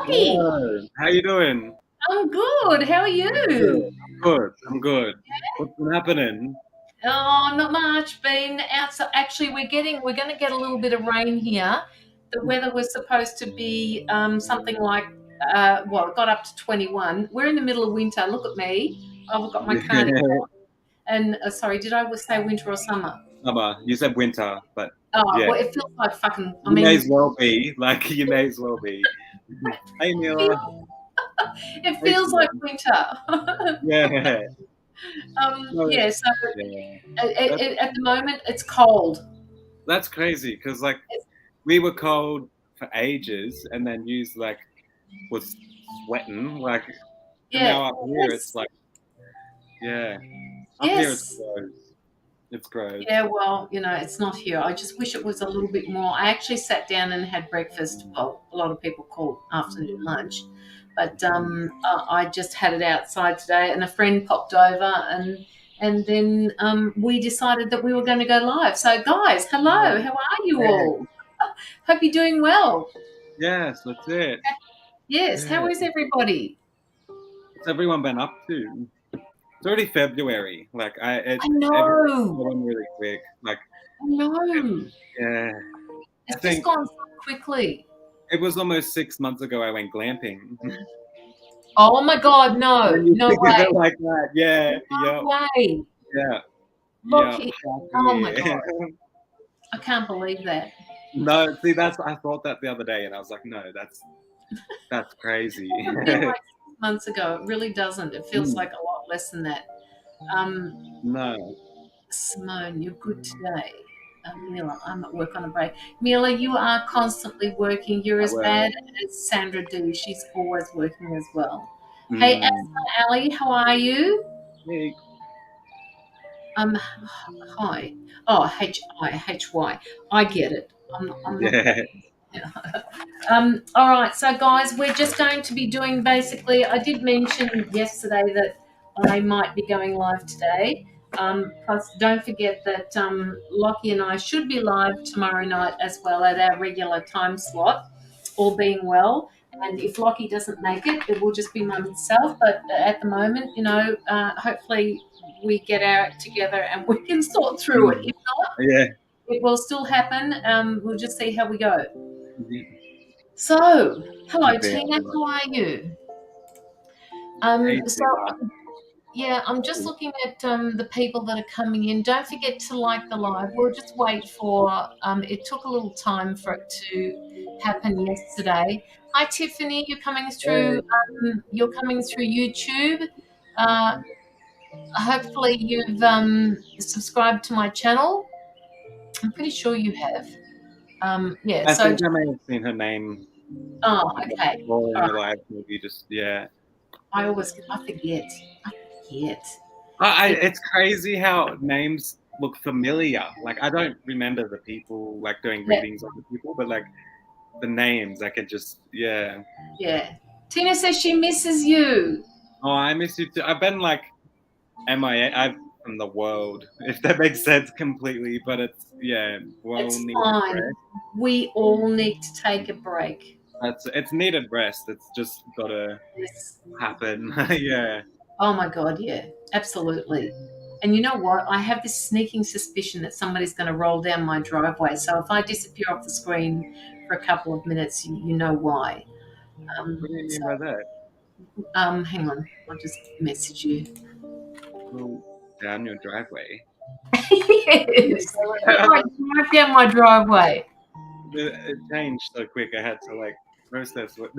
Locky. Hello. How you doing? I'm good. How are Good. you? I'm good. What's been happening? Oh, not much. Been outside. Actually, we're going to get a little bit of rain here. The weather was supposed to be something like it got up to 21. We're in the middle of winter. Look at me. I've got my cardigan. And sorry, did I say winter or summer? Summer. You said winter, but Oh, yeah, well, it feels like fucking. I you may mean, as well be. Like you may as well be. Hey, Mila. it Hey, feels like Simone. winter. Yeah. No, Yeah. So yeah. it, That's at the moment, it's cold. that's crazy because like It's, we were cold for ages, and then you like was sweating like, and yeah. now up here it's Yes. like yeah, up here it's Yes. gross. It's gross. Yeah, well, it's not here. I just wish it was a little bit more. I actually sat down and had breakfast. Well, a lot of people call afternoon lunch, but I just had it outside today, and a friend popped over, and then we decided that we were going to go live. So, guys, hello. How are you Yeah. all? Hope you're doing well. Yes, that's it. Yes. How Yeah. is everybody? What's everyone been up to? It's already February. Like I everything's know. going really quick. Like I know. yeah, I It's just think gone so quickly. it was almost 6 months ago I went glamping. Oh my God, no, When you no think of way, it like that, yeah, no way. yeah, yeah, Locky, half a oh my year. God, I can't believe that. No, see, that's I thought that the other day, and I was like, no, that's It crazy. doesn't feel like 6 months ago. It really doesn't. It feels Mm, like a lot less than that. Um, no, Simone, you're good today. Mila, I'm at work on a break. Mila, you are constantly working. You're I as bad will. as Sandra D. She's always working as well. Hey, Mm, Asma Ali, how are you? hey, Hi. Oh, H-I-H-Y. I get it. I'm not that. yeah, All right, so guys, we're just going to be doing basically. I did mention yesterday that I might be going live today. Plus, don't forget that Lockie and I should be live tomorrow night as well at our regular time slot, all being well. And if Lockie doesn't make it, it will just be myself. But at the moment, hopefully we get our act together and we can sort through it. mm, If not, yeah. it will still happen. We'll just see how we go. So, hello Okay, Tina, how are you? hey, So Tina. yeah, I'm just looking at the people that are coming in. Don't forget to like the live. We'll just wait for. It took a little time for it to happen yesterday. Hi Tiffany, you're coming through. Hey. You're coming through YouTube. Uh, Hopefully you've subscribed to my channel. I'm pretty sure you have. Yeah. I So, think I may have seen her name oh, okay. before All in right. your life, maybe just yeah. I forget. I forget. It, It's crazy how names look familiar. Like I don't remember the people like doing yeah, readings of the people, but like the names, I could just yeah. yeah. Tina says she misses you. Oh, I miss you too. I've been like MIA. I've from the world, if that makes sense completely. But it's yeah, well It's needed fine. rest. We all need to take a break. It's needed rest. It's just gotta Yes. happen. Yeah. Oh my God, yeah, absolutely. And you know what? I have this sneaking suspicion that somebody's going to roll down my driveway. So if I disappear off the screen for a couple of minutes, you know why. What do you So, mean by that? hang on. I'll just message you. Well, down your driveway. Yes. If I drive down my driveway. It changed so quick. I had to like process what.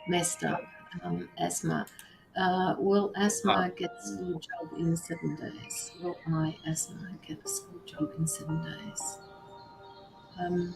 Messed up. Asthma. Will Ah, asthma get a school job in 7 days? Will I asthma get a school job in 7 days? Um,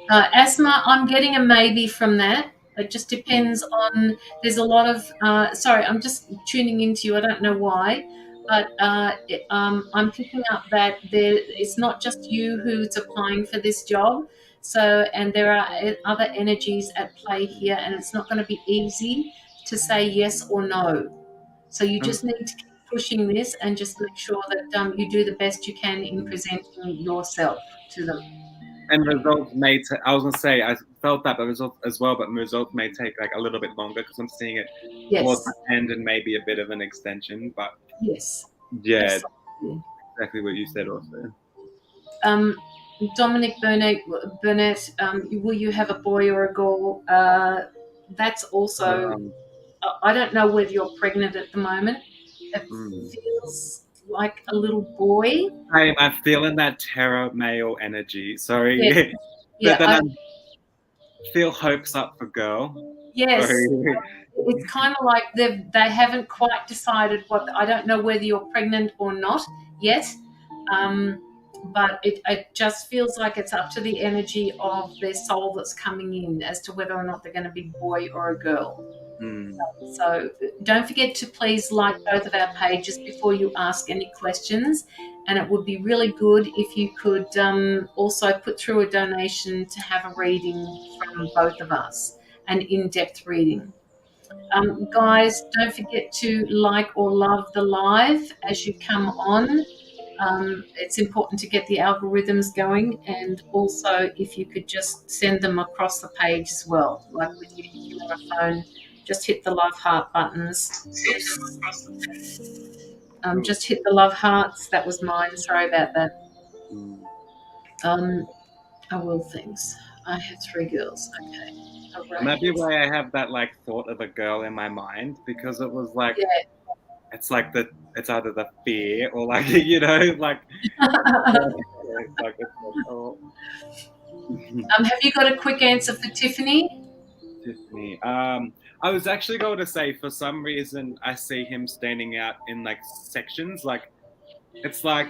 Asthma, I'm getting a maybe from that. It just depends on. There's a lot of. Sorry, I'm just tuning into you. I don't know why, but I'm picking up that it's not just you who's applying for this job. So, and there are other energies at play here, and it's not going to be easy to say yes or no. So you Um, just need to keep pushing this and just make sure that you do the best you can in presenting yourself to them. and results may. I was gonna say I felt that, but results as well. But results may take like a little bit longer because I'm seeing it towards Yes, the end and maybe a bit of an extension. But yes, yeah, absolutely. exactly what you said also. Um, Dominic Burnett, will you have a boy or a girl? That's also, Um, I don't know whether you're pregnant at the moment. It mm. feels like a little boy. I'm feeling that terror male energy. Yeah, Sorry, but yeah, then I feel hopes up for girl. yes. Sorry. It's kind of like they haven't quite decided what. I don't know whether you're pregnant or not yet, um, but it just feels like it's up to the energy of their soul that's coming in as to whether or not they're going to be boy or a girl. Mm. So don't forget to please like both of our pages before you ask any questions. And it would be really good if you could also put through a donation to have a reading from both of us, an in-depth reading. Guys, don't forget to like or love the live as you come on. It's important to get the algorithms going, and also if you could just send them across the page as well. Like when you're on a phone, just hit the love heart buttons. Oops. Just hit the love hearts. That was mine. Sorry about that. Mm. I will things. I have three girls. Okay. Maybe Hooray. why I have that like thought of a girl in my mind because it was like Yeah. it's like it's either the fear or like like like it's like oh Have you got a quick answer for Tiffany? Tiffany. I was actually going to say for some reason I see him standing out in like sections. Like it's like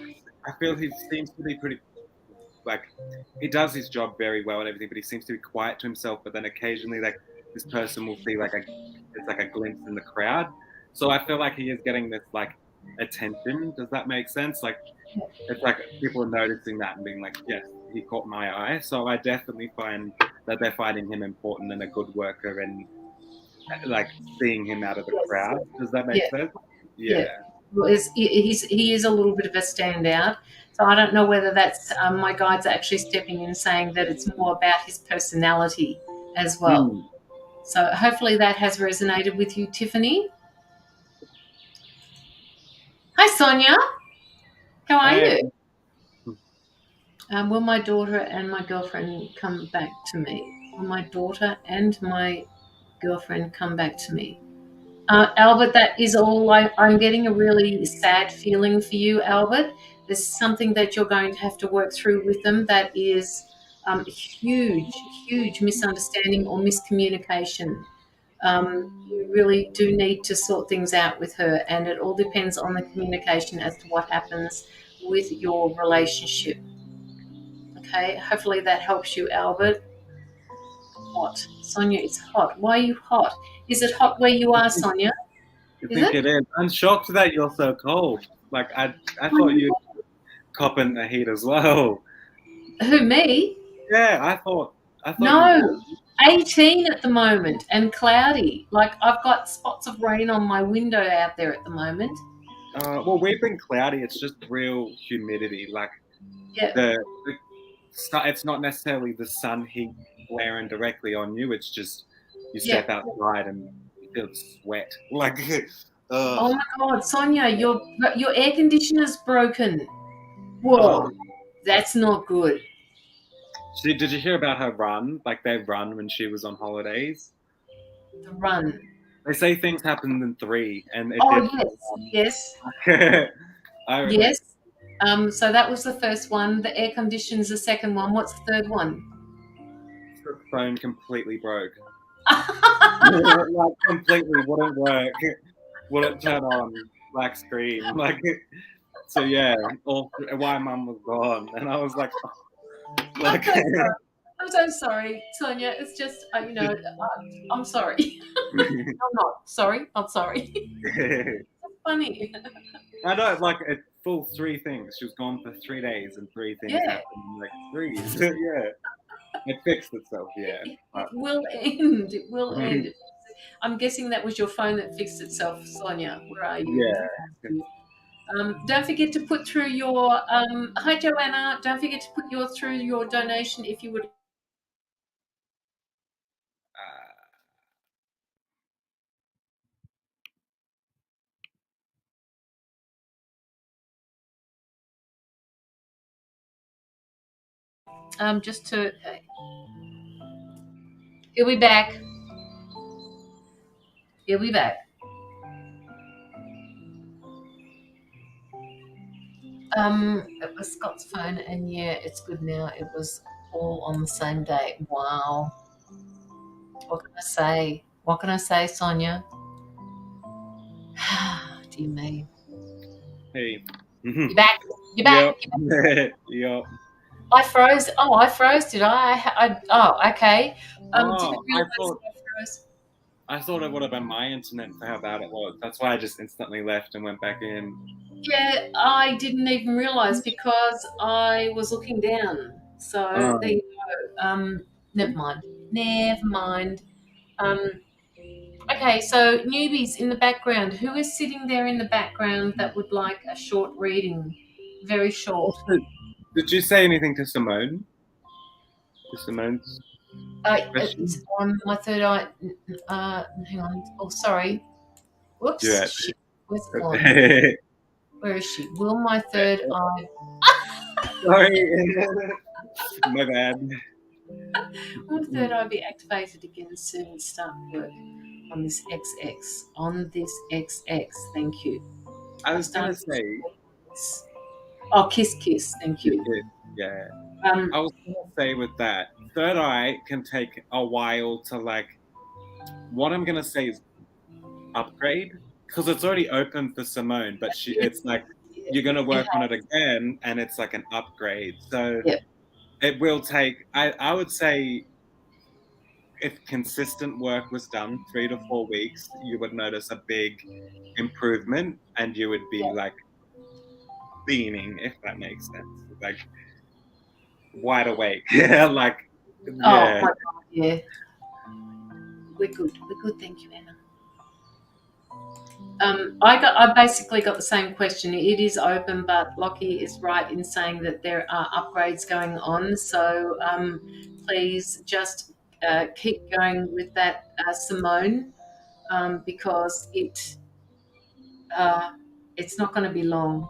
I feel he seems to be pretty like he does his job very well and everything, but he seems to be quiet to himself. But then occasionally, like this person will see like it's like a glimpse in the crowd. So I feel like he is getting this like attention. Does that make sense? Like it's like people are noticing that and being like, yes, he caught my eye. So I definitely find that they're finding him important and a good worker and like seeing him out of the Yes. crowd. Does that make Yeah. sense? Yeah. Yeah. Well, he is a little bit of a standout. So I don't know whether that's my guides are actually stepping in saying that it's more about his personality as well. Mm. So hopefully that has resonated with you, Tiffany. Hi, Sonia. How are Hey. you? Will my daughter and my girlfriend come back to me? Will my daughter and my girlfriend come back to me? Albert, that is all. I'm getting a really sad feeling for you, Albert. There's something that you're going to have to work through with them that is huge misunderstanding or miscommunication. You really do need to sort things out with her, and it all depends on the communication as to what happens with your relationship. Okay, hopefully that helps you, Albert. Hot. Sonia, it's hot. Why are you hot? Is it hot where you are, Sonia? I Is think it? it is. I'm shocked that you're so cold. Like I thought you'd copping the heat as well. Who, me? Yeah, I thought you would. No. 18 at the moment and cloudy. Like I've got spots of rain on my window out there at the moment. Well, we've been cloudy. It's just real humidity. Like Yeah, it's not necessarily the sun heat blaring directly on you. It's just you yeah. step outside and you feel sweat. Like, uh, Oh my God, Sonia, your air conditioner's broken. oh. Whoa, that's not good. Did you hear about her run? Like they run when she was on holidays. The run. They say things happened in three, and it Oh did. yes, yes, I remember yes. So that was the first one. The air conditioner's the second one. What's the third one? the phone completely broke. Like completely wouldn't work, wouldn't turn on, black screen. Like so, yeah. All why mum was gone, and I was like, oh, I'm like so sorry. I'm so sorry, Sonia. It's just, I'm sorry. I'm not sorry. Not sorry. Funny. I know, like a full three things. She was gone for 3 days, and three things Yeah. happened. Like three, yeah. It fixed itself, yeah. It will end. It will end. I'm guessing that was your phone that fixed itself, Sonia. Where are you? Yeah. Don't forget to put through your hi Joanna. Don't forget to put through your donation if you would. Just to he'll be back. He'll be back. It was Scott's phone, and yeah, it's good now. It was all on the same day. Wow. What can I say? What can I say, Sonia? Dear me. Hey. You're back. You're Yep. back. You're back. Yep. I froze. Oh, I froze. Did I? Oh, okay. Oh, Didn't realize I froze. I thought it would have been my internet for how bad it was. That's why I just instantly left and went back in. Yeah, I didn't even realize because I was looking down. So there you go. Never mind. Never mind. Um, okay, so newbies in the background. Who is sitting there in the background that would like a short reading? Very short. Did you say anything to Simone? To Simone's question? It's on my third eye. Hang on. Oh, sorry. Whoops. Yeah. Shit. Where's it gone? Where is she? Will my third eye? Sorry. My bad. Will my third eye be activated again soon and start work on this XX? On this XX. Thank you. I was gonna say. Oh, kiss, kiss. Thank you. Yeah. I was gonna say with that, third eye can take a while to like. What I'm gonna say is upgrade because it's already open for Simone, but it's like you're gonna work on it again, and it's like an upgrade. So it will take. I would say if consistent work was done 3 to 4 weeks, you would notice a big improvement, and you would be like beaming, if that makes sense, like wide awake. Yeah, like yeah. Oh my God, yeah. We're good. We're good. Thank you, Anna. I basically got the same question. It is open, but Locky is right in saying that there are upgrades going on. So please just keep going with that, Simone, because it's not going to be long.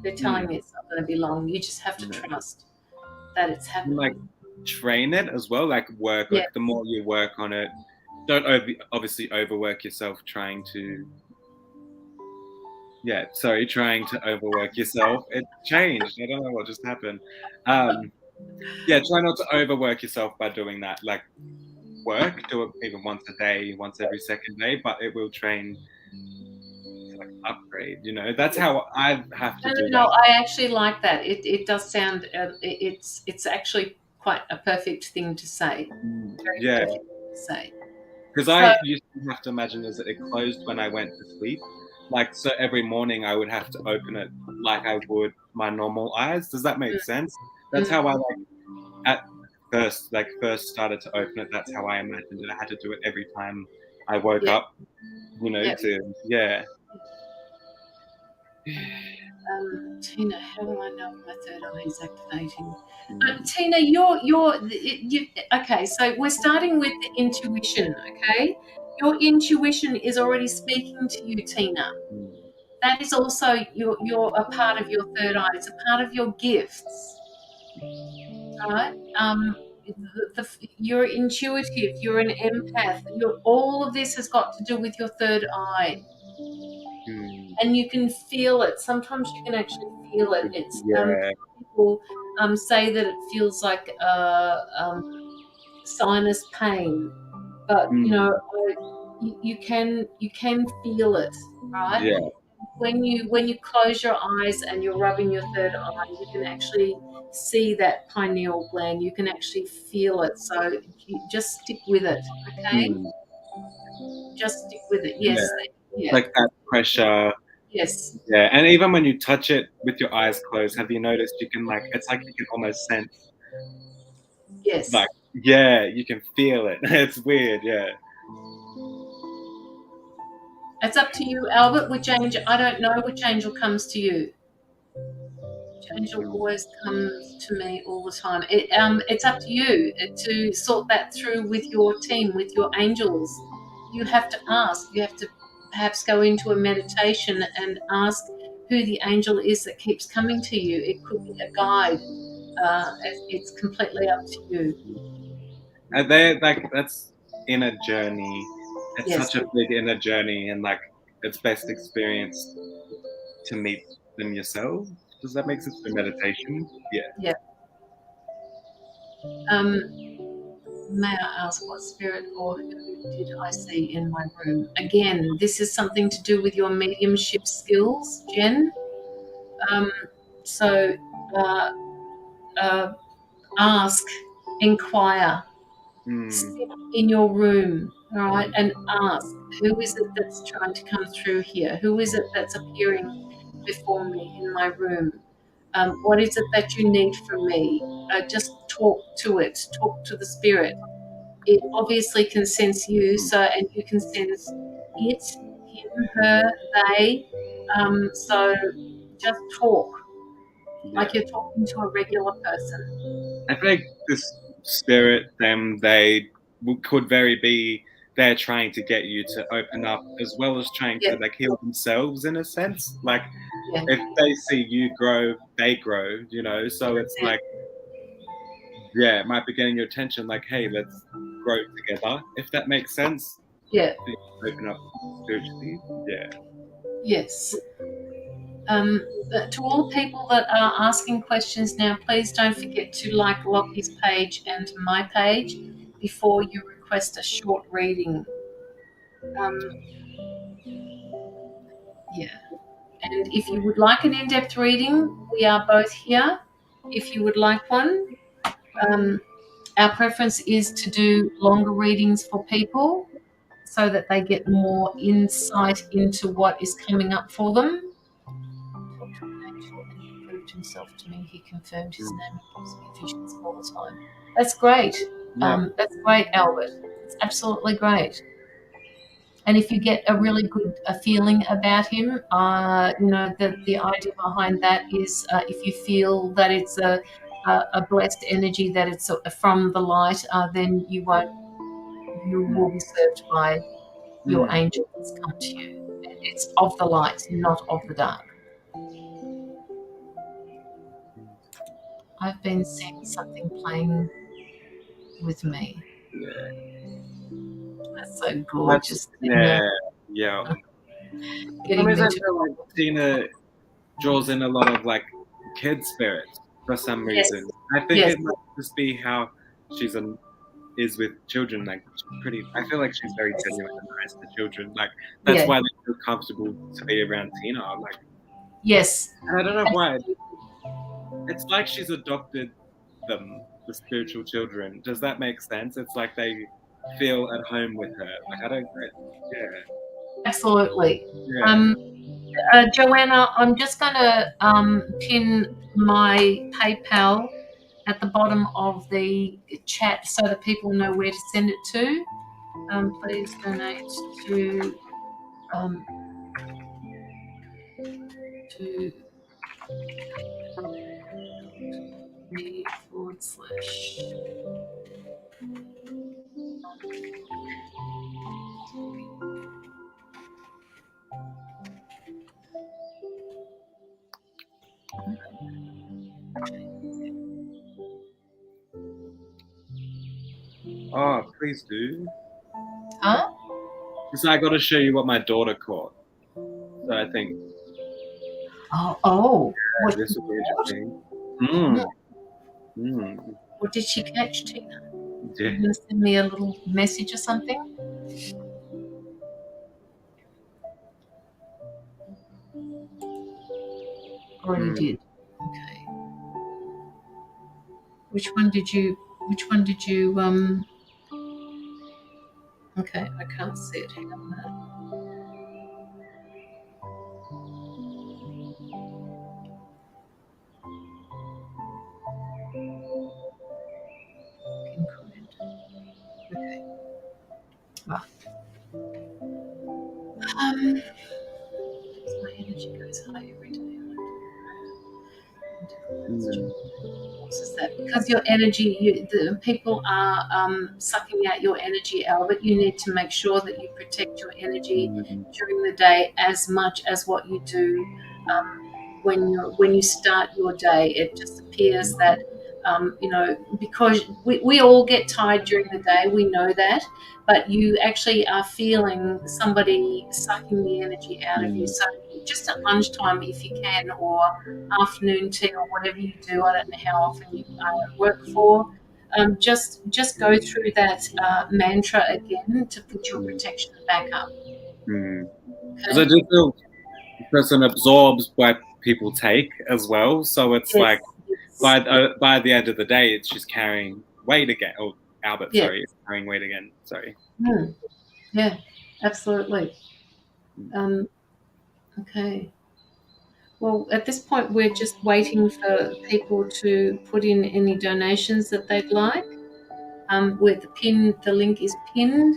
They're telling me it's not going to be long. You just have to trust that it's happening. Like train it as well. Like work. Like the more you work on it, don't obviously overwork yourself trying to. Yeah, sorry, trying to overwork yourself. It changed. I don't know what just happened. Yeah, try not to overwork yourself by doing that. Like work, do it even once a day, once every second day, but it will train to like upgrade. You know, that's how I have to do that. No, I actually like that. It does sound. It's actually quite a perfect thing to say. Yeah. Perfect thing to say. Because I used to have to imagine is that it closed when I went to sleep. Like, so every morning I would have to open it like I would my normal eyes. Does that make sense? That's how I like at first started to open it. That's how I imagined it. I had to do it every time I woke up, you know, yeah. Tina, how do I know if my third eye is activating? Tina, you're okay. So we're starting with the intuition. Okay, your intuition is already speaking to you, Tina. That is also you're a part of your third eye. It's a part of your gifts, right? You're intuitive. You're an empath. All of this has got to do with your third eye. And you can feel it. Sometimes you can actually feel it. It's people say that it feels like sinus pain, but you know you can feel it, right? Yeah. When you close your eyes and you're rubbing your third eye, you can actually see that pineal gland. You can actually feel it. So you just stick with it, okay? Just stick with it. Yes. Yeah. Like that pressure. Yes. Yeah, and even when you touch it with your eyes closed, have you noticed you can like it's like you can almost sense Yes. Like, yeah, you can feel it. It's weird, yeah. It's up to you, Albert. Which angel? I don't know which angel comes to you. Which angel always comes to me all the time. It's up to you to sort that through with your team, with your angels. You have to ask. You have to perhaps go into a meditation and ask who the angel is that keeps coming to you. It could be a guide. It's completely up to you. And they like that's inner journey. It's Yes. such a big inner journey, and like it's best experienced to meet them yourself. Does that make sense for meditation? Yeah. Yeah. Um, May I ask what spirit or who did I see in my room? Again, this is something to do with your mediumship skills, Jen. Um, so uh, uh, ask, inquire, Mm, sit in your room, all right, and ask, who is it that's trying to come through here? Who is it that's appearing before me in my room? What is it that you need from me? Just talk to it, talk to the spirit. It obviously can sense you, so and you can sense it, him, her, they. So just talk yeah. like you're talking to a regular person. I think this spirit, them, they could very be they're trying to get you to open up as well as trying Yeah, to like heal themselves in a sense. Like yeah, if they see you grow, they grow, you know. So that's it's it. like, yeah, it might be getting your attention, like, hey, let's grow together, if that makes sense. Yeah, For you to open up spiritually. Yeah. yes. To all people that are asking questions now, please don't forget to like Locky's page and my page before you request a short reading. Um, yeah. And if you would like an in-depth reading, we are both here. If you would like one, um, our preference is to do longer readings for people so that they get more insight into what is coming up for them. Talked to an angel and he proved himself to me. He confirmed his Mm. name and gives me visions all the time. That's great. Yeah. That's great, Albert. It's absolutely great. And if you get a really good feeling about him, the idea behind that is if you feel that it's a blessed energy, that it's from the light, then you Mm. will be served by your Mm. angel that's come to you. And it's of the light, not of the dark. I've been seeing something playing with me. Yeah. That's so That's gorgeous. Tina, yeah. Yeah. For some getting reason me I to feel like Tina draws in a lot of like kid spirits for some yes, reason. I think yes, it might just be how she's is with children. Like she's pretty. I feel like she's very yes, genuine and nice to children. Like that's yeah, why they feel comfortable to be around Tina. Like, yes. and I don't know why. Absolutely. It's like she's adopted them, the spiritual children. Does that make sense? It's like they feel at home with her. Like I don't. Yeah. Absolutely. Yeah. Um, Joanna, I'm just going to pin my PayPal at the bottom of the chat so that people know where to send it to. Please donate um, to me/. Oh, please do. Huh? Because I got to show you what my daughter caught. So I think Oh, what this she will be caught? interesting. Hmm. Mm. Mm. What did she catch, Tina? Yeah. You going to send me a little message or something? Already Mm. did. Okay. Which one did you? Which one did you? Okay, I can't see it. Hang on a minute. Um, my energy goes high every day. Mm. Is that because your energy, the people are sucking out your energy, Albert? You need to make sure that you protect your energy Mm. during the day as much as what you do when you start your day. It just appears that because we all get tired during the day, we know that, but you actually are feeling somebody sucking the energy out of you. Mm. So just at lunchtime, if you can, or afternoon tea, or whatever you do. I don't know how often you work for. Just go through that mantra again to put your Mm. protection back up. Because I Okay. do feel the person absorbs what people take as well. So it's Yes. like Yes. by the end of the day, it's just carrying weight again. Oh, Albert, Yeah. sorry, it's carrying weight again. Sorry. Mm. Yeah. Absolutely. Um, okay. Well, at this point, we're just waiting for people to put in any donations that they'd like. With the link is pinned.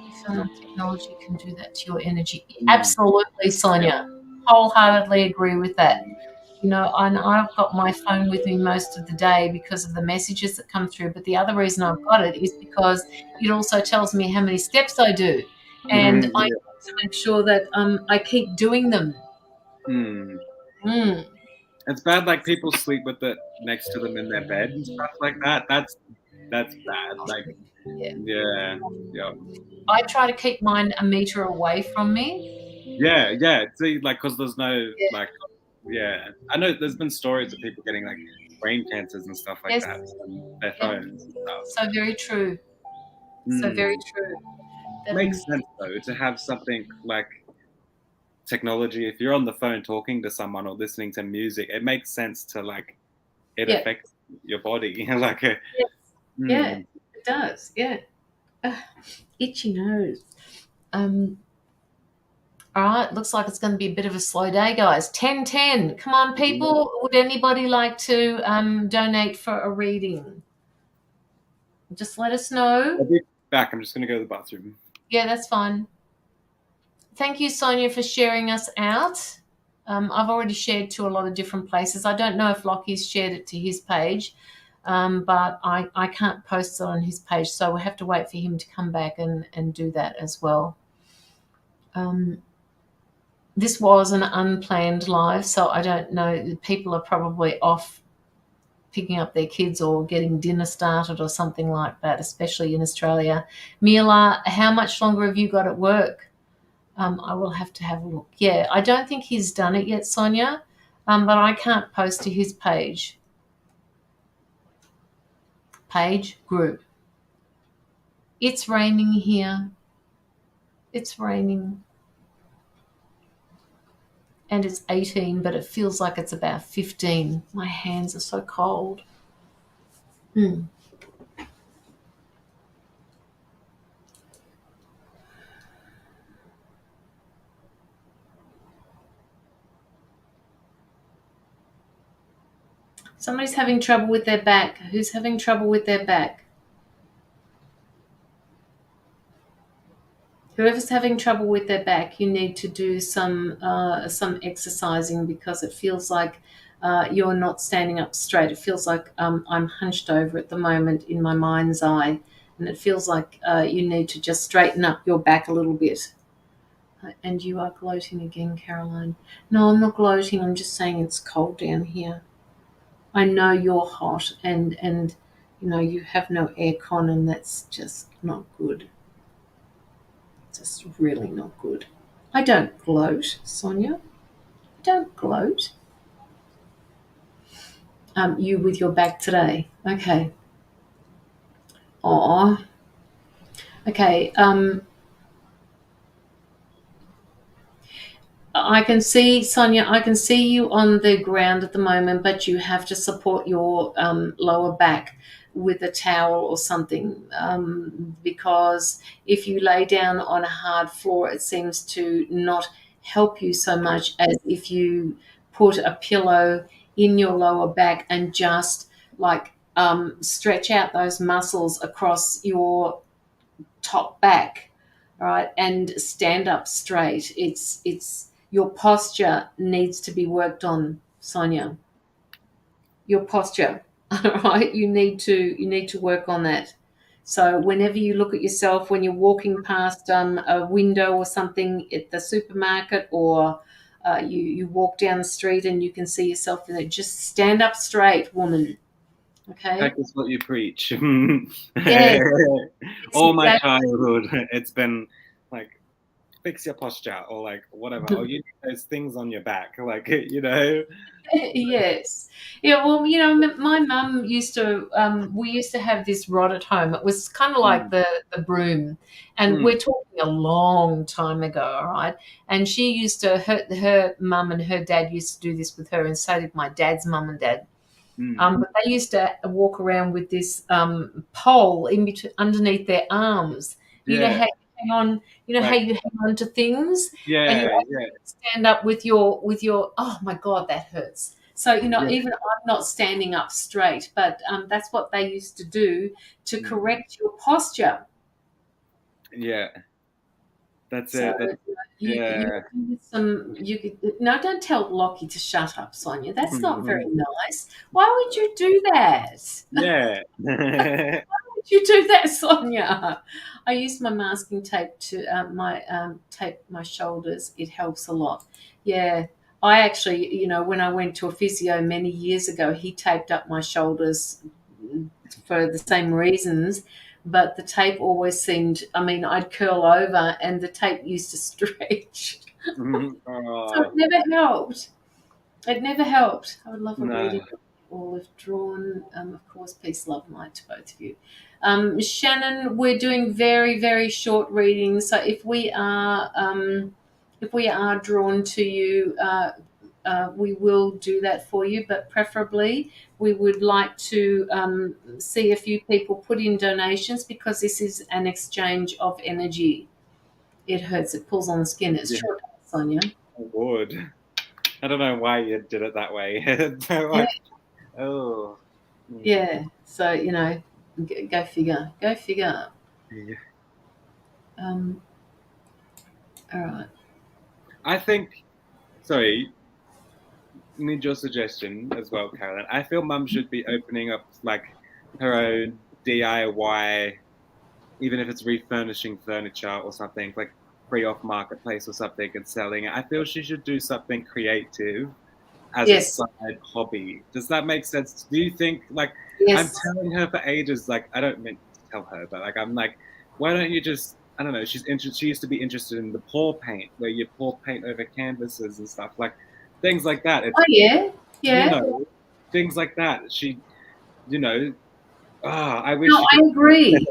Infernal technology can do that to your energy. Mm. Absolutely, Yeah. Sonia. Wholeheartedly agree with that. And I've got my phone with me most of the day because of the messages that come through. But the other reason I've got it is because it also tells me how many steps I do. And I Yeah. need to make sure that I keep doing them. Mm. Mm. It's bad. Like people sleep with it next to them in their bed and stuff like that. That's bad. Like Yeah. yeah, yeah, I try to keep mine a meter away from me. yeah, yeah. See, like because there's no Yeah. like yeah. I know there's been stories of people getting like brain cancers and stuff like Yes. that from their Yeah. phones and stuff. So very true. So very Mm. true. That Makes sense though to have something like technology. If you're on the phone talking to someone or listening to music, it makes sense to like it yeah. affects your body. Like a Yes. Yeah. mm. It does. Yeah. Ugh, itchy nose. Um, all right, looks like it's going to be a bit of a slow day, guys. 10:10. Come on, people. Would anybody like to donate for a reading? Just let us know. I'll be back. I'm just gonna go to the bathroom. Yeah, that's fine. Thank you, Sonia, for sharing us out. I've already shared to a lot of different places. I don't know if Lockie's shared it to his page, but I can't post it on his page, so we'll have to wait for him to come back and do that as well. This was an unplanned live, so I don't know. People are probably off picking up their kids or getting dinner started or something like that, especially in Australia. Mila, how much longer have you got at work? I will have to have a look. Yeah, I don't think he's done it yet, Sonia, but I can't post to his page. Page group. It's raining here. It's raining. And it's 18, but it feels like it's about 15. My hands are so cold. Somebody's having trouble with their back. Who's having trouble with their back? Whoever's having trouble with their back, you need to do some exercising because it feels like you're not standing up straight. It feels like I'm hunched over at the moment in my mind's eye, and it feels like you need to just straighten up your back a little bit. And you are gloating again, Caroline. No, I'm not gloating. I'm just saying it's cold down here. I know you're hot, and you have no aircon, and that's just not good. Just really not good. I don't gloat, Sonia. I don't gloat. You with your back today. Okay. Aw. Okay. I can see, Sonia, I can see you on the ground at the moment, but you have to support your lower back with a towel or something because if you lay down on a hard floor, it seems to not help you so much as if you put a pillow in your lower back and just like stretch out those muscles across your top back all right, and stand up straight. It's your posture needs to be worked on, Sonia. Your posture, all right. You need to work on that. So whenever you look at yourself when you're walking past a window or something at the supermarket, or you walk down the street and you can see yourself in it, just stand up straight, woman. Okay. Practice what you preach. Yes, it's All my exactly. childhood, it's been like fix your posture or like whatever. Or you need those things on your back, like Yes. Yeah, well, my mum used to, we used to have this rod at home. It was kind of like Mm, the broom. And mm, we're talking a long time ago, all right? And she used to, her mum and her dad used to do this with her, and so did my dad's mum and dad. mm. But they used to walk around with this pole in between, underneath their arms. You know Yeah, how you hang on. You know how like you hang on to things, and you yeah, yeah, actually stand up with your. Oh my God, that hurts. So yeah, even I'm not standing up straight, but that's what they used to do to mm, correct your posture. yeah. That's So it. That's you yeah. could do some. You could no. Don't tell Lockie to shut up, Sonia. That's not very nice. Why would you do that? Yeah. Would you do that, Sonia? I use my masking tape to tape my shoulders. It helps a lot. Yeah, I actually, when I went to a physio many years ago, he taped up my shoulders for the same reasons. But the tape always seemed, I mean, I'd curl over and the tape used to stretch. So it Oh, never helped. It never helped. I would love a no. reading. All if drawn. Of course, peace, love, and light to both of you. Shannon, we're doing very, very short readings. So if we are drawn to you, we will do that for you. But preferably, we would like to see a few people put in donations, because this is an exchange of energy. It hurts. It pulls on the skin. It's Yeah, short, Sonia. I would. I don't know why you did it that way. Yeah. Like, oh. Mm. Yeah. So, go figure. Go figure. Yeah. Um, all right. I think, sorry, need your suggestion as well, Carolyn. I feel mum should be opening up like her own DIY, even if it's refurnishing furniture or something, like free off marketplace or something and selling it. I feel she should do something creative as a Yes. side hobby. Does that make sense? Do you think like I'm Yes. telling her for ages, like I don't mean to tell her, but like I'm like, why don't you just I don't know, she used to be interested in the pour paint, where you pour paint over canvases and stuff, like things like that. It's Oh, yeah. you Yeah. know, things like that. She you know, I wish No, she I could agree.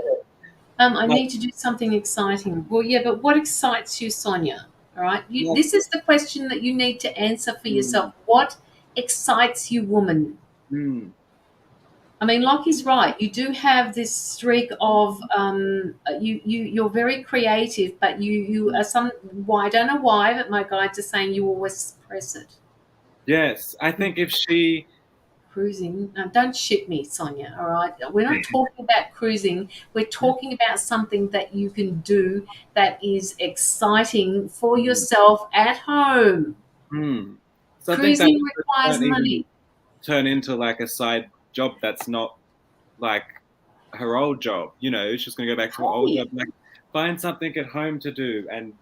I like need to do something exciting. Well, yeah, but what excites you, Sonia? All right. like, This is the question that you need to answer for mm, yourself. What excites you, woman? mm, I mean, Lockie's right. You do have this streak of you're very creative, but you mm. are some. Why I don't know why, but my guides are saying you always suppress it. Yes. I think if she Cruising. Don't shit me, Sonia. All right. We're not talking about cruising. We're talking about something that you can do that is exciting for mm, yourself at home. mm. Something that Cruising requires won't even money. turn into like a side job that's not like her old job. She's going to go back to her old Hey, job. Like, find something at home to do and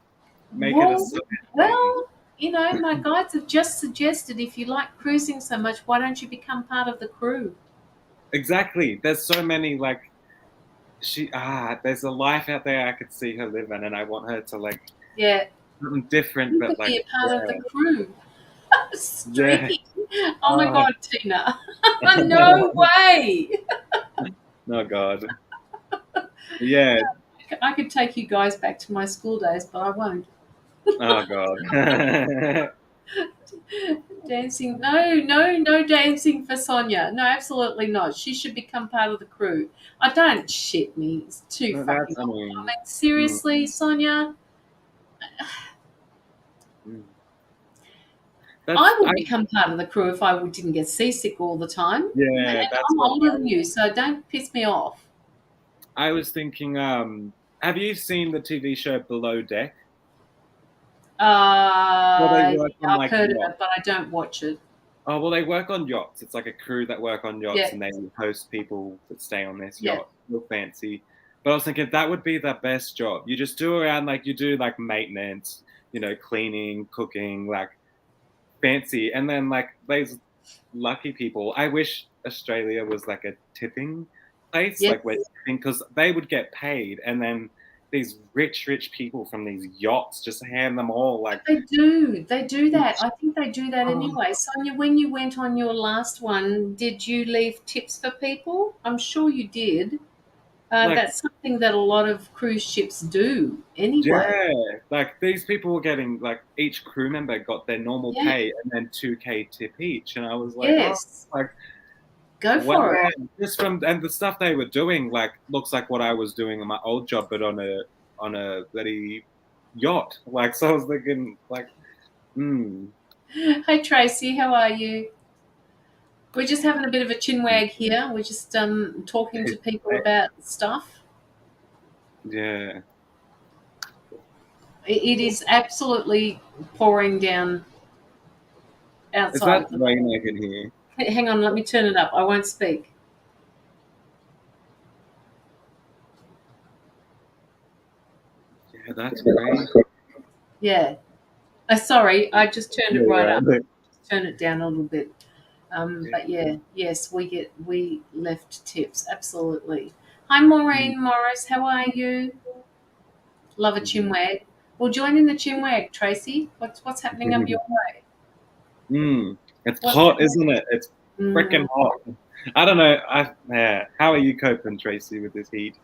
make it a well, side thing. well, my guides have just suggested, if you like cruising so much, why don't you become part of the crew? Exactly. There's so many like there's a life out there I could see her living, and I want her to like Yeah, something different, you but could like be a part of the yeah, crew. yeah. Streaky. Oh my Oh, God, Tina. No way. oh God. Yeah. I could take you guys back to my school days, but I won't. Oh God. Dancing? No, no, no dancing for Sonia. No, absolutely not. She should become part of the crew. I don't shit me. It's too No, fucking that's I long. I mean. mean, Mm, seriously, Sonia, mm. I That's would I become part of the crew if I didn't get seasick all the time. And yeah. That's I'm what older than you, so don't piss me off. I was thinking. Have you seen the TV show Below Deck? Well, they work on I've like heard of yachts. it, but I don't watch it. Oh, well, they work on yachts. It's like a crew that work on yachts, Yeah, and they host people that stay on this yeah. yacht. Real fancy. But I was thinking that would be the best job. You just do around like you do like maintenance, cleaning, cooking, like fancy, and then like these lucky people. I wish Australia was like a tipping place, Yes, like where tipping, because they would get paid, and then these rich people from these yachts just hand them all like. they do. They do that. I think they do that Oh, anyway. Sonia, when you went on your last one, did you leave tips for people? I'm sure you did. like That's something that a lot of cruise ships do anyway. yeah, like these people were getting like each crew member got their normal Yeah. pay and then 2K tip each, and I was like, oh, Yes. like Go wow, for it. just from and the stuff they were doing like looks like what I was doing in my old job, but on a bloody yacht. Like so, I was thinking like, hmm. Hey Tracy, how are you? We're just having a bit of a chin wag here. We're just talking to people about stuff. Yeah, It is absolutely pouring down is outside that at the rain moment. I can hear? Hang on, let me turn it up. I won't speak. Yeah, that's great. Yeah. Sorry, I just turned it right Yeah, up. Just turn it down a little bit. yeah. But yeah, yes, we left tips. Absolutely. Hi Maureen Morris, how are you? Love a chinwag. Well, join in the chinwag, Tracy. What's happening up your way? Mm. It's What's hot, happening? isn't it? It's freaking Mm, hot. I don't know. Yeah. How are you coping, Tracy, with this heat?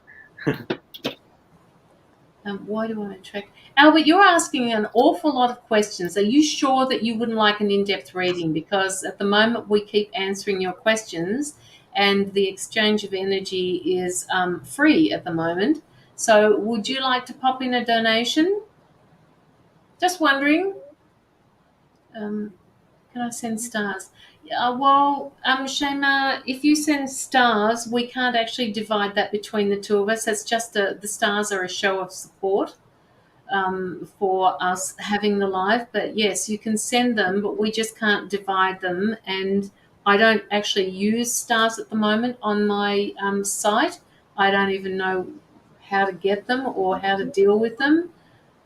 why do I attract? Albert, you're asking an awful lot of questions. Are you sure that you wouldn't like an in-depth reading? Because at the moment we keep answering your questions, and the exchange of energy is free at the moment. So, would you like to pop in a donation? Just wondering. Um, Can I send stars? Well, Shema, if you send stars, we can't actually divide that between the two of us. It's just the stars are a show of support for us having the live. But yes, you can send them, but we just can't divide them. And I don't actually use stars at the moment on my site. I don't even know how to get them or how to deal with them.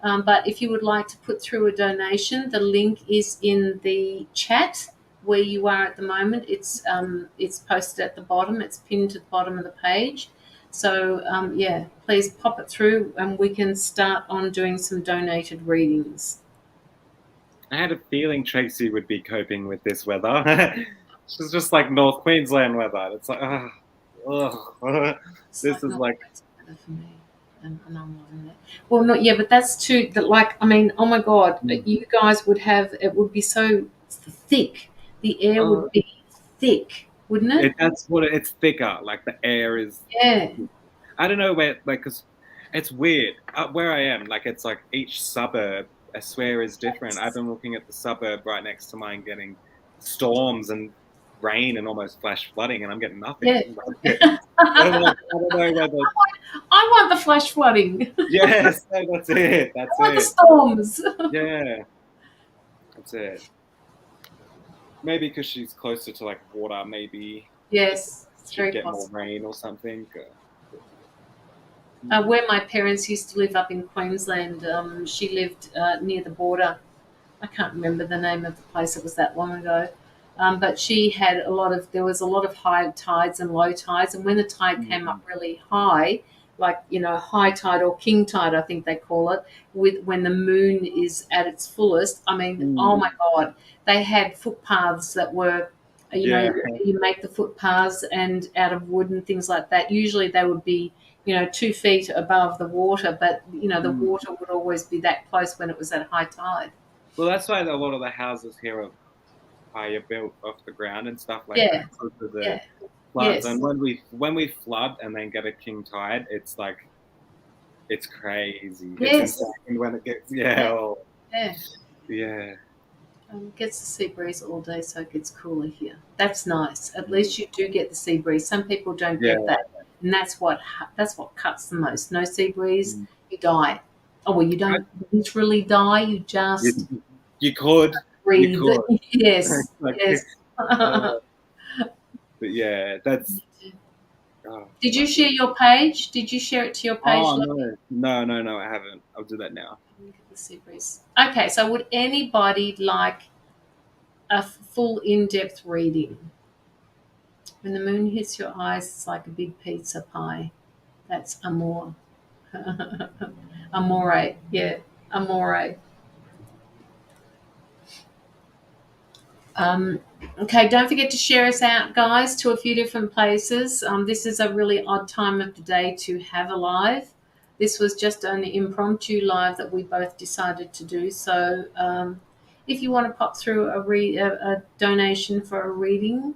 But if you would like to put through a donation, the link is in the chat where you are at the moment. It's posted at the bottom. It's pinned to the bottom of the page. So yeah, please pop it through, and we can start on doing some donated readings. I had a feeling Tracy would be coping with this weather. She's just like North Queensland weather. It's like, ugh. It's This like is not like, better for me. And I'm loving it. Well, not yeah, but that's too. That like, I mean, oh my God, you guys would have. It would be so thick. The air oh, would be thick, wouldn't it? that's what it's thicker. Like the air is. Yeah. I don't know where, like, cause it's weird. Where I am, like, it's like each suburb, I swear, is different. I've been looking at the suburb right next to mine getting storms and rain and almost flash flooding, and I'm getting nothing. Yeah. I'm like, I don't know whether. I want the flash flooding. Yes, that's it. I That's want the it. storms. Yeah, that's it. Maybe because she's closer to like water, maybe Yes, it's she'd very get more possible. rain or something. Where my parents used to live up in Queensland, she lived near the border. I can't remember the name of the place. It was that long ago. But she had there was a lot of high tides and low tides. And when the tide came up really high, like, high tide or king tide, I think they call it, when the moon is at its fullest, I mean, oh my God, they had footpaths that were, Yeah. you make the footpaths and out of wood and things like that. Usually they would be, 2 feet above the water, but, the water would always be that close when it was at high tide. Well, that's why a lot of the houses here are higher built off the ground and stuff like Yeah, that because of the yeah, floods. yes, And when we flood and then get a king tide, it's like it's crazy. It's yes, insane when it gets yeah, yeah. yeah. Gets the sea breeze all day, so it gets cooler here. That's nice. At least you do get the sea breeze. Some people don't Yeah. get that. and that's what cuts the most. No sea breeze, Mm. you die. Oh well, you don't literally die. You just You could, you breathe. could. Yes, Like, yes. but yeah, that's Did you lucky. share your page? Did you share it to your page? Oh no, I haven't. I'll do that now. Look at the sea breeze. Okay, so would anybody like a full in-depth reading? When the moon hits your eyes, it's like a big pizza pie. That's amore. Amore, yeah, amore. Um, okay, don't forget to share us out, guys, to a few different places. This is a really odd time of the day to have a live. This was just an impromptu live that we both decided to do. So, if you want to pop through a donation for a reading,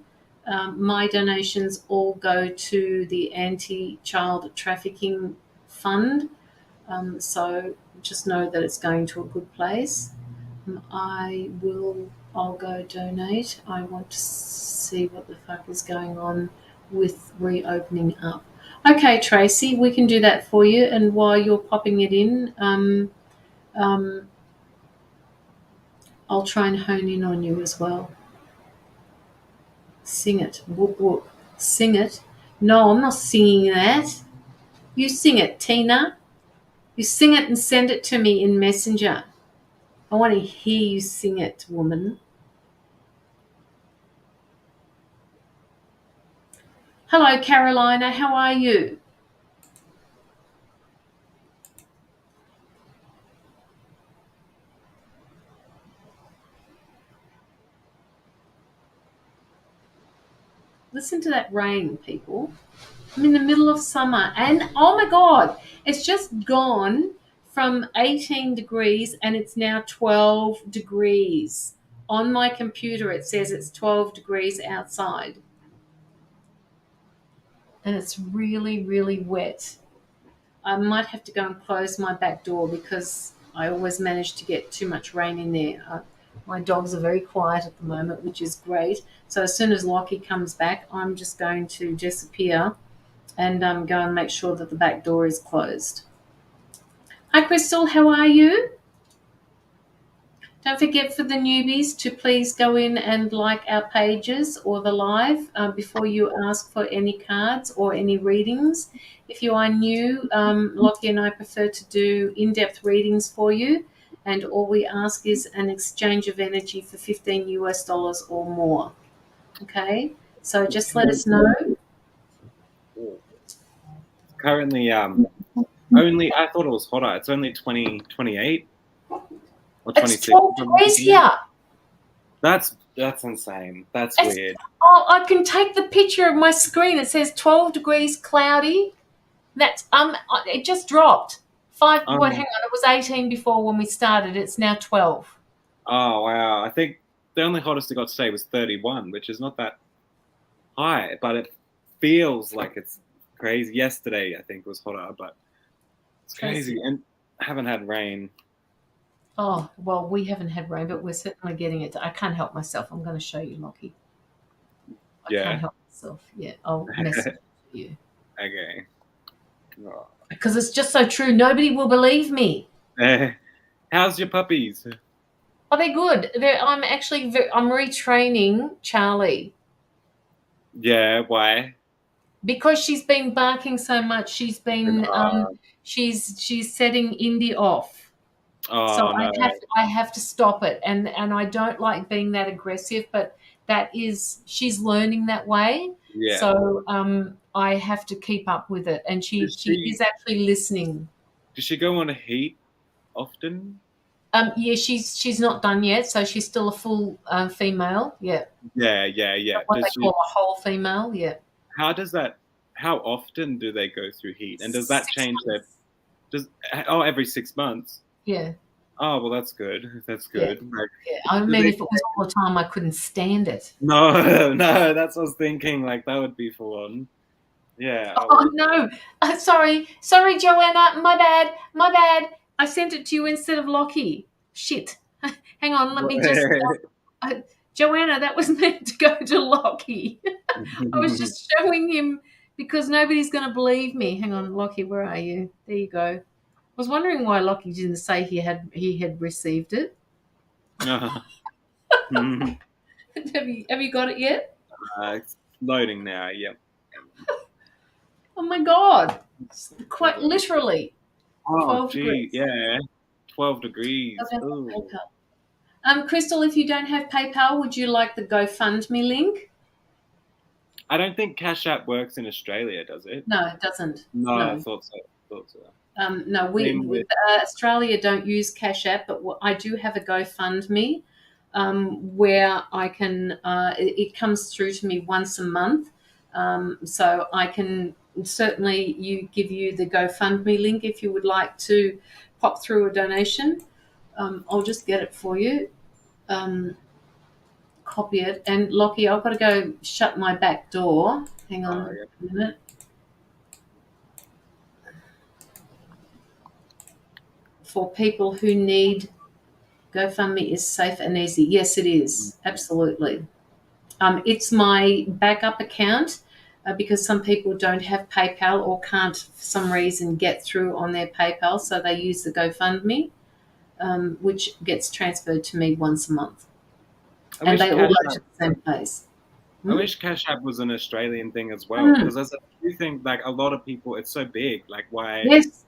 my donations all go to the Anti-Child Trafficking Fund. So just know that it's going to a good place. I'll go donate. I want to see what the fuck is going on with reopening up. Okay, Tracy, we can do that for you. And while you're popping it in, um, I'll try and hone in on you as well. Sing it. Whoop, whoop. Sing it. No, I'm not singing that. You sing it, Tina. You sing it and send it to me in Messenger. I want to hear you sing it, woman. Hello, Carolina. How are you? Listen to that rain, people. I'm in the middle of summer, and oh my God, it's just gone from 18 degrees and it's now 12 degrees. On my computer, it says it's 12 degrees outside, and it's really, really wet. I might have to go and close my back door because I always manage to get too much rain in there. My dogs are very quiet at the moment, which is great. So as soon as Locky comes back, I'm just going to disappear and go and make sure that the back door is closed. Hi, Crystal. How are you? Don't forget for the newbies to please go in and like our pages or the live before you ask for any cards or any readings. If you are new, Lockie and I prefer to do in-depth readings for you, and all we ask is an exchange of energy for $15 or more. Okay, so just let us know. Currently, only I thought it was hotter. It's only 28 or It's 26. 12 degrees here. That's insane. That's It's, weird. oh, I can take the picture of my screen. It says 12 degrees cloudy. That's it just dropped. Hang on, it was 18 before when we started. It's now 12. Oh wow! I think the only hottest it got today was 31, which is not that high, but it feels like it's crazy. Yesterday, I think was hotter, but it's crazy. And I haven't had rain. Oh, well, we haven't had rain, but we're certainly getting it. I can't help myself. I'm going to show you, Lockie. I can't help myself. Yeah, I'll message it to you. Okay. Oh. Because it's just so true. Nobody will believe me. How's your puppies? Oh, they're good. I'm retraining Charlie. Yeah, why? Because she's been barking so much. She's been she's setting Indy off. So Oh no. I have to stop it, and I don't like being that aggressive, but she's learning that way. Yeah. So I have to keep up with it, and she is actually listening. Does she go on a heat often? Yeah, she's not done yet, so she's still a full female. Yeah. Yeah. What they call a whole female. Yeah. How often do they go through heat? And does that change every 6 months? Yeah. Oh, well, that's good. That's good. Yeah. Yeah. I mean, if it was all the time, I couldn't stand it. No, that's what I was thinking. Like, that would be full on. Yeah. Oh, no. Sorry, Joanna. My bad. I sent it to you instead of Lockie. Shit. Hang on, let me just... Joanna, that was meant to go to Lockie. I was just showing him because nobody's going to believe me. Hang on, Lockie, where are you? There you go. I was wondering why Lockie didn't say he had received it. Have you got it yet? It's loading now. Yep. Oh my God! Quite literally, Oh, 12 gee, degrees. yeah, 12 degrees. Doesn't have Ooh. PayPal. Crystal, if you don't have PayPal, would you like the GoFundMe link? I don't think Cash App works in Australia, does it? No, it doesn't. No, I No. thought so. Thought so. No, we Same with. Australia don't use Cash App, but I do have a GoFundMe where I can. It comes through to me once a month, so I can certainly give you the GoFundMe link if you would like to pop through a donation. I'll just get it for you. Copy it, and Lockie, I've got to go shut my back door. Hang on Yeah. a minute. For people who need GoFundMe is safe and easy. Yes, it is. Absolutely. It's my backup account because some people don't have PayPal or can't, for some reason, get through on their PayPal. So they use the GoFundMe, which gets transferred to me once a month. And they all go to the same place. I wish Cash App was an Australian thing as well, Mm. because there's a few things, like a lot of people, it's so big. Like, Yes.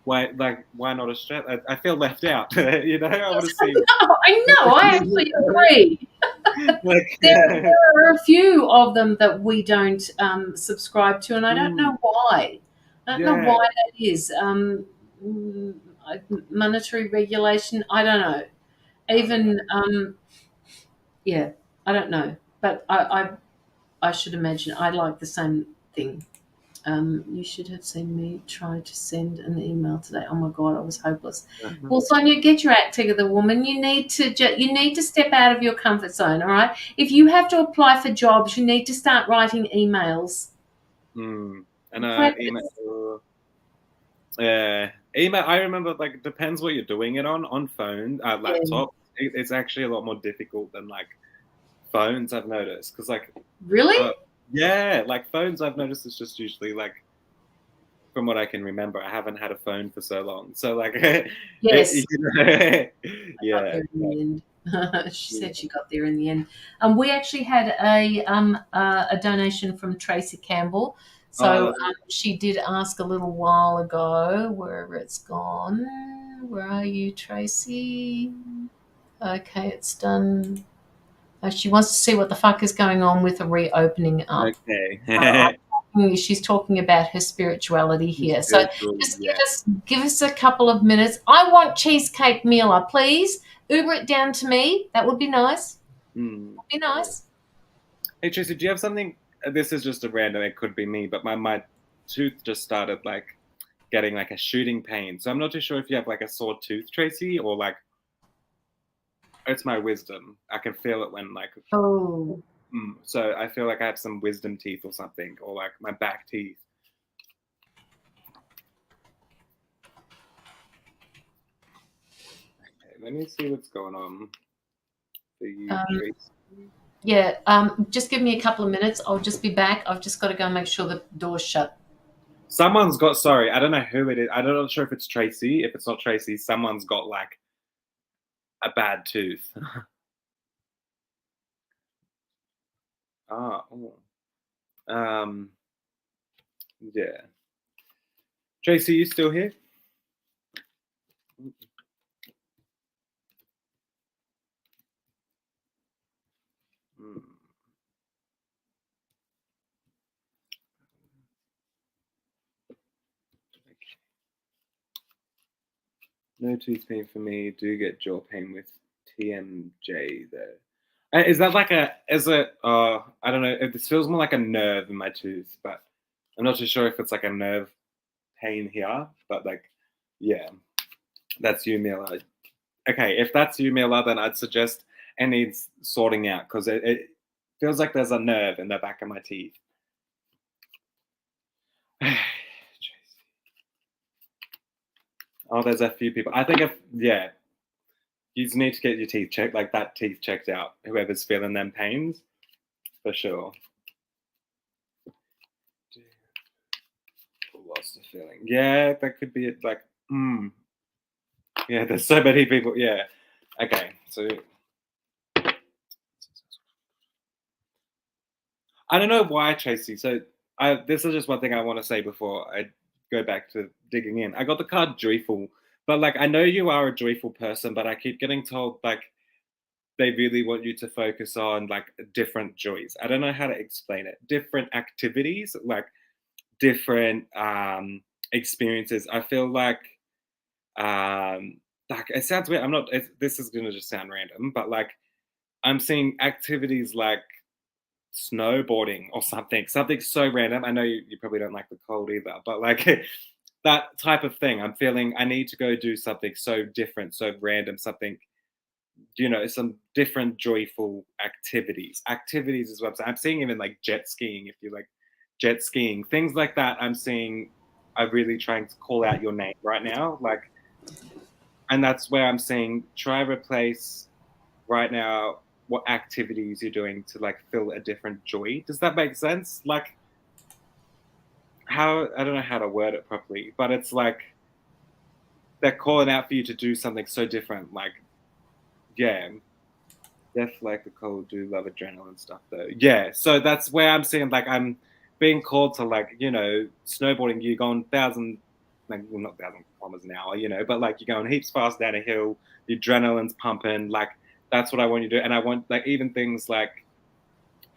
why not Australia? I feel left out. You know, I want to see. I know. I actually agree. Like, There are a few of them that we don't subscribe to, and I don't know why. I don't know yeah. why that is. Monetary regulation. I don't know. Even yeah, I don't know. But I should imagine I like the same thing. You should have seen me try to send an email today. Oh my God, I was hopeless. Well, Sonia, get your act together, woman. You need to step out of your comfort zone. All right. If you have to apply for jobs, you need to start writing emails. And Practice. email. I remember, like, it depends what you're doing it on phone, laptop. It's actually a lot more difficult than like phones. I've noticed, because like. Really? Yeah, like phones, I've noticed it's just usually like, from what I can remember, I haven't had a phone for so long. So like, Yes. Yeah. There in the end. She said she got there in the end. We actually had a donation from Tracy Campbell. So she did ask a little while ago, wherever it's gone. Where are you, Tracy? Okay, it's done. She wants to see what the fuck is going on with the reopening up. Okay. She's talking about her spirituality here. So just give us a couple of minutes. I want cheesecake Mila, please. Uber it down to me. That would be nice. Would be nice. Hey Tracy, do you have something? This is just a random. It could be me, but my tooth just started like getting like a shooting pain. So I'm not too sure if you have like a sore tooth, Tracy, or like it's my wisdom. I can feel it when like. Oh. So I feel like I have some wisdom teeth or something, or like my back teeth. Okay, let me see what's going on for you, Tracy. Yeah, just give me a couple of minutes. I'll just be back. I've just got to go and make sure the door's shut. Someone's got, sorry, I don't know who it is. I'm not sure if it's Tracy. If it's not Tracy, someone's got like a bad tooth. Yeah. Tracy, you still here? No tooth pain for me. Do get jaw pain with TMJ though. Is that like I don't know. This feels more like a nerve in my tooth, but I'm not too sure if it's like a nerve pain here. But like, yeah, that's you, Mila. Okay, if that's you, Mila, then I'd suggest it needs sorting out, because it feels like there's a nerve in the back of my teeth. Oh, there's a few people. I think you just need to get your teeth checked, like that teeth checked out. Whoever's feeling them pains, for sure. What's the feeling? Yeah, that could be it. Like, yeah, there's so many people. Yeah. Okay, so I don't know why, Tracy. So this is just one thing I want to say before I go back to digging in. I got the card joyful, but like I know you are a joyful person, but I keep getting told like they really want you to focus on like different joys. I don't know how to explain it. Different activities, like different experiences. I feel like it sounds weird. I'm not. This is gonna just sound random, but like I'm seeing activities like snowboarding or something so random. I know you probably don't like the cold either, but like that type of thing. I'm feeling I need to go do something so different, so random, something, some different joyful activities. Activities is what I'm seeing, even like jet skiing, if you like jet skiing, things like that. I'm seeing are really trying to call out your name right now. Like, and that's where I'm saying try replace right now what activities you're doing to like feel a different joy. Does that make sense? Like how I don't know how to word it properly, but it's like they're calling out for you to do something so different. Like, yeah, definitely like the cold do love adrenaline stuff though. Yeah, so that's where I'm seeing like I'm being called to like snowboarding. You're going thousand, like well, not 1,000 kilometers an hour, but like you're going heaps fast down a hill. The adrenaline's pumping. Like that's what I want you to do, and I want like even things like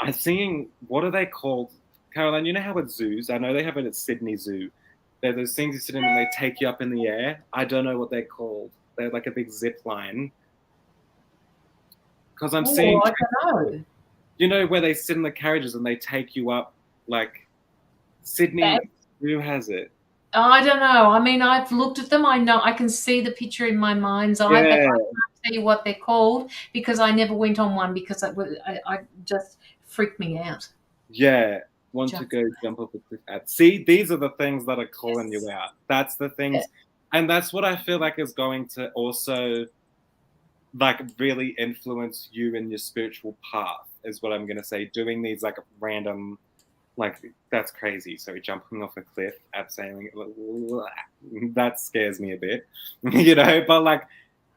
I'm seeing what are they called, Caroline? You know how at zoos, I know they have it at Sydney Zoo. They're those things you sit in and they take you up in the air. I don't know what they're called. They're like a big zip line. Because I'm Oh, seeing, I don't know. where they sit in the carriages and they take you up, like That, Sydney Zoo has it. I don't know. I mean, I've looked at them. I know I can see the picture in my mind's eye, but I Yeah, can't tell you what they're called because I never went on one because I just freaked me out. yeah. Want to Just go jump off a cliff at. See, these are the things that are calling you yes. out. That's the Yeah. things. And that's what I feel like is going to also like really influence you in your spiritual path is what I'm gonna say. Doing these like random, like that's crazy. Sorry, jumping off a cliff, abseiling, that scares me a bit, But like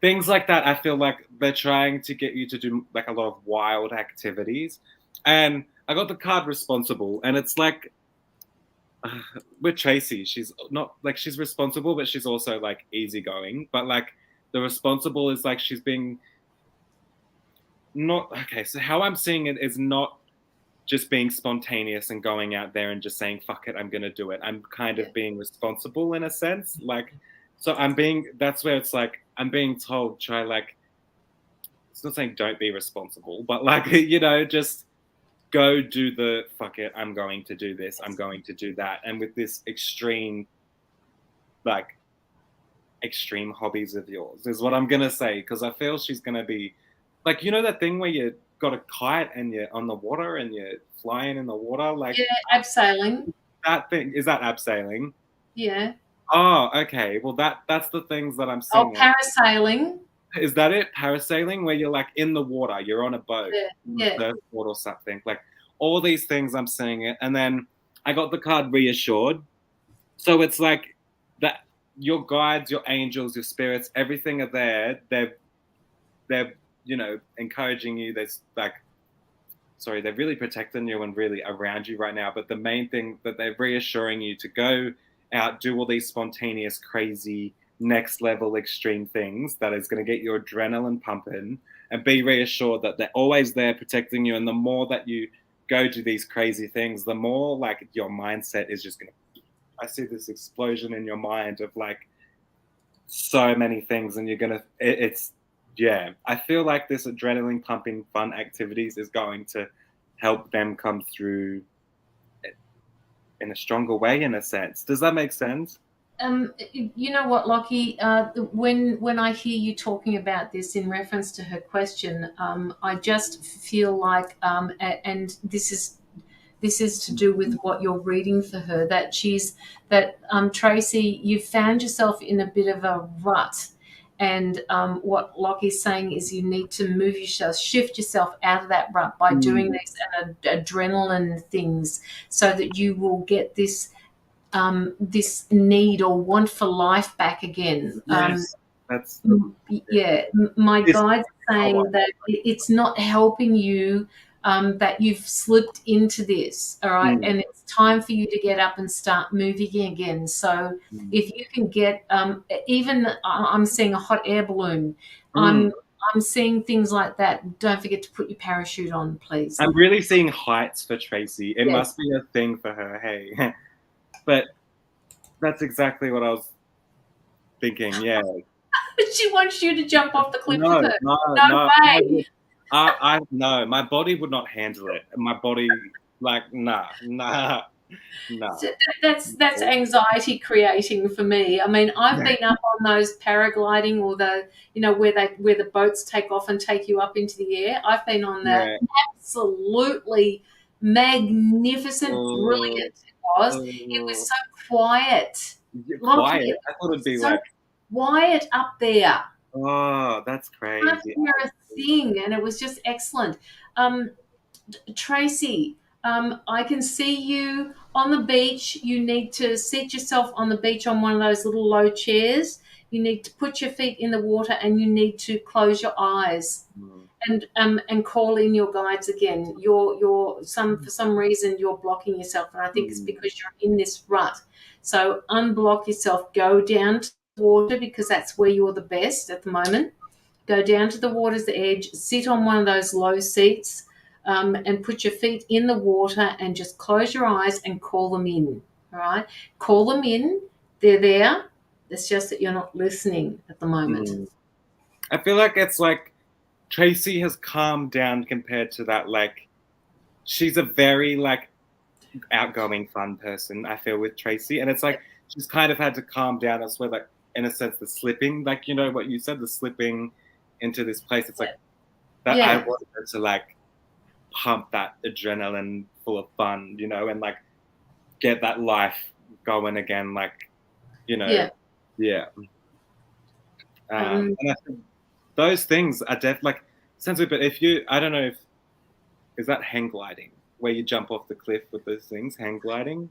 things like that, I feel like they're trying to get you to do like a lot of wild activities. And I got the card responsible, and it's like with Tracy, she's not like she's responsible, but she's also like easygoing. But like the responsible is like she's being not okay. So how I'm seeing it is not just being spontaneous and going out there and just saying fuck it, I'm gonna do it. I'm kind Yeah. of being responsible in a sense. Like so I'm being that's where it's like I'm being told try like it's not saying don't be responsible, but like just go do the fuck it, I'm going to do this, I'm going to do that. And with this like extreme hobbies of yours is what I'm gonna say, because I feel she's gonna be like that thing where you got a kite and you're on the water and you're flying in the water, like Yeah, abseiling. that thing is that abseiling? Yeah. Oh, okay. Well, that's the things that I'm Oh, seeing. Like, parasailing. is that it? Parasailing, where you're like in the water, you're on a boat, Yeah. on a Yeah. surfboard or something. Like all these things, I'm seeing it, and then I got the card reassured. So it's like that your guides, your angels, your spirits, everything are there. They're encouraging you. There's like sorry, they're really protecting you and really around you right now. But the main thing that they're reassuring you to go out, do all these spontaneous, crazy, next level, extreme things that is going to get your adrenaline pumping, and be reassured that they're always there protecting you. And the more that you go do these crazy things, the more like your mindset is just going to. I see this explosion in your mind of like so many things, and you're gonna. It's yeah. I feel like this adrenaline pumping fun activities is going to help them come through in a stronger way, in a sense. Does that make sense? You know what, Lockie? When I hear you talking about this in reference to her question, I just feel like, and this is to do with what you're reading for her, that Tracy, you've found yourself in a bit of a rut. And what Lockie's saying is you need to move yourself, shift yourself out of that rut by doing Mm, these adrenaline things so that you will get this this need or want for life back again. Yes, that's My this guides are power. saying that it's not helping you, that you've slipped into this, all right, Mm, and it's time for you to get up and start moving again. So mm, if you can get, even I'm seeing a hot air balloon, mm. I'm I'm seeing things like that. Don't forget to put your parachute on, please. I'm really seeing heights for Tracy. It Yes. must be a thing for her, hey. But that's exactly what I was thinking. Yeah. She wants you to jump off the cliff with No, her. no, No no. way. I no, my body would not handle it. My body, like, nah, nah, nah. So that's anxiety creating for me. I mean, I've been up on those paragliding, or the, where the boats take off and take you up into the air. I've been on that. Yeah. Absolutely magnificent, Oh, brilliant it was. It was oh. so quiet. You're Lockie, quiet. it I thought it'd was be so like, quiet up there. oh, that's Can't crazy. hear a thing, and it was just excellent. Um, Tracy, I can see you on the beach. You need to seat yourself on the beach on one of those little low chairs. You need to put your feet in the water, and you need to close your eyes Mm. and call in your guides again. You're some for some reason you're blocking yourself, and I think it's Mm. because you're in this rut. So unblock yourself. Go down to the water, because that's where you're the best at the moment. Go down to the water's edge, sit on one of those low seats, and put your feet in the water and just close your eyes and call them in. All right? Call them in. They're there. It's just that you're not listening at the moment. Mm. I feel like it's like Tracy has calmed down compared to that. Like, she's a very like outgoing, fun person. I feel with Tracy, and it's like she's kind of had to calm down. That's where, like, in a sense, the slipping, like, what you said, the slipping into this place. It's like that. I Yeah. wanted her to like pump that adrenaline full of fun, and like get that life going again. Like, Yeah. yeah. Um, And I think those things are like sounds weird, but if you, I don't know if is that hang gliding where you jump off the cliff with those things, hang gliding.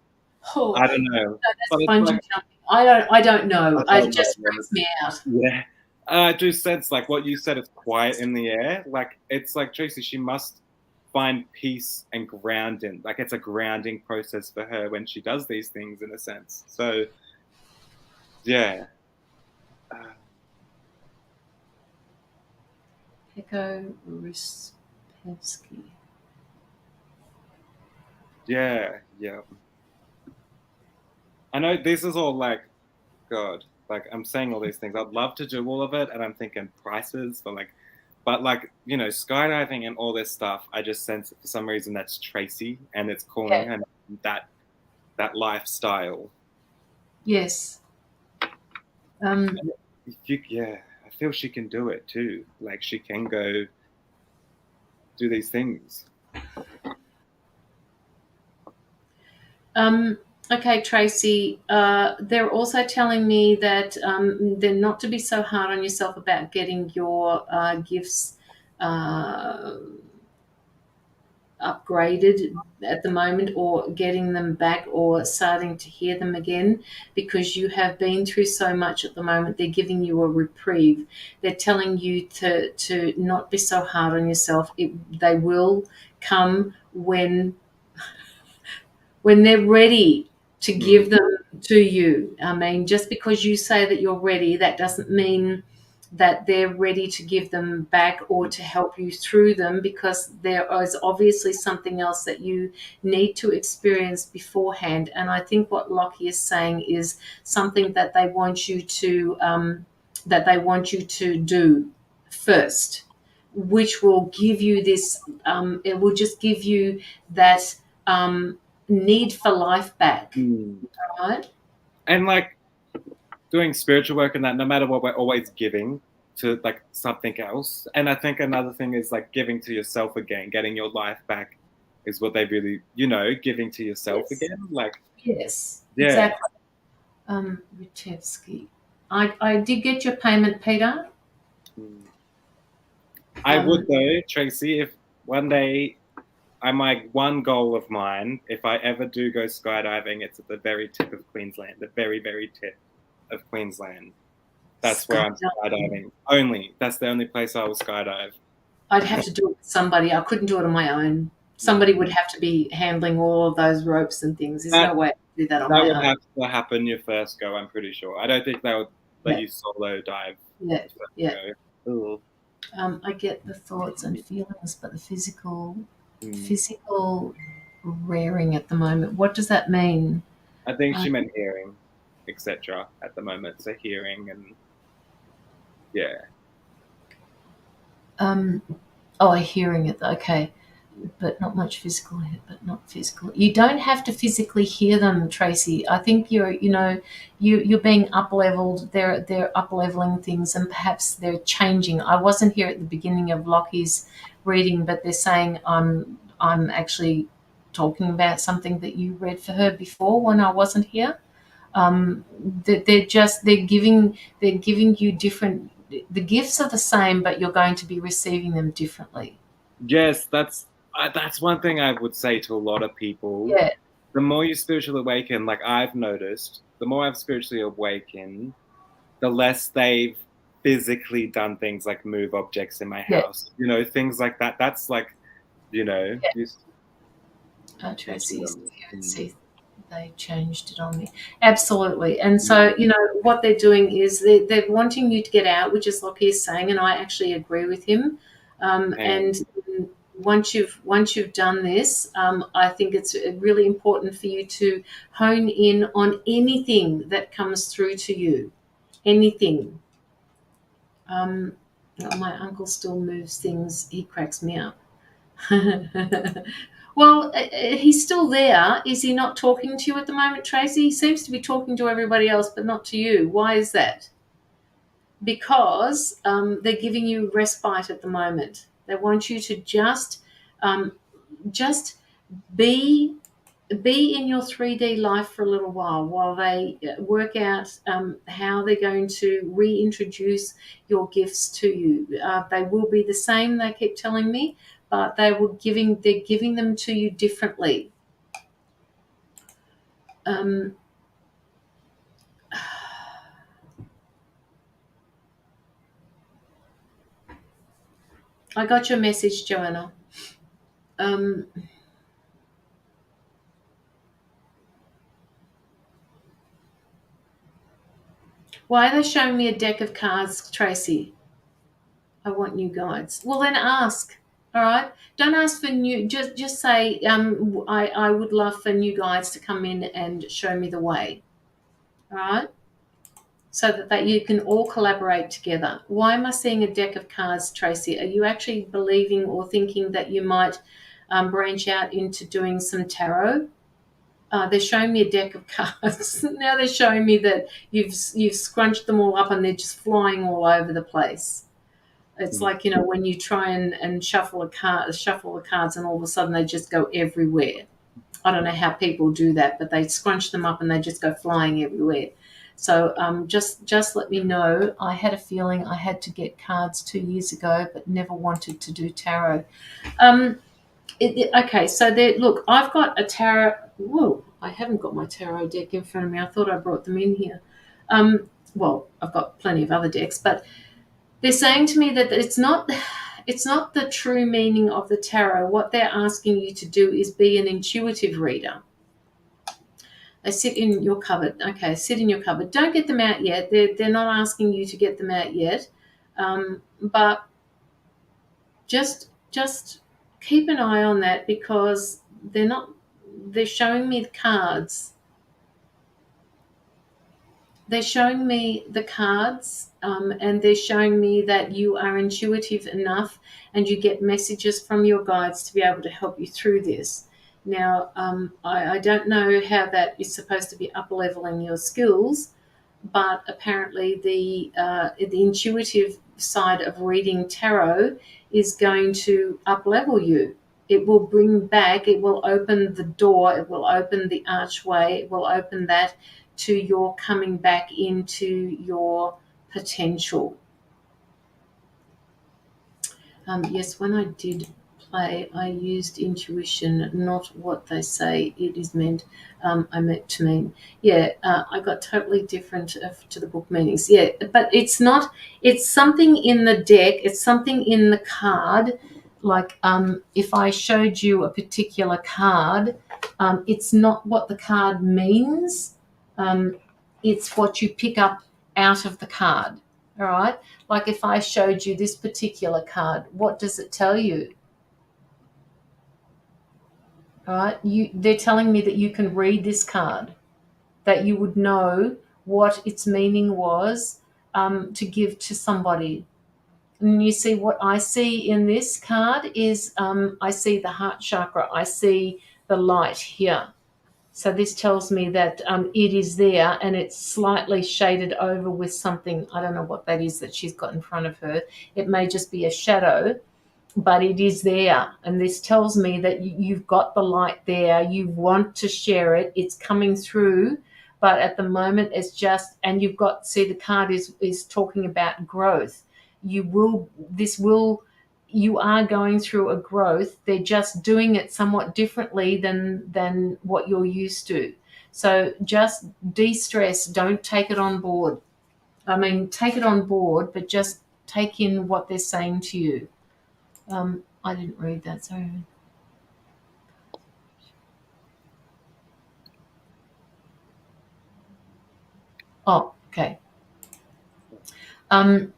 oh, I don't know, but that's it's bungee like jumping. I don't I know. It don't know. just freaks me out. Yeah, I do sense like what you said. It's quiet in the air. Like it's like Tracy. She must find peace and grounding. Like it's a grounding process for her when she does these things, in a sense. So yeah. Uh, Peko Rispevsky. yeah, yeah. I know this is all like, God, like I'm saying all these things. I'd love to do all of it, and I'm thinking prices for like, but like skydiving and all this stuff. I just sense for some reason that's Tracy, and it's calling Yeah. her that lifestyle. Yes. Yeah, I feel she can do it too. Like she can go do these things. Okay, Tracy. They're also telling me that they're not to be so hard on yourself about getting your gifts uh, upgraded at the moment, or getting them back, or starting to hear them again, because you have been through so much at the moment. They're giving you a reprieve. They're telling you to not be so hard on yourself. They will come when they're ready to Mm. give them to you. I mean, just because you say that you're ready, that doesn't mean that they're ready to give them back or to help you through them, because there is obviously something else that you need to experience beforehand. And I think what Locky is saying is something that they want you to do first, which will give you this. It will just give you that. Need for life back, Mm. right? And like doing spiritual work and that, no matter what, we're always giving to like something else. And I think another thing is like giving to yourself again, getting your life back is what they really, giving to yourself Yes, again. Like, yes, yeah. exactly. Richevsky. I did get your payment, Peter. Mm. I would Um, though, Tracy, if one day my one goal of mine, if I ever do go skydiving, it's at the very tip of Queensland, the very, very tip of Queensland. That's where I'm Skydiving. skydiving. Only. That's the only place I will skydive. I'd have to do it with somebody. I couldn't do it on my own. Somebody would have to be handling all of those ropes and things. There's no That way I could do that on that my would own. have to happen your first go, I'm pretty sure. I don't think they would let Yeah, you solo dive yeah, the first yeah. go. Ooh. I get the thoughts and feelings, but the Hmm. physical rearing at the moment. What does that mean? I think Uh, she meant hearing, etc. at the moment. So hearing and yeah. um, oh, hearing it. Okay. But not much physical, but not physical. You don't have to physically hear them, Tracy. I think you're being up leveled. They're up leveling things, and perhaps they're changing. I wasn't here at the beginning of Lockie's reading, but they're saying I'm actually talking about something that you read for her before when I wasn't here. They're giving you different. The gifts are the same, but you're going to be receiving them differently. Yes, that's one thing I would say to a lot of people. Yeah, The more you spiritually awaken, like I've noticed, the more I've spiritually awakened, the less they've physically done things like move objects in my yeah. house. Things like that. That's like, you see Tracy, them. see, they changed it on me. Absolutely. And so, what they're doing is they're wanting you to get out, which is Lockie is saying, and I actually agree with him. And And once you've done this, I think it's really important for you to hone in on anything that comes through to you. Anything. My uncle still moves things. He cracks me up. Well, he's still there. Is he not talking to you at the moment, Tracy? He seems to be talking to everybody else, but not to you. Why is that? Because they're giving you respite at the moment. They want you to um, just be in your 3D life for a little while they work out how they're going to reintroduce your gifts to you. They will be the same, they keep telling me, but they're giving them to you differently. Um, I got your message, Joanna. Um, why are they showing me a deck of cards, Tracy? I want new guides. Well, then ask. All right. Don't ask for new. Just say, I would love for new guides to come in and show me the way. All right. So that you can all collaborate together. Why am I seeing a deck of cards, Tracy? Are you actually believing or thinking that you might branch out into doing some tarot? They're showing me a deck of cards. Now they're showing me that you've scrunched them all up and they're just flying all over the place. It's like, when you try and shuffle the cards, and all of a sudden they just go everywhere. I don't know how people do that, but they scrunch them up and they just go flying everywhere. So just let me know. I had a feeling I had to get cards 2 years ago, but never wanted to do tarot. Okay, so look, I've got a tarot. Whoa, I haven't got my tarot deck in front of me. I thought I brought them in here. Well, I've got plenty of other decks, but they're saying to me that it's not the true meaning of the tarot. What they're asking you to do is be an intuitive reader. They sit in your cupboard. Okay, sit in your cupboard. Don't get them out yet. They're not asking you to get them out yet, but just keep an eye on that, because they're not. They're showing me the cards. They're showing me the cards, and they're showing me that you are intuitive enough and you get messages from your guides to be able to help you through this. Now, I don't know how that is supposed to be up leveling your skills, but apparently the intuitive side of reading tarot is going to up level you. It will bring back, it will open the door, it will open the archway, it will open that to your coming back into your potential. Yes, when I did I used intuition, not what they say it is meant. I meant to mean. Yeah, I got totally different to the book meanings. Yeah, but it's not. It's something in the deck. It's something in the card. Like if I showed you a particular card, it's not what the card means. It's what you pick up out of the card. All right. Like if I showed you this particular card, what does it tell you? All right. They're telling me that you can read this card, that you would know what its meaning was to give to somebody. And you see what I see in this card is I see the heart chakra. I see the light here. So this tells me that it is there and it's slightly shaded over with something. I don't know what that is that she's got in front of her. It may just be a shadow, but it is there. And this tells me that you've got the light there. You want to share it. It's coming through. But at the moment, it's just, and you've got, see, the card is talking about growth. You are going through a growth. They're just doing it somewhat differently than what you're used to. So just de-stress. Don't take it on board. I mean, take it on board, but just take in what they're saying to you. I didn't read that, sorry. Oh, okay. And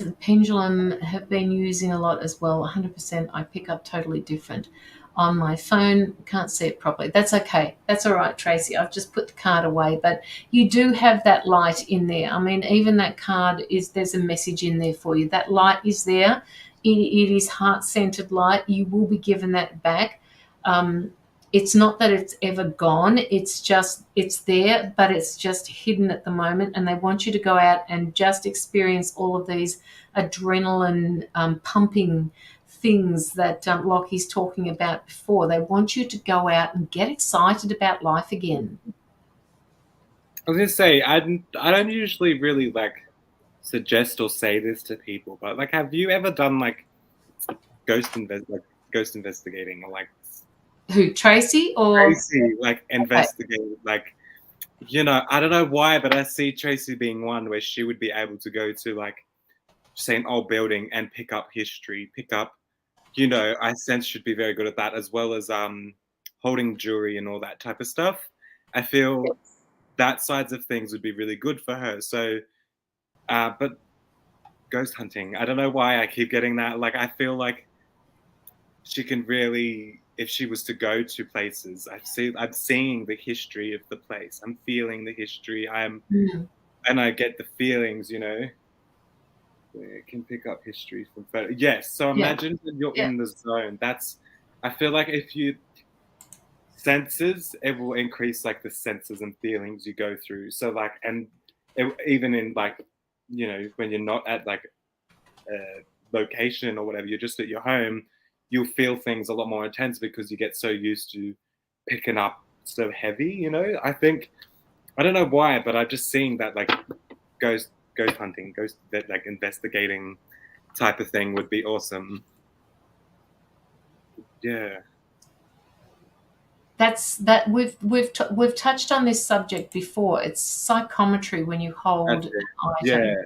the pendulum have been using a lot as well. 100%. I pick up totally different on my phone. Can't see it properly. That's okay. That's all right, Tracy. I've just put the card away, but you do have that light in there. I mean, even that card there's a message in there for you. That light is there. It is heart-centered light. You will be given that back. It's not that it's ever gone. It's there, but it's just hidden at the moment. And they want you to go out and just experience all of these adrenaline pumping things that Lockie's talking about before. They want you to go out and get excited about life again. I was gonna say I don't usually really like suggest or say this to people, but like, have you ever done like ghost investigating or like Who, Tracy or? Tracy like Okay. investigate like, you know, I don't know why, but I see Tracy being one where she would be able to go to like, say, an old building and pick up history, pick up, you know, I sense she'd be very good at that, as well as holding jewelry and all that type of stuff. I feel that sides of things would be really good for her. So, but ghost hunting, I don't know why I keep getting that. Like, I feel like she can really, if she was to go to places, I'm seeing the history of the place. I'm feeling the history. And I get the feelings, you know. It can pick up history from photo. Yes. So Yeah. imagine that you're Yeah. in the zone. I feel like if you senses, it will increase like the senses and feelings you go through. So like, and even in like, you know, when you're not at like a location or whatever, you're just at your home, you'll feel things a lot more intense because you get so used to picking up so heavy, you know. I don't know why, but I've just seen that like ghost hunting, that like investigating type of thing would be awesome. Yeah. We've touched on this subject before. It's psychometry when you hold That's an it. Yeah. item.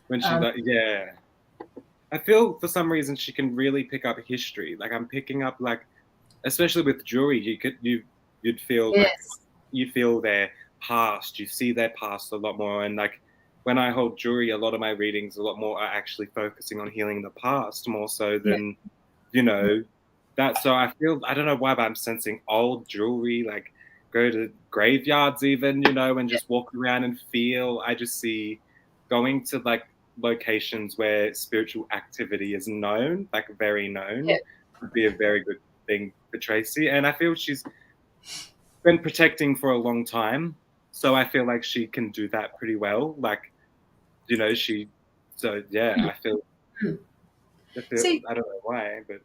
When she Um, like, yeah. I feel for some reason she can really pick up history. Like I'm picking up like, especially with jewelry, you'd feel like yes. you feel their past. You see their past a lot more. And like when I hold jewelry, a lot of my readings a lot more are actually focusing on healing the past more so Yeah. than, you know, that. So I feel, I don't know why, but I'm sensing old jewelry, like go to graveyards even, you know, and just walk around and feel. I just see going to like locations where spiritual activity is known, like very Yeah. known, would be a very good thing for Tracy. And I feel she's been protecting for a long time. So I feel like she can do that pretty well. Like, you know, so yeah, Hmm. I feel, See, I don't know why, but.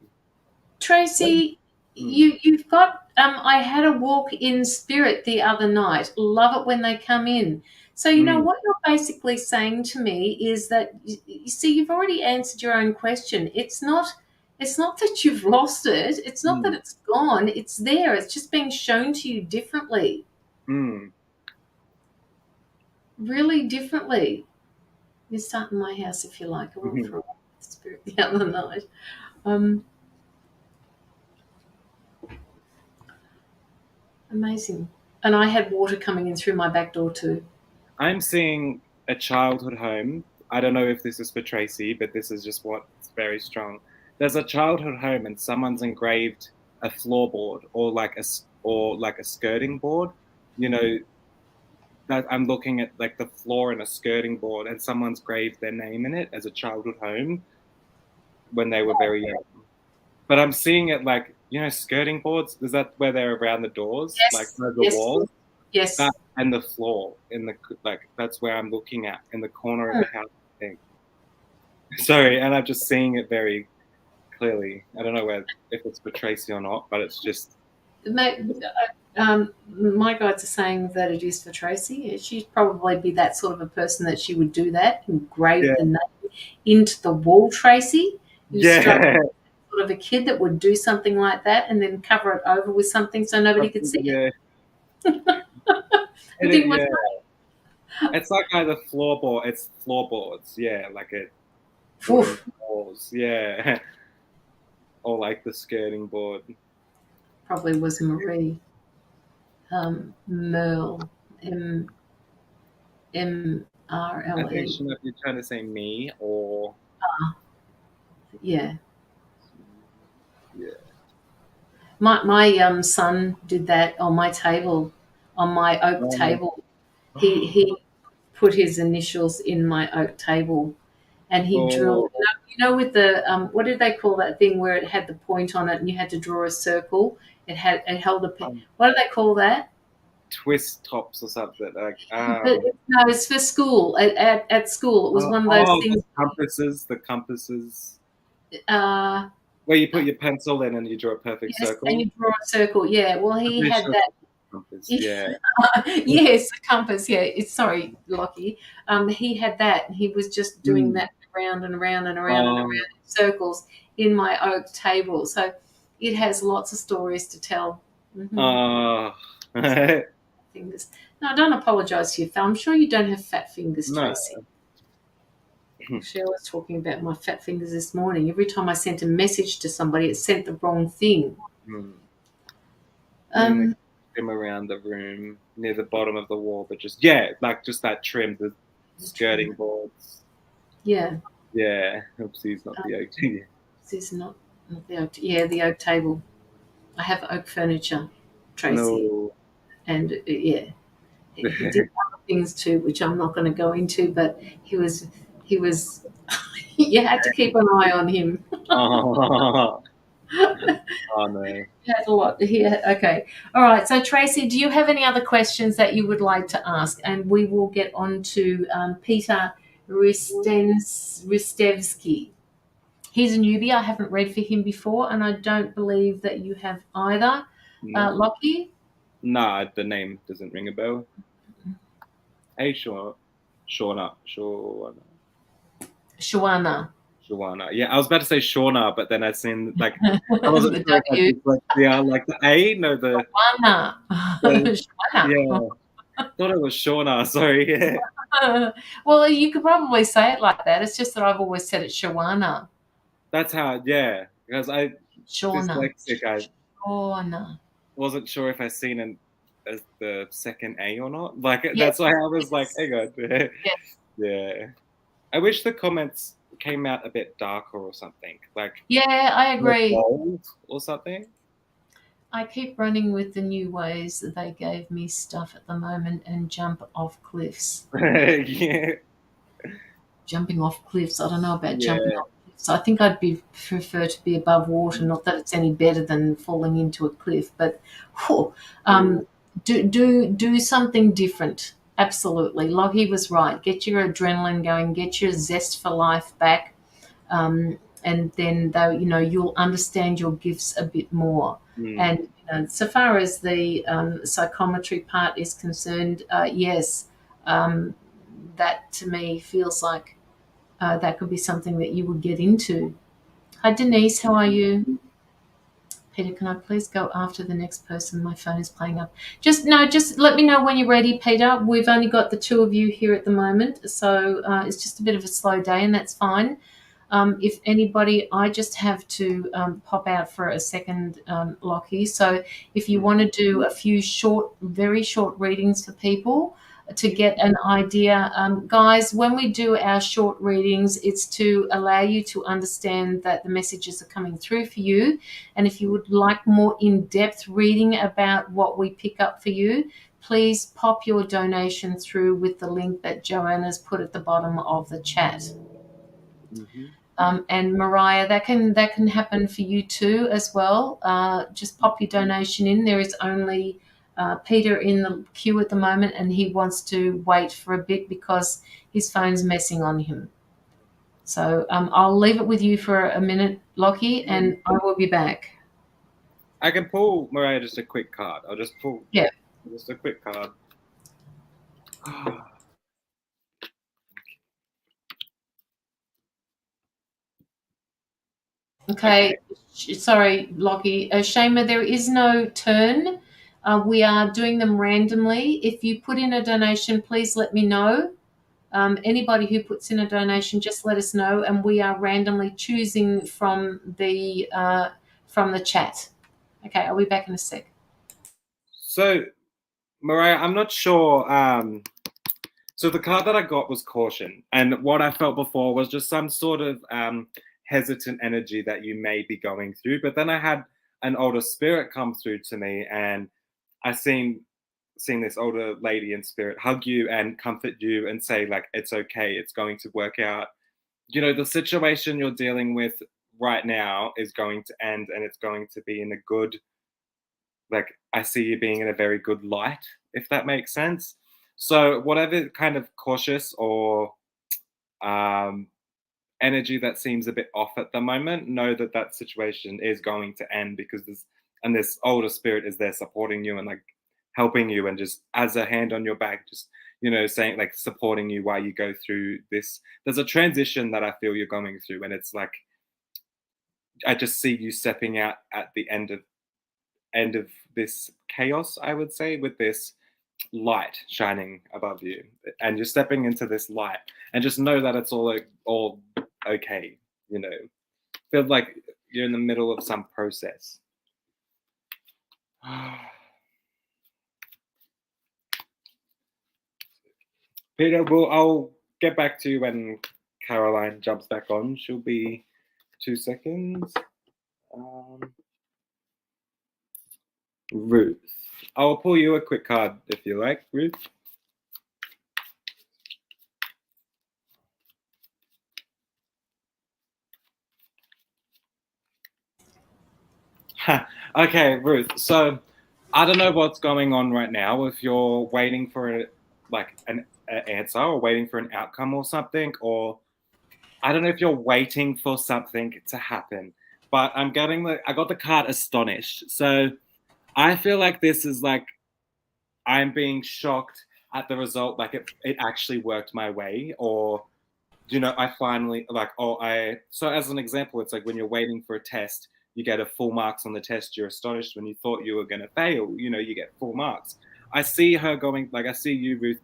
Tracy, Hmm. you've got. I had a walk in spirit the other night. Love it when they come in. So you know Hmm. what you're basically saying to me is that you see you've already answered your own question. It's not. It's not that you've lost it. It's not that Mm. it's gone. It's there. It's just being shown to you differently, Mm. really differently. You're starting my house if you like. I went Mhm. for a walk with the spirit the other night. Um, Amazing. And I had water coming in through my back door too. I'm seeing a childhood home. I don't know if this is for Tracy, but this is just what's very strong. There's a childhood home, and someone's engraved a floorboard or like a skirting board. You know that I'm looking at like the floor and a skirting board, and someone's graved their name in it as a childhood home when they were very young. But I'm seeing it like skirting boards. Is that where they're around the doors, like Yes, the yes, walls? That yes. and the floor in the like that's where I'm looking at in the corner of Hmm. the house. I think. Sorry, and I'm just seeing it very clearly. I don't know if it's for Tracy or not, but it's just My guides are saying that it is for Tracy. She'd probably be that sort of a person that she would do that, yeah, engrave the name into the wall, Tracy. You struck yeah, sort of a kid that would do something like that and then cover it over with something so nobody could see it. yeah. I think Yeah, what's it's like either it's floorboards, yeah, like a wooden oof, walls, yeah, or like the skirting board. probably was Marie Merle, I think Mrle. she might be trying to say me or Yeah. yeah. My son did that on my table, on my oak Um, table. He put his initials in my oak table, and he drilled. or With the what did they call that thing where it had the point on it, and you had to draw a circle. It held a pen. um, What do they call that? twist tops or something like But no, it's for school. At school, it was one of those things. the compasses Uh, where you put your pencil in and you draw a perfect yes, and circle. you draw a circle. Yeah. Well, I'm he pretty had sure that. it's compass. Yeah. Yes, a compass. Yeah, it's sorry, Lockie. He had that. He was just doing Mm. that around and around and around and around Oh. in circles in my oak table. So it has lots of stories to tell. Hmm. Oh. Fingers. No, don't apologise to you. I'm sure you don't have fat fingers, No. Tracy. Actually, I was talking about my fat fingers this morning. Every time I sent a message to somebody, it sent the wrong thing. Mm. And then they Um, trim around the room near the bottom of the wall, but just that trim, the skirting boards. yeah, Yeah. Oopsies, not um, the OT. this is not the oak. Yeah, the oak table. I have oak furniture, Tracy, No. and yeah, he did other things too, which I'm not going to go into. But he was. You had to keep an eye on him. Oh. Oh no. He had a lot here. Okay, all right. So Tracy, do you have any other questions that you would like to ask? And we will get on to Peter Ristevsky. He's a newbie. I haven't read for him before, and I don't believe that you have either. No. Lockie? Nah, the name doesn't ring a bell. Hey, Shawana. Shawana. Yeah, I was about to say Shauna, but then I seen like I wasn't The sure if I W. did like the A, no Shawana. the Shawana. yeah. Thought it was Shauna. Sorry. Yeah. Well, you could probably say it like that. It's just that I've always said it Shawana. That's how. Yeah, because I Shauna. dyslexic. I Shawana. wasn't sure if I seen an as the second A or not. Like Yes. that's why I was like, Yes. hang on. Yes. Yeah. I wish the comments came out a bit darker or something, like Yeah, I more agree. bold or something. I keep running with the new ways that they gave me stuff at the moment and jump off cliffs. Yeah. Jumping off cliffs. I don't know about jumping Yeah. off cliffs. I think I'd prefer to be above water. Not that it's any better than falling into a cliff, but whew, Mm. do something different. Absolutely, Lockie was right. Get your adrenaline going. Get your zest for life back, and then though you'll understand your gifts a bit more. Mm. And so far as the psychometry part is concerned, yes, that to me feels like that could be something that you would get into. Hi, Denise. How are you? Peter, can I please go after the next person? My phone is playing up. Just let me know when you're ready, Peter. We've only got the two of you here at the moment, so it's just a bit of a slow day, and that's fine. If anybody, I just have to pop out for a second, Lockie. So if you want to do a few short, very short readings for people to get an idea, guys, when we do our short readings, it's to allow you to understand that the messages are coming through for you. And if you would like more in-depth reading about what we pick up for you, please pop your donation through with the link that Joanna's put at the bottom of the chat. Mm-hmm. And Mariah, that can happen for you too as well. Just pop your donation in. There is only Peter in the queue at the moment, and he wants to wait for a bit because his phone's messing on him. So I'll leave it with you for a minute, Lockie, and I will be back. I can pull, Mariah, just a quick card. I'll just pull just a quick card. Okay. Sorry, Lockie. Shama, there is no turn. We are doing them randomly. If you put in a donation, please let me know. Anybody who puts in a donation, just let us know, and we are randomly choosing from the chat. Okay, I'll be back in a sec. So, Mariah, I'm not sure. So the card that I got was caution, and what I felt before was just some sort of hesitant energy that you may be going through. But then I had an older spirit come through to me, and I seen this older lady in spirit hug you and comfort you and say, like, it's okay, it's going to work out. You know, the situation you're dealing with right now is going to end, and it's going to be in a good, like, I see you being in a very good light, if that makes sense. So whatever kind of cautious or um, energy that seems a bit off at the moment, know that that situation is going to end, because this older spirit is there supporting you and like helping you, and just as a hand on your back, just, you know, saying, like, supporting you while you go through this. There's a transition that I feel you're going through, and it's like I just see you stepping out at the end of this chaos, I would say, with this light shining above you, and you're stepping into this light, and just know that it's all okay. You know, feel like you're in the middle of some process. Peter, I'll get back to you when Caroline jumps back on. She'll be 2 seconds. Ruth, I'll pull you a quick card if you like, Ruth. Okay, Ruth. So I don't know what's going on right now. If you're waiting for an answer, or waiting for an outcome or something, or I don't know if you're waiting for something to happen. But I got the card astonished. So I feel like this is like I'm being shocked at the result. Like it actually worked my way, or I finally so as an example, it's like when you're waiting for a test, you get a full marks on the test, you're astonished. When you thought you were going to fail, you get full marks. I see I see you, Ruth,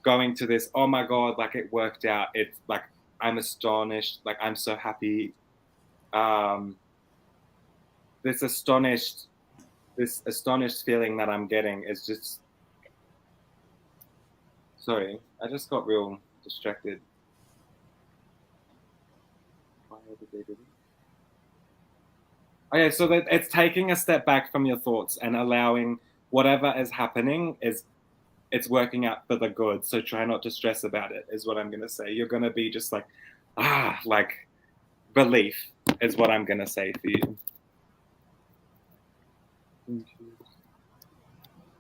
going to this, oh my God, like it worked out. It's like, I'm astonished. Like, I'm so happy. Um, this astonished, this astonished feeling that I'm getting is just, sorry, I just got real distracted. Why did they do this? Okay, so that it's taking a step back from your thoughts and allowing whatever is happening it's working out for the good. So try not to stress about it, is what I'm gonna say. You're gonna be just like, like relief is what I'm gonna say for you.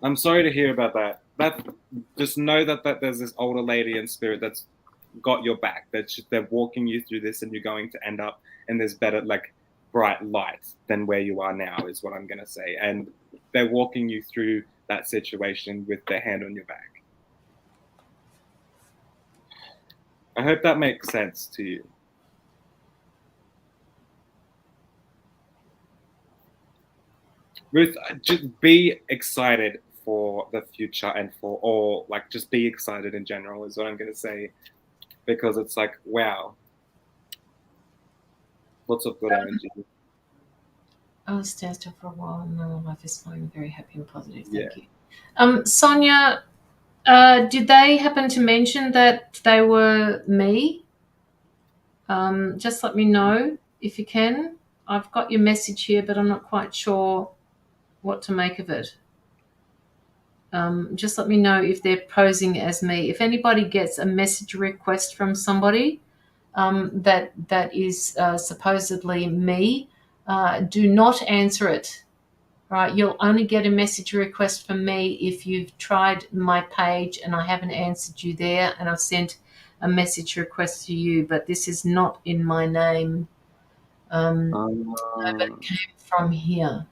I'm sorry to hear about that. Just know that there's this older lady in spirit that's got your back. They're walking you through this, and you're going to end up in this better, like, bright light than where you are now, is what I'm gonna say. And they're walking you through that situation with their hand on your back. I hope that makes sense to you. Ruth, just be excited for the future and for all, like, just be excited in general is what I'm going to say, because it's like, wow, lots of good energy. I'll stand still for a while and my life is flowing, very happy and positive. Yeah. Thank you. Sonia, did they happen to mention that they were me? Just let me know if you can. I've got your message here, but I'm not quite sure what to make of it. Just let me know if they're posing as me. If anybody gets a message request from somebody that is supposedly me, do not answer it. Right? You'll only get a message request from me if you've tried my page and I haven't answered you there, and I've sent a message request to you. But this is not in my name. No, but it came from here.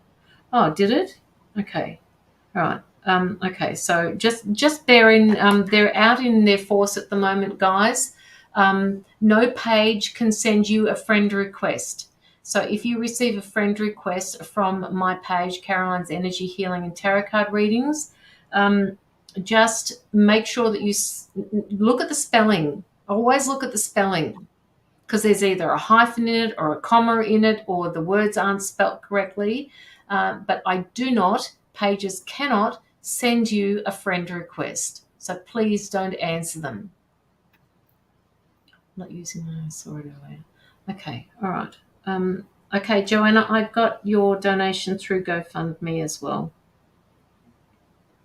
Oh, did it? Okay. All right. Okay. So just bear in. They're out in their force at the moment, guys. No page can send you a friend request. So if you receive a friend request from my page, Caroline's Energy Healing and Tarot Card Readings, just make sure that you look at the spelling. Always look at the spelling, because there's either a hyphen in it or a comma in it, or the words aren't spelt correctly. But I do not, pages cannot send you a friend request. So please don't answer them. I'm not using my sword earlier. Okay, all right. Okay, Joanna, I got your donation through GoFundMe as well.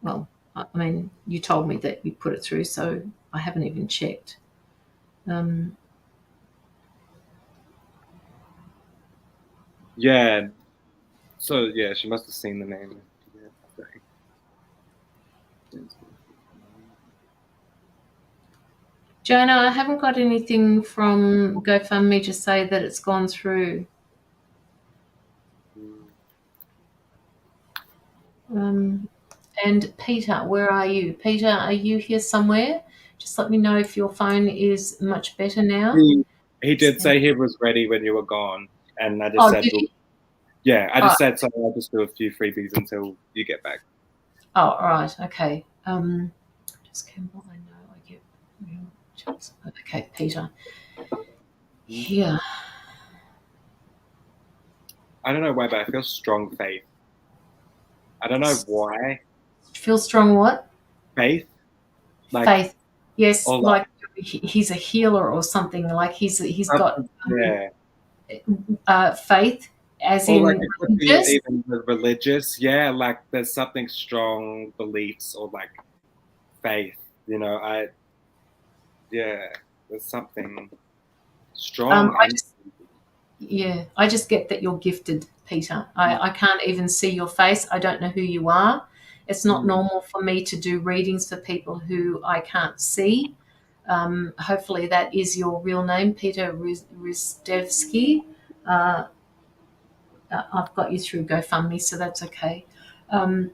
Well, I mean, you told me that you put it through, so I haven't even checked. Yeah. So yeah, she must have seen the name. Joanna, I haven't got anything from GoFundMe to say that it's gone through. And Peter, where are you? Peter, are you here somewhere? Just let me know if your phone is much better now. He did say he was ready when you were gone, and I just Oh, said, did he? yeah, I Oh, just said, so I'll just do a few freebies until you get back. oh, all right, okay. Just Campbell, I know I get real jobs. Okay, Peter. Here. I don't know why, but I feel strong faith. I don't know why. Feel strong what? Faith? Like, Faith. Yes, or like he's a healer or something. Like he's got yeah. faith, as Or like in it could be religious. even religious. Yeah, like there's something strong beliefs or like faith. You know, there's something strong I and just get that you're gifted, Peter. I can't even see your face. I don't know who you are. It's not normal for me to do readings for people who I can't see. Hopefully that is your real name, Peter Ristevsky. I've got you through GoFundMe, so that's okay. I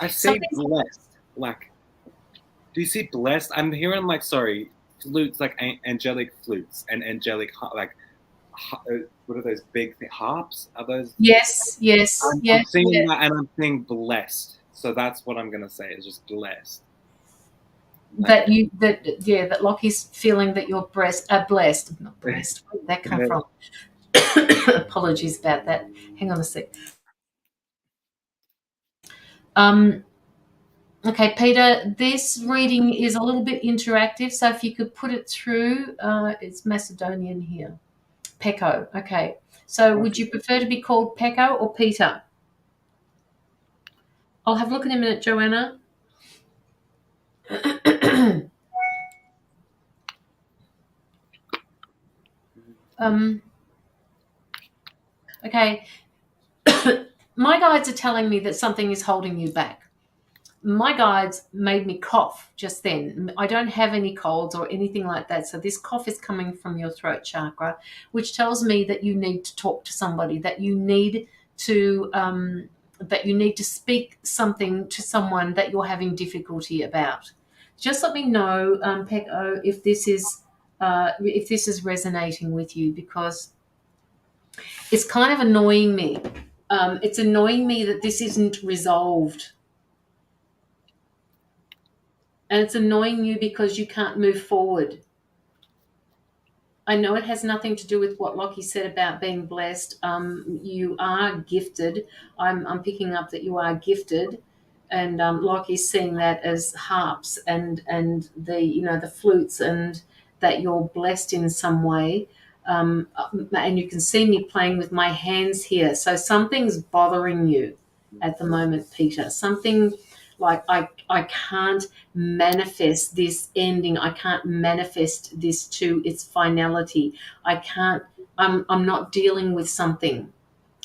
say Something's blessed. Like, do you see blessed? I'm hearing like flutes, like angelic flutes and angelic like what are those big harps? Are those? yes, yes, I'm yeah, seeing yeah. that, and I'm seeing blessed. So that's what I'm gonna say is just blessed. Like, That Lockie's feeling that you're blessed. Not blessed. Where did that come from? Apologies about that. Hang on a sec. Okay, Peter, this reading is a little bit interactive, so if you could put it through, it's Macedonian here. Pecco, okay. So would you prefer to be called Pecco or Peter? I'll have a look in a minute, Joanna. Okay. My guides are telling me that something is holding you back. My guides made me cough just then. I don't have any colds or anything like that. So this cough is coming from your throat chakra, which tells me that you need to talk to somebody, that you need to speak something to someone that you're having difficulty about. Just let me know, Pecco, if this is resonating with you, because It's kind of annoying me. It's annoying me that this isn't resolved. And it's annoying you because you can't move forward. I know it has nothing to do with what Locky said about being blessed. You are gifted. I'm picking up that you are gifted, and Locky's seeing that as harps and the flutes, and that you're blessed in some way. And you can see me playing with my hands here. So something's bothering you at the moment, Peter. Something like I can't manifest this ending. I can't manifest this to its finality. I can't, I'm not dealing with something.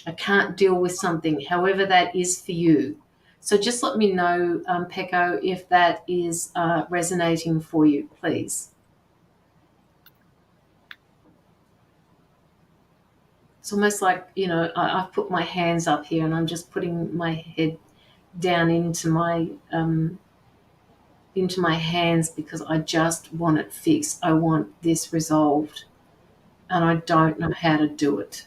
I can't deal with something, however that is for you. So just let me know, Pecco, if that is resonating for you, please. It's almost like, I've put my hands up here and I'm just putting my head down into my hands because I just want it fixed. I want this resolved, and I don't know how to do it.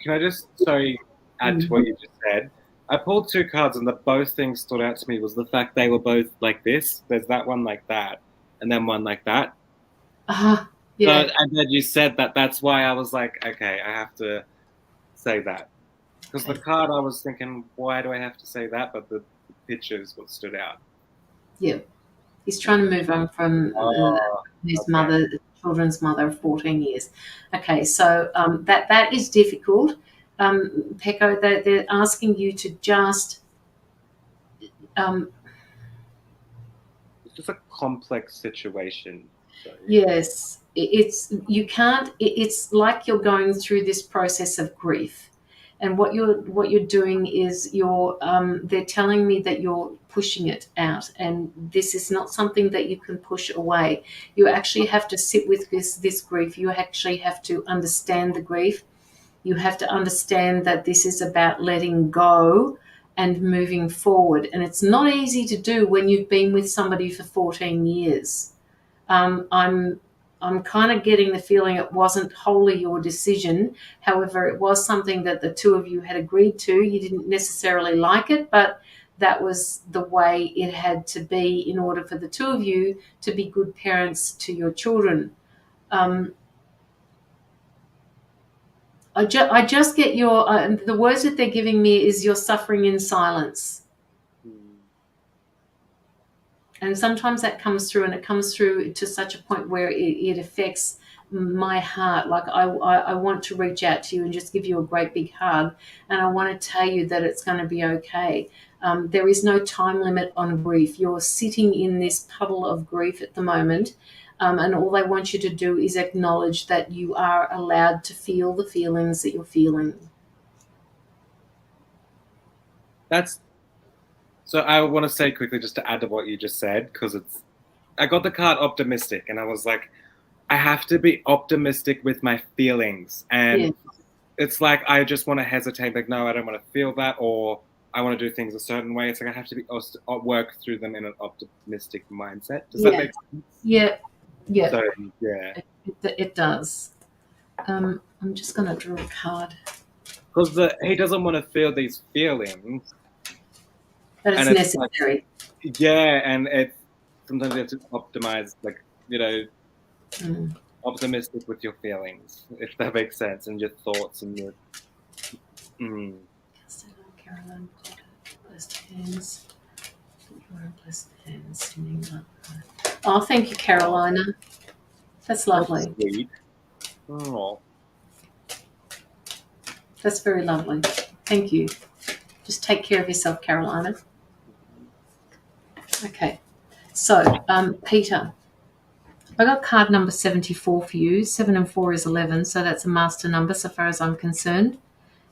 Can I just, sorry, add to what you just said? I pulled two cards, and the both things stood out to me was the fact they were both like this. There's that one like that, and then one like that. Yeah. So, and then you said that. That's why I was like, okay, I have to say that. Because the card, I was thinking, why do I have to say that? But the picture is what stood out. Yeah. He's trying to move on from his mother, children's mother of 14 years. Okay, so that is difficult. Pecco, they're asking you to just... It's just a complex situation. So. Yes, it's like you're going through this process of grief. And what you're doing is they're telling me that you're pushing it out, and this is not something that you can push away. You actually have to sit with this grief. You actually have to understand the grief. You have to understand that this is about letting go and moving forward. And it's not easy to do when you've been with somebody for 14 years. I'm kind of getting the feeling it wasn't wholly your decision. However, it was something that the two of you had agreed to. You didn't necessarily like it, but that was the way it had to be in order for the two of you to be good parents to your children. I just get the words that they're giving me is you're suffering in silence. And sometimes that comes through, and it comes through to such a point where it affects my heart. Like I want to reach out to you and just give you a great big hug, and I want to tell you that it's going to be okay. There is no time limit on grief. You're sitting in this puddle of grief at the moment, and all they want you to do is acknowledge that you are allowed to feel the feelings that you're feeling. So I want to say quickly, just to add to what you just said, because I got the card optimistic, and I was like, I have to be optimistic with my feelings. And it's like, I just want to hesitate, like, no, I don't want to feel that, or I want to do things a certain way. It's like I have to work through them in an optimistic mindset. Does that make sense? Yeah. So, yeah. It does. I'm just going to draw a card. Because he doesn't want to feel these feelings. But it's necessary. Like, yeah, and sometimes you have to optimize, like, optimistic with your feelings, if that makes sense, and your thoughts and your. Caroline, blessed hands. Blessed hands. Oh, thank you, Carolina. That's lovely. That's sweet. Oh. That's very lovely. Thank you. Just take care of yourself, Carolina. Okay. So, Peter, I got card number 74 for you. 7 and 4 is 11, so that's a master number so far as I'm concerned.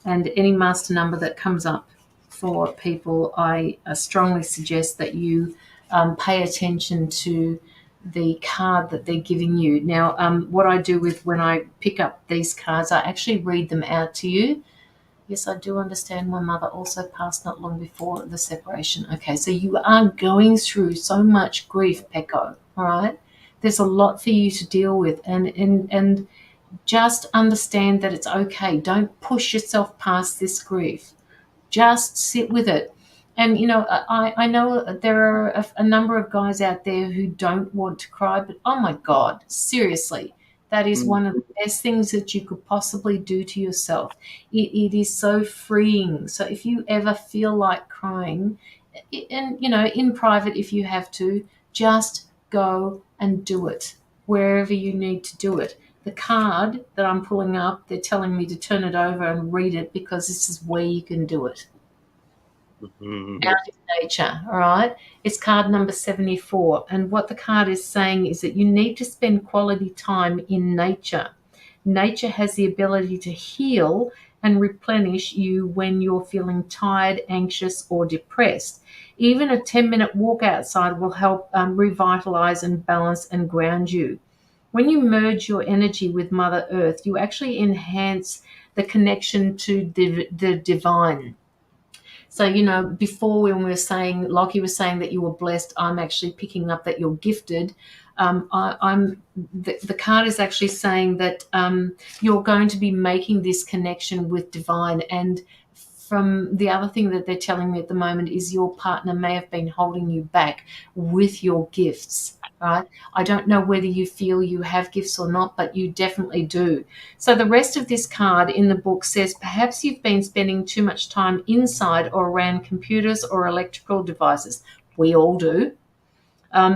And any master number that comes up for people, I strongly suggest that you pay attention to the card that they're giving you. Now, what I do when I pick up these cards, I actually read them out to you. Yes, I do understand my mother also passed not long before the separation. Okay, so you are going through so much grief, Pecco, all right? There's a lot for you to deal with, and just understand that it's okay. Don't push yourself past this grief. Just sit with it. And, I know there are a number of guys out there who don't want to cry, but oh my God, seriously, that is Mm. one of the best things that you could possibly do to yourself. It is so freeing. So if you ever feel like crying, and, in private, if you have to, just go and do it wherever you need to do it. The card that I'm pulling up, they're telling me to turn it over and read it because this is where you can do it. Mhm. Out in nature, all right? It's card number 74. And what the card is saying is that you need to spend quality time in nature. Nature has the ability to heal and replenish you when you're feeling tired, anxious, or depressed. Even a 10-minute walk outside will help revitalize and balance and ground you. When you merge your energy with Mother Earth, you actually enhance the connection to the divine. So, before when we were saying, Lockie was saying that you were blessed, I'm actually picking up that you're gifted. The card is actually saying that you're going to be making this connection with divine. And from the other thing that they're telling me at the moment is your partner may have been holding you back with your gifts, right? I don't know whether you feel you have gifts or not, but you definitely do. So the rest of this card in the book says perhaps you've been spending too much time inside or around computers or electrical devices. We all do.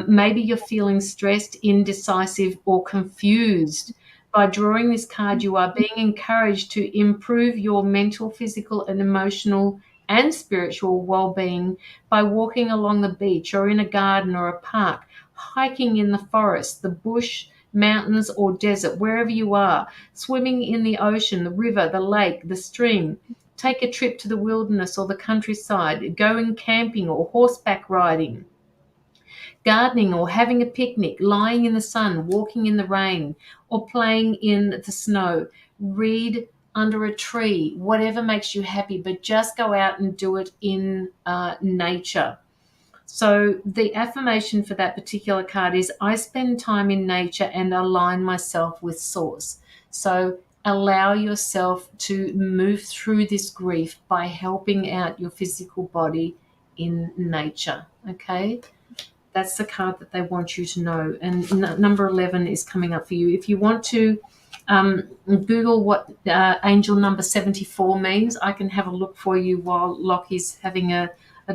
Maybe you're feeling stressed, indecisive, or confused. By drawing this card, you are being encouraged to improve your mental, physical, and emotional and spiritual well being by walking along the beach or in a garden or a park, hiking in the forest, the bush, mountains, or desert, wherever you are, swimming in the ocean, the river, the lake, the stream. Take a trip to the wilderness or the countryside, going camping or horseback riding, gardening or having a picnic, lying in the sun, walking in the rain, or playing in the snow. Read under a tree, whatever makes you happy, but just go out and do it in nature. So the affirmation for that particular card is I spend time in nature and align myself with source. So allow yourself to move through this grief by helping out your physical body in nature. Okay, that's the card that they want you to know. And number 11 is coming up for you. If you want to Google what angel number 74 means, I can have a look for you while Lockie's having a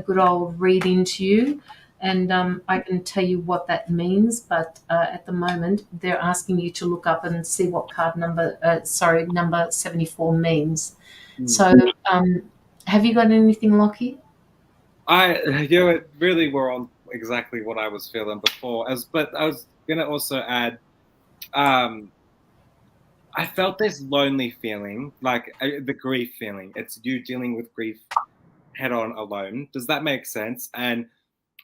good old read into you. And I can tell you what that means. But at the moment, they're asking you to look up and see what number 74 means. Mm. So have you got anything, Lockie? It really were on exactly what I was feeling before. But I was gonna also add, um, I felt this lonely feeling, like the grief feeling. It's you dealing with grief head on alone. Does that make sense? And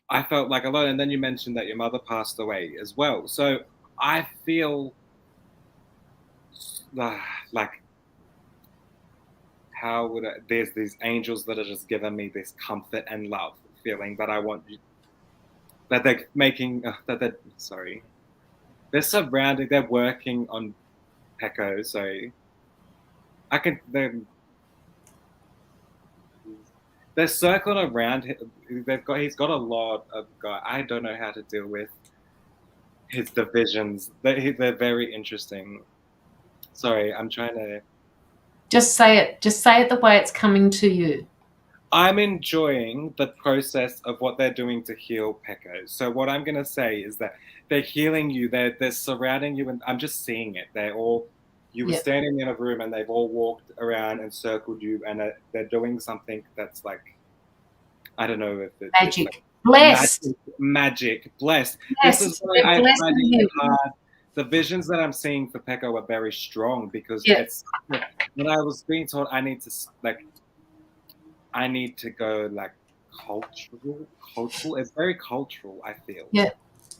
I felt like alone. And then you mentioned that your mother passed away as well. So I feel uh, like there's these angels that are just giving me this comfort and love feeling that I want you, that they're making, that they're, sorry, they're surrounding, they're working on Pecco. So I can, they're circling around him. He's got a lot of guy. I don't know how to deal with his divisions. They're very interesting. Sorry, I'm trying to. Just say it. Just say it the way it's coming to you. I'm enjoying the process of what they're doing to heal Pecco. So what I'm going to say is that they're healing you. They're surrounding you, and I'm just seeing it. They're all. You were Yeah. standing in a room, and they've all walked around and circled you, and they're doing something that's like, I don't know if it's like Magic. Blessed. magic, blessed. This is Blessed. why They're I'm blessing finding you. it hard. The visions that I'm seeing for Pecco are very strong because Yeah. it's when I was being told I need to go like cultural. It's very cultural. I feel Yeah.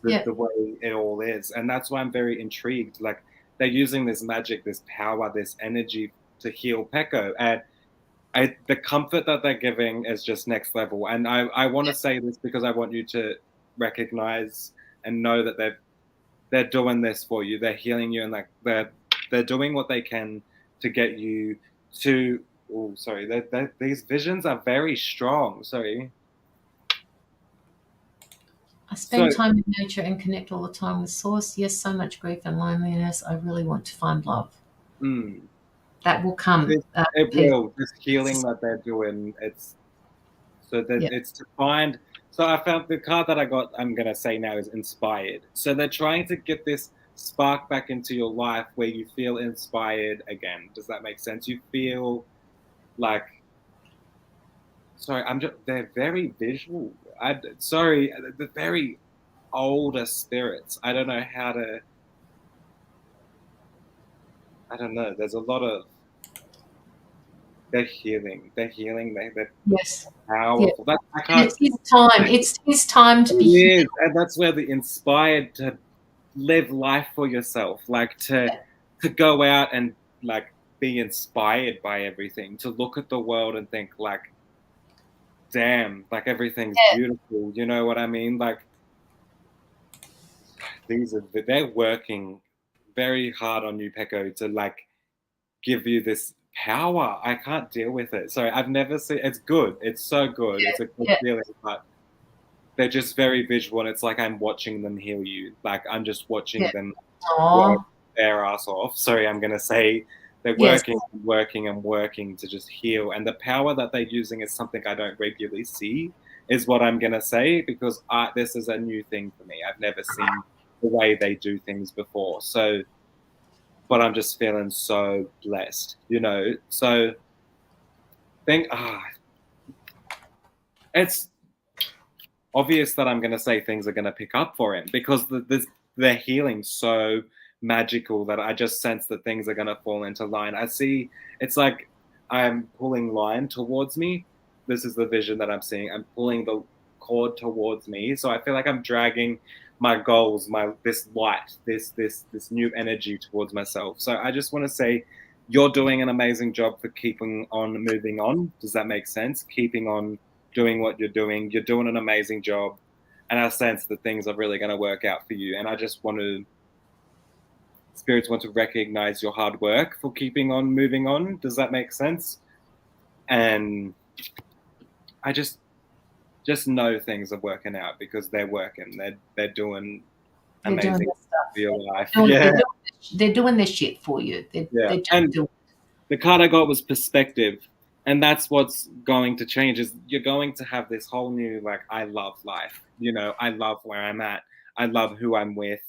Yeah. the way it all is, and that's why I'm very intrigued. Like they're using this magic, this power, this energy to heal Pecco, and the comfort that they're giving is just next level. And I want to say this because I want you to recognize and know that they're doing this for you. They're healing you, and like they're doing what they can to get you to. Oh, sorry. These visions are very strong. Sorry. I So, spend time in nature and connect all the time with Source. Yes, so much grief and loneliness. I really want to find love. mm, That will come. it Peace. will. This healing that they're doing. It's so that Yeah. it's to find. So I found the card that I got. I'm gonna say now is inspired. So they're trying to get this spark back into your life where you feel inspired again. Does that make sense? You feel like. Sorry, I'm just. They're very visual. Sorry, the very older spirits. I don't know how to. I don't know. There's a lot of. They're healing. They're healing. They're Yes. Yeah. powerful. That I And can't. it's his time. It's his time to It be is, healed. and that's where the inspired to live life for yourself, like to go out and like be inspired by everything, to look at the world and think like, damn, like everything's Yeah. beautiful. You know what I mean? Like they're working very hard on you, Pecco, to like give you this power. I can't deal with it. Sorry, I've never seen. It's good. It's so good. It's a good Yeah. feeling, but they're just very visual, and it's like I'm watching them heal you. Like I'm just watching Yeah. them work Aw. their ass off. Sorry, I'm gonna say they're Yes. working, working, and working to just heal. And the power that they're using is something I don't regularly see, is what I'm gonna say, because this is a new thing for me. I've never seen the way they do things before. So, but I'm just feeling so blessed, you know. So, think it's obvious that I'm going to say things are going to pick up for him, because they're healing so magical that I just sense that things are going to fall into line. I see it's like I'm pulling line towards me. This is the vision that I'm seeing. I'm pulling the cord towards me. So I feel like I'm dragging my goals, this light, this new energy towards myself. So I just want to say you're doing an amazing job for keeping on moving on. Does that make sense? Keeping on doing what you're doing. You're doing an amazing job. And I sense that things are really going to work out for you. And I just spirits want to recognize your hard work for keeping on moving on. Does that make sense? And I just know things are working out because they're working. They're doing amazing doing stuff for your life. They're doing their shit for you. They're just and doing. the card I got was perspective. And that's what's going to change, is you're going to have this whole new, like, I love life. You know, I love where I'm at. I love who I'm with.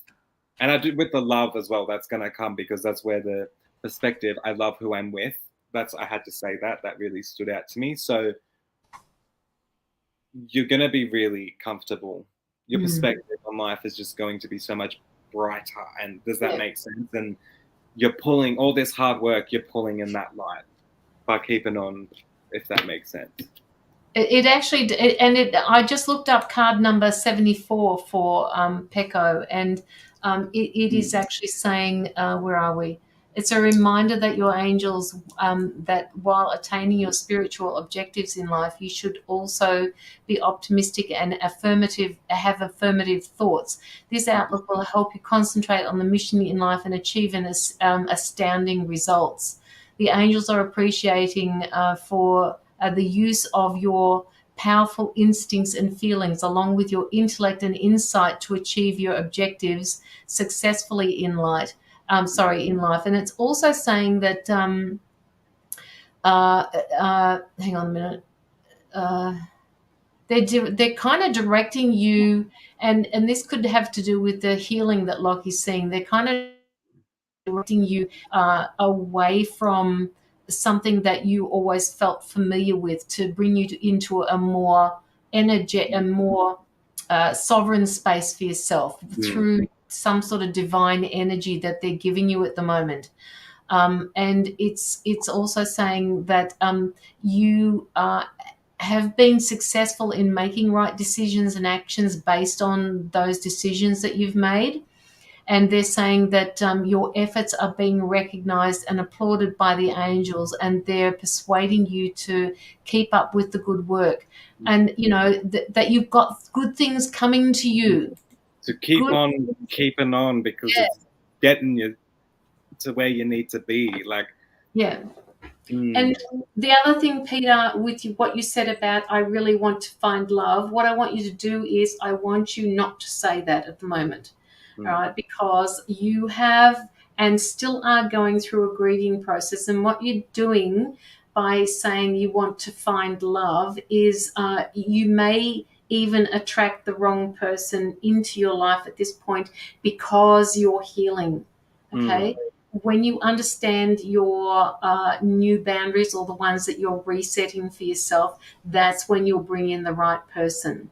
And I do with the love as well. That's going to come, because that's where the perspective, I love who I'm with. I had to say that. That really stood out to me. So you're going to be really comfortable. Your perspective on life is just going to be so much brighter. And does that make sense? And you're pulling all this hard work, you're pulling in that light by keeping on, if that makes sense. It actually, I just looked up card number 74 for Pecco, and it is actually saying, where are we? It's a reminder that your angels, that while attaining your spiritual objectives in life, you should also be optimistic and have affirmative thoughts. This outlook will help you concentrate on the mission in life and achieve astounding results. The angels are appreciating for the use of your powerful instincts and feelings, along with your intellect and insight, to achieve your objectives successfully in life. In life. And it's also saying that, hang on a minute, they're kind of directing you, and this could have to do with the healing that Locky's seeing. They're kind of directing you away from something that you always felt familiar with, to bring you into a more sovereign space for yourself through some sort of divine energy that they're giving you at the moment. And it's also saying that you have been successful in making right decisions and actions based on those decisions that you've made. And they're saying that your efforts are being recognized and applauded by the angels, and they're persuading you to keep up with the good work, and you know that you've got good things coming to you. To keep on keeping on, because it's getting you to where you need to be. Like, Yeah. And the other thing, Peter, with what you said about I really want to find love, what I want you to do is I want you not to say that at the moment, all right? Because you have and still are going through a grieving process. And what you're doing by saying you want to find love is you may even attract the wrong person into your life at this point because you're healing, okay? When you understand your new boundaries or the ones that you're resetting for yourself, that's when you'll bring in the right person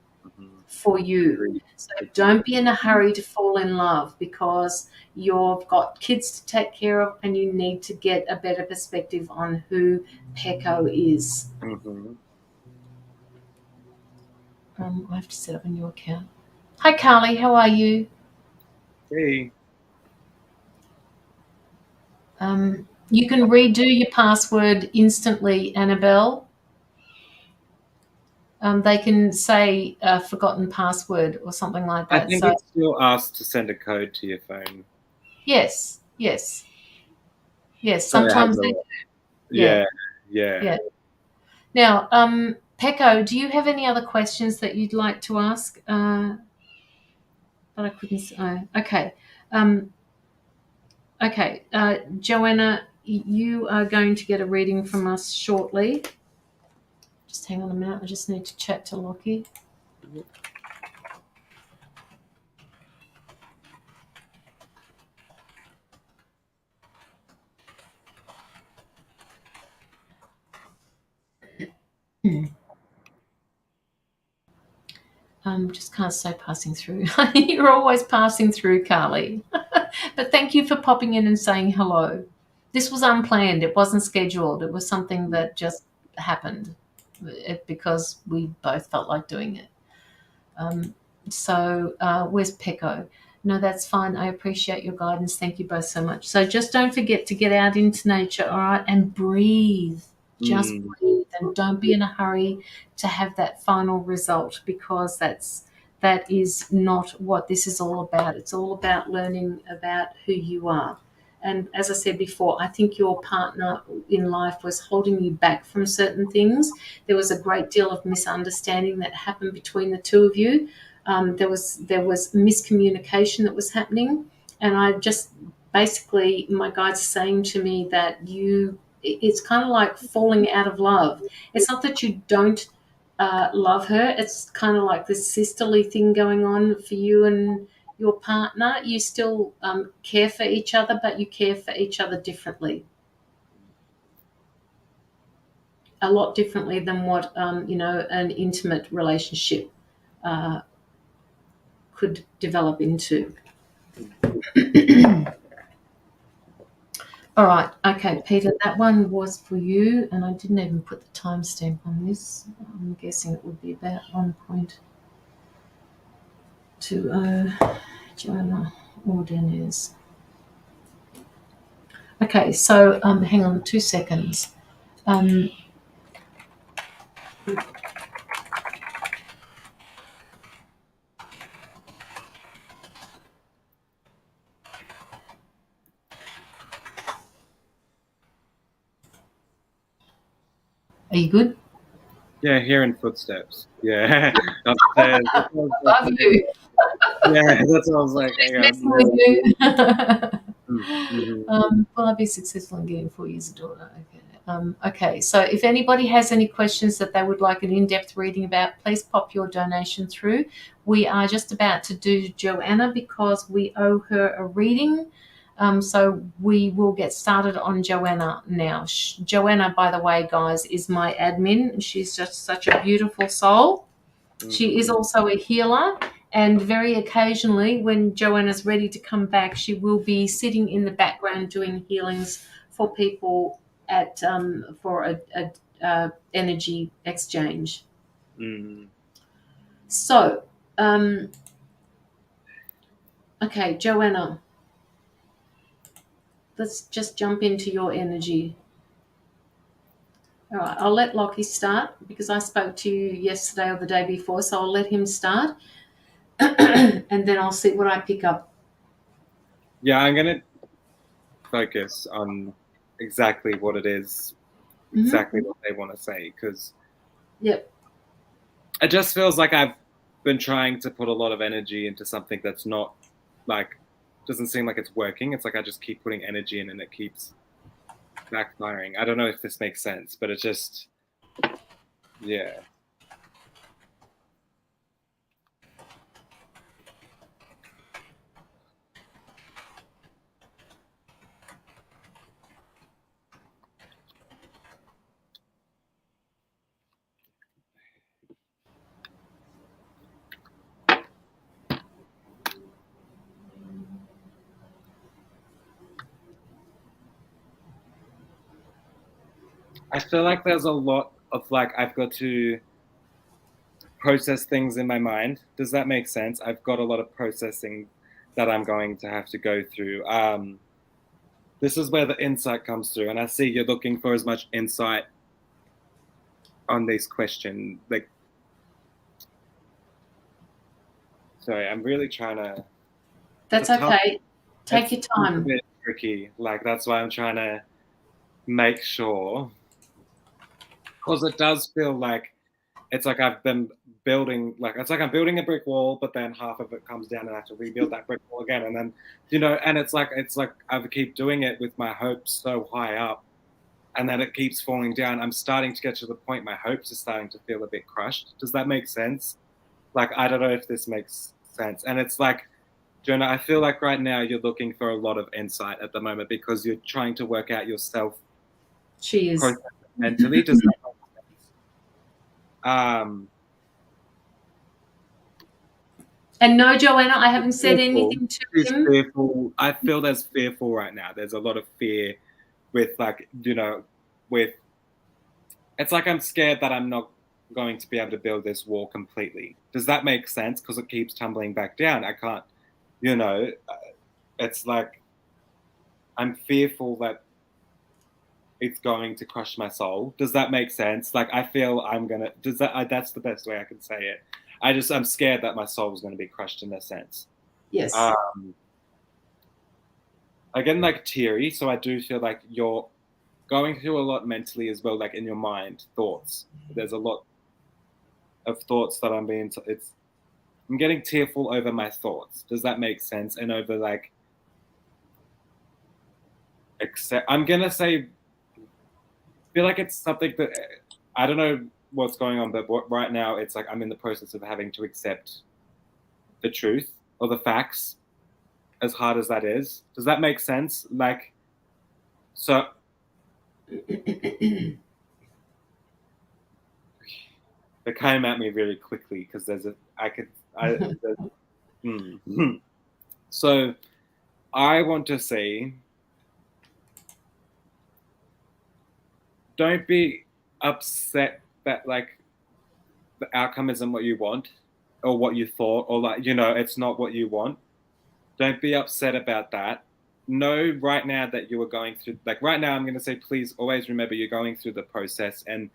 for you. So don't be in a hurry to fall in love because you've got kids to take care of and you need to get a better perspective on who Pecco is. I have to set up a new account. Hi, Carly. How are you? Hey. You can redo your password instantly, Annabelle. They can say forgotten password or something like that. I think it still asks to send a code to your phone. Yes. Sometimes they do. Yeah. Now, Pecco, do you have any other questions that you'd like to ask? But I couldn't. Okay. Okay. Joanna, you are going to get a reading from us shortly. Just hang on a minute. I just need to chat to Locky. Just can't stay passing through. You're always passing through, Carly. But thank you for popping in and saying hello. This was unplanned. It wasn't scheduled. It was something that just happened because we both felt like doing it. Where's Pecco? No, that's fine. I appreciate your guidance. Thank you both so much. So just don't forget to get out into nature, all right, and breathe. Just breathe and don't be in a hurry to have that final result because that is not what this is all about. It's all about learning about who you are. And as I said before, I think your partner in life was holding you back from certain things. There was a great deal of misunderstanding that happened between the two of you. There was miscommunication that was happening, and I just basically my guides are saying to me that it's kind of like falling out of love. It's not that you don't love her. It's kind of like this sisterly thing going on for you and your partner. You still care for each other, but you care for each other differently. A lot differently than what an intimate relationship could develop into. All right. Okay, Peter, that one was for you, and I didn't even put the timestamp on this. I'm guessing it would be about 1.20 Joanna Ordonez. Okay, so hang on 2 seconds. Are you good? Yeah, hearing footsteps. Yeah. Upstairs. Love you. Yeah, that's what I was like. Messing with you. Will I be successful in getting 4 years of daughter? Okay. Okay, so if anybody has any questions that they would like an in-depth reading about, please pop your donation through. We are just about to do Joanna because we owe her a reading. So we will get started on Joanna now. Joanna, by the way, guys, is my admin. She's just such a beautiful soul. She is also a healer. And very occasionally, when Joanna's ready to come back, she will be sitting in the background doing healings for people for a energy exchange. So, okay, Joanna, let's just jump into your energy. All right, I'll let Locky start because I spoke to you yesterday or the day before, so I'll let him start, and then I'll see what I pick up. Yeah, I'm gonna focus on exactly what it is, Mm-hmm. exactly what they want to say, because Yep. it just feels like I've been trying to put a lot of energy into something that's not, like, doesn't seem like it's working. It's like I just keep putting energy in and it keeps backfiring. I don't know if this makes sense, but it's just, yeah. I feel like there's a lot of, like, I've got to process things in my mind. Does that make sense? I've got a lot of processing that I'm going to have to go through. This is where the insight comes through, and I see you're looking for as much insight on this question. Like, sorry, I'm really trying to. That's It's a tough. okay. Take It's your a time. bit tricky. Like, that's why I'm trying to make sure, because it does feel like it's like I've been building, like, it's like I'm building a brick wall, but then half of it comes down and I have to rebuild that brick wall again, and then and it's like I keep doing it with my hopes so high up, and then it keeps falling down. I'm starting to get to the point my hopes are starting to feel a bit crushed. Does that make sense? Like, I don't know if this makes sense. And it's like, Jonah, I feel like right now you're looking for a lot of insight at the moment because you're trying to work out yourself She is. process mentally. Does that make sense? And no, Joanna, I haven't said Fearful. anything to She's him. fearful. I feel there's fearful right now. There's a lot of fear with, like, with, it's like I'm scared that I'm not going to be able to build this wall completely. Does that make sense? Because it keeps tumbling back down. I can't, it's like I'm fearful that it's going to crush my soul. Does that make sense? Like, I feel I'm gonna. That's the best way I can say it. I'm scared that my soul is going to be crushed in a sense. Yes. I get, like, teary, so I do feel like you're going through a lot mentally as well, like in your mind, thoughts. There's a lot of thoughts that I'm getting tearful over my thoughts. Does that make sense? And over, like, I'm gonna say, feel like it's something that I don't know what's going on, but right now it's like I'm in the process of having to accept the truth or the facts, as hard as that is. Does that make sense? Like, so it came at me really quickly because So I want to say, don't be upset that, like, the outcome isn't what you want or what you thought, or, like, it's not what you want. Don't be upset about that. Know right now that you are going through, like, right now I'm going to say, please always remember you're going through the process. And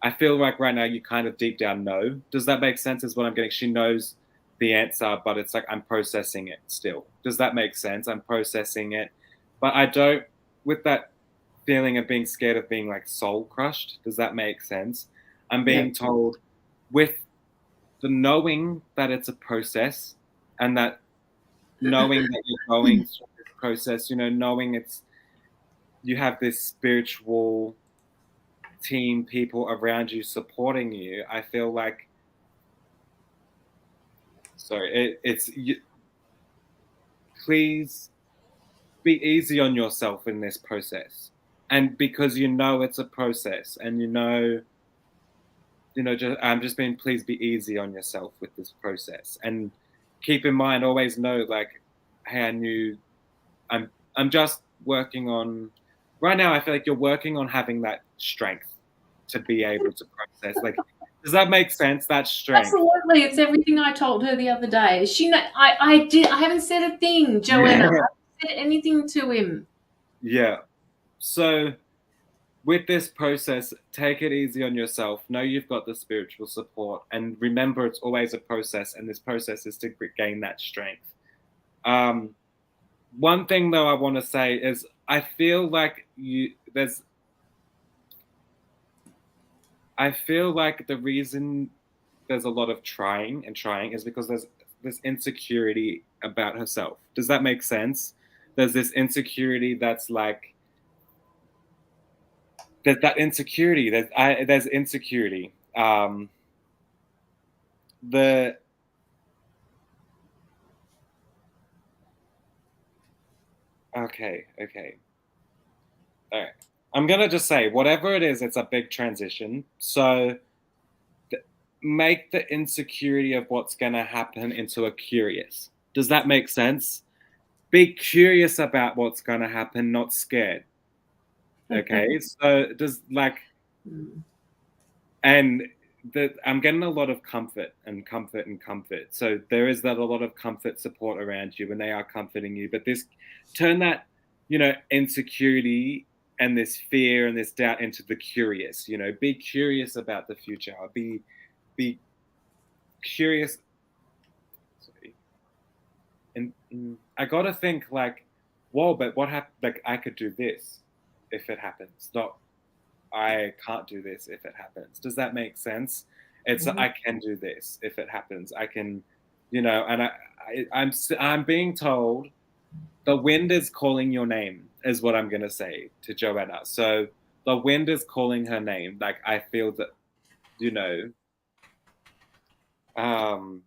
I feel like right now you kind of deep down know. Does that make sense? Is what I'm getting. She knows the answer, but it's like I'm processing it still. Does that make sense? I'm processing it. But I don't, with that feeling of being scared of being, like, soul crushed. Does that make sense? I'm being told, with the knowing that it's a process, and that knowing that you're going through this process, knowing you have this spiritual team, people around you supporting you. I feel like, sorry, please be easy on yourself in this process. And because it's a process, and I'm just being, please be easy on yourself with this process. And keep in mind, always know, like, hey, I'm just working on, right now I feel like you're working on having that strength to be able to process. Like, does that make sense? That strength. Absolutely. It's everything I told her the other day. I haven't said a thing, Joanna. Yeah. I haven't said anything to him. Yeah. So with this process, take it easy on yourself. Know you've got the spiritual support, and remember it's always a process, and this process is to gain that strength. One thing though I want to say is, I feel like I feel like the reason there's a lot of trying and trying is because there's this insecurity about herself. Does that make sense? There's this insecurity that's like there's that insecurity. There's insecurity. The okay. All right. I'm gonna just say whatever it is, it's a big transition. So make the insecurity of what's gonna happen into a curious. Does that make sense? Be curious about what's gonna happen, not scared. Okay, so does like, and that I'm getting a lot of comfort and comfort and comfort. So there is that a lot of comfort support around you, and they are comforting you. But this turn that insecurity and this fear and this doubt into the curious. Be curious about the future. Be curious. Sorry. And I gotta think like, whoa, but what happened? Like I could do this if it happens. Not I can't do this if it happens. Does that make sense? It's I can do this if it happens. I can, and I'm being told the wind is calling your name is what I'm gonna say to Joanna. So the wind is calling her name. Like I feel that, you know, um,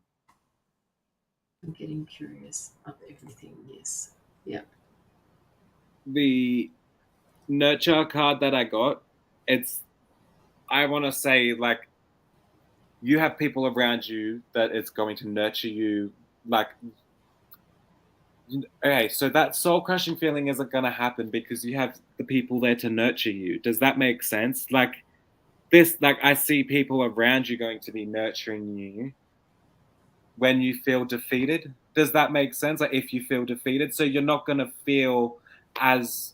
I'm getting curious of everything. Yes. Yeah. the nurture card that I got, I want to say like you have people around you that it's going to nurture you. Like, okay, so that soul crushing feeling isn't going to happen because you have the people there to nurture you. Does that make sense? Like I see people around you going to be nurturing you when you feel defeated. Does that make sense? Like if you feel defeated, so you're not going to feel as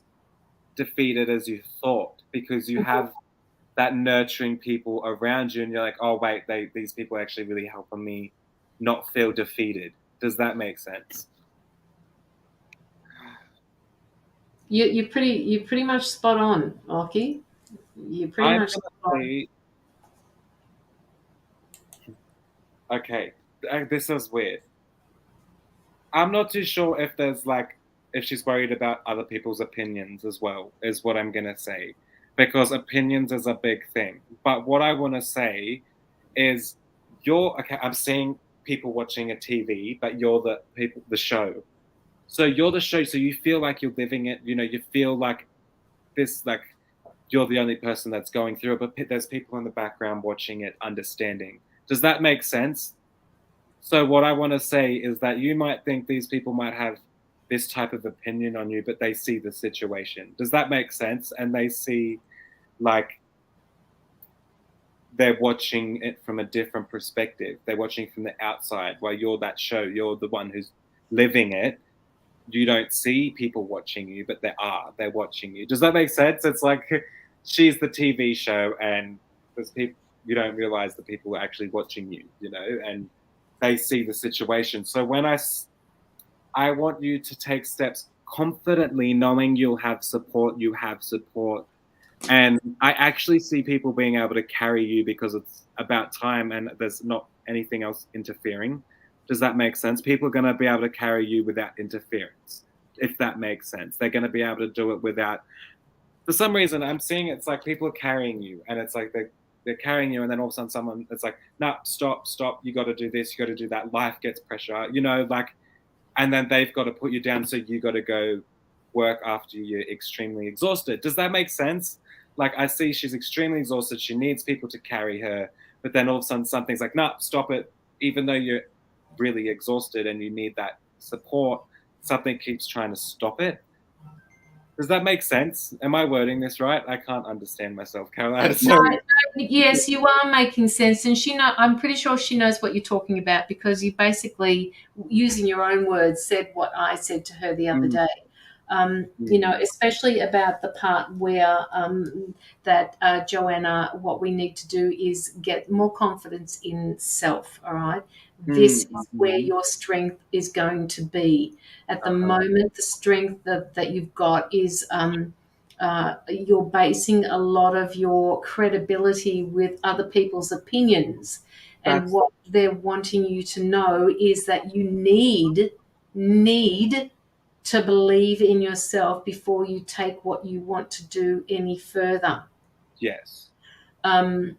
defeated as you thought because you have that nurturing people around you, and you're like, oh wait, these people are actually really helping me not feel defeated. Does that make sense? You're pretty much spot on, Locky. You're pretty I'm much gonna spot on. say, okay, this is weird. I'm not too sure if there's like if she's worried about other people's opinions as well, is what I'm gonna say. Because opinions is a big thing. But what I wanna say is you're okay, I'm seeing people watching a TV, but you're the show. So you're the show, so you feel like you're living it, you feel like this like you're the only person that's going through it, but there's people in the background watching it, understanding. Does that make sense? So what I want to say is that you might think these people might have this type of opinion on you, but they see the situation. Does that make sense? And they see like they're watching it from a different perspective. They're watching from the outside while you're that show. You're the one who's living it. You don't see people watching you, but they're watching you. Does that make sense? It's like she's the TV show and there's people, you don't realize the people are actually watching you, and they see the situation. So when I want you to take steps confidently, knowing you have support, and I actually see people being able to carry you because it's about time and there's not anything else interfering. Does that make sense? People are going to be able to carry you without interference, if that makes sense. They're going to be able to do it without. For some reason, I'm seeing it's like people are carrying you, and it's like they're carrying you, and then all of a sudden, someone it's like, no, stop, you got to do this, you got to do that. Life gets pressure, like, and then they've got to put you down, so you got to go work after you're extremely exhausted. Does that make sense? Like I see she's extremely exhausted. She needs people to carry her, but then all of a sudden something's like, no, stop it. Even though you're really exhausted and you need that support, something keeps trying to stop it. Does that make sense? Am I wording this right? I can't understand myself, Caroline. No, no, yes, you are making sense, and I'm pretty sure she knows what you're talking about because you basically, using your own words, said what I said to her the other day. Especially about the part where that Joanna, what we need to do is get more confidence in self. All right, This is where Mm-hmm. your strength is going to be. At the Uh-huh. moment, the strength that you've got is you're basing a lot of your credibility with other people's opinions. And That's what they're wanting you to know is that you need to believe in yourself before you take what you want to do any further. yes. Um,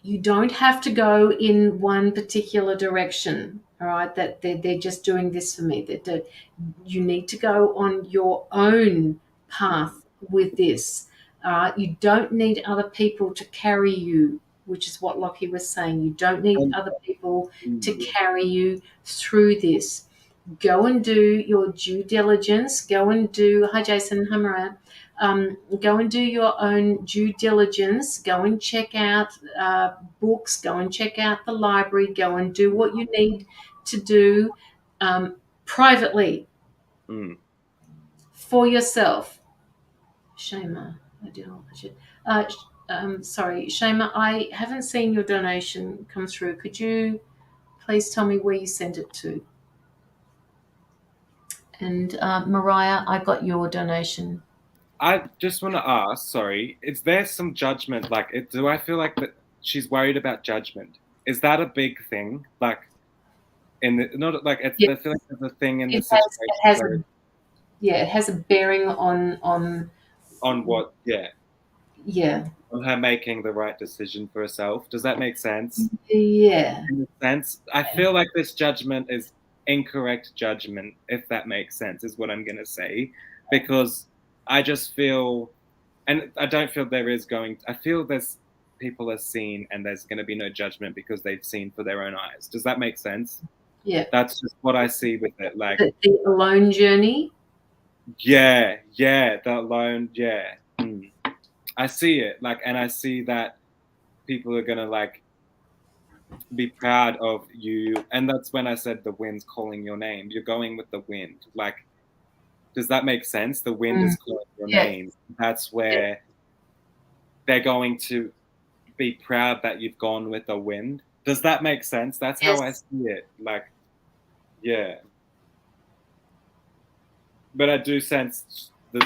you don't have to go in one particular direction, all right, that they're just doing this for me, that you need to go on your own path with this. You don't need other people to carry you, which is what Lockie was saying. You don't need And, other people to mm, carry you through this. Go and do your due diligence. Go and do, hi Jason, hi Maria. Go and do your own due diligence. Go and check out books. Go and check out the library. Go and do what you need to do privately mm. for yourself. Shema, I do. I should. Sorry, Shema, I haven't seen your donation come through. Could you please tell me where you sent it to? And Mariah, I got your donation. I just want to ask, sorry, is there some judgment? Like, do I feel like that she's worried about judgment? Is that a big thing? Like, not like it's, Yeah, I feel like there's a thing in it this has. situation It has where a yeah. It has a bearing on on what, yeah, yeah on her making the right decision for herself. Does that make sense? yeah In a sense, I feel like this judgment is incorrect judgment, if that makes sense, is what I'm gonna say, because I just feel, and I don't feel there is going. I feel there's people are seen, and there's going to be no judgment because they've seen for their own eyes. Does that make sense? yeah. That's just what I see with it. Like, The alone journey. yeah, yeah, the alone, yeah. I see it, like, and I see that people are gonna like be proud of you, and that's when I said the wind's calling your name. You're going with the wind. Like, does that make sense? The wind Mm, is calling your yeah, name. That's yeah, where they're going to be proud that you've gone with the wind. Does that make sense? That's how I yes, see it. Like, yeah. But I do sense this.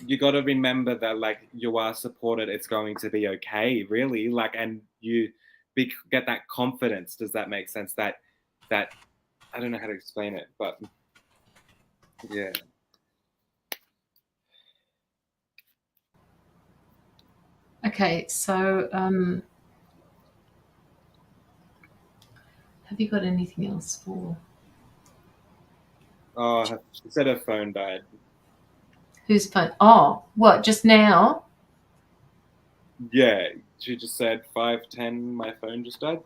You got to remember that, like, you are supported. It's going to be okay, really. Like, and you get that confidence. Does that make sense? That I don't know how to explain it, but yeah. okay. So, have you got anything else for Oh, she said her phone died. whose phone? Oh, what? Just now? Yeah, she just said 5:10. My phone just died.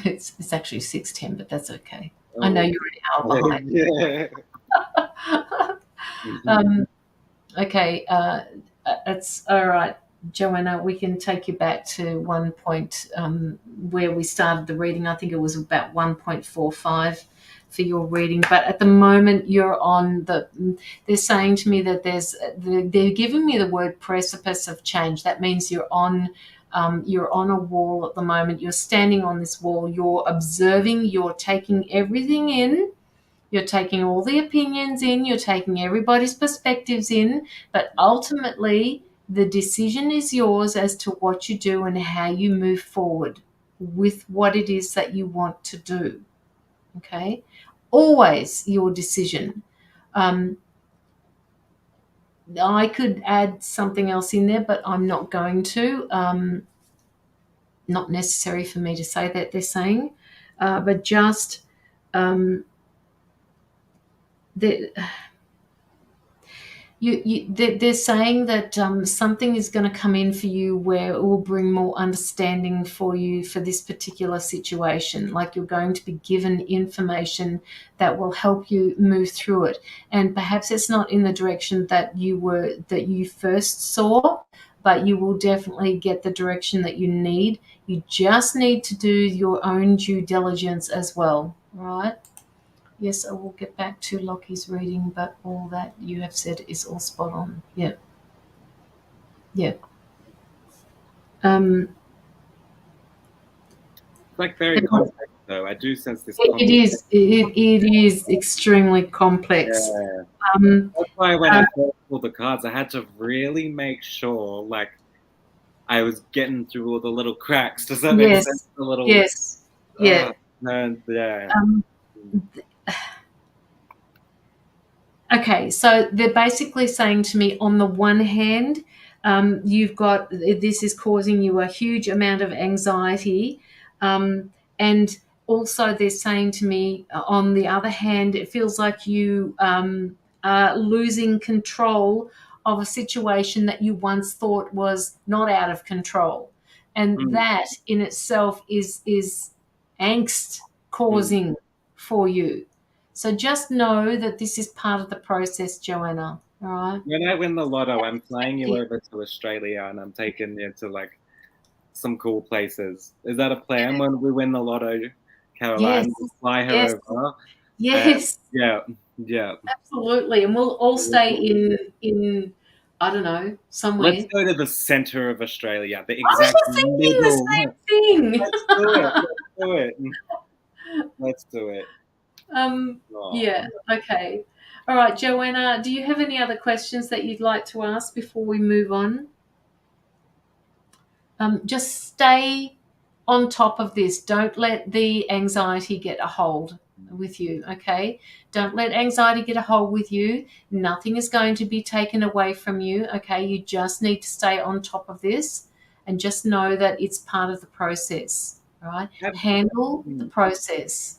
It's actually 6:10, but that's okay. I know Oh, you're an hour behind. yeah. Okay, it's all right, Joanna. We can take you back to one point where we started the reading. I think it was about 1.45 for your reading, but at the moment you're on the. They're saying to me that they're giving me the word precipice of change. That means you're on. You're on a wall at the moment. You're standing on this wall. You're observing. You're taking everything in. You're taking all the opinions in, you're taking everybody's perspectives in, but ultimately the decision is yours as to what you do and how you move forward with what it is that you want to do. Okay? Always your decision. Um, I could add something else in there, but I'm not going to. Not necessary for me to say that they're saying, but just um, the they're saying that something is going to come in for you where it will bring more understanding for you for this particular situation. Like you're going to be given information that will help you move through it, and perhaps it's not in the direction that you first saw, but you will definitely get the direction that you need. You just need to do your own due diligence as well, right? Yes, I will get back to Lockie's reading, but all that you have said is all spot on. Yeah, yeah. Um, like very complex, though. I do sense this It complex. is. It is extremely complex. Yeah. Um, That's why when uh, I first pulled the cards, I had to really make sure, like, I was getting through all the little cracks. Does that make sense? yes. The little, Yes. Yeah. no, yeah. Um, Okay, so they're basically saying to me, on the one hand, you've got this is causing you a huge amount of anxiety, and also they're saying to me, on the other hand, it feels like you are losing control of a situation that you once thought was not out of control, and Mm, that in itself is angst mm. causing for you. So just know that this is part of the process, Joanna. All right. When I win the lotto, I'm flying you Yeah. over to Australia and I'm taking you to like some cool places. Is that a plan when we win the lotto, Yes. Caroline? We'll fly Yes. her over. And Yes. yeah, yeah. Absolutely. And we'll all stay in I don't know, Let's somewhere. go to the center of Australia, the I was exact just thinking middle. the same thing. Let's do it. Let's do it. Let's do it. Yeah. Oh. Okay. All right, Joanna, do you have any other questions that you'd like to ask before we move on? Just stay on top of this. Don't let the anxiety get a hold with you, okay? Don't let anxiety get a hold with you. Nothing is going to be taken away from you, okay? You just need to stay on top of this and just know that it's part of the process, all right? Have- Handle the process.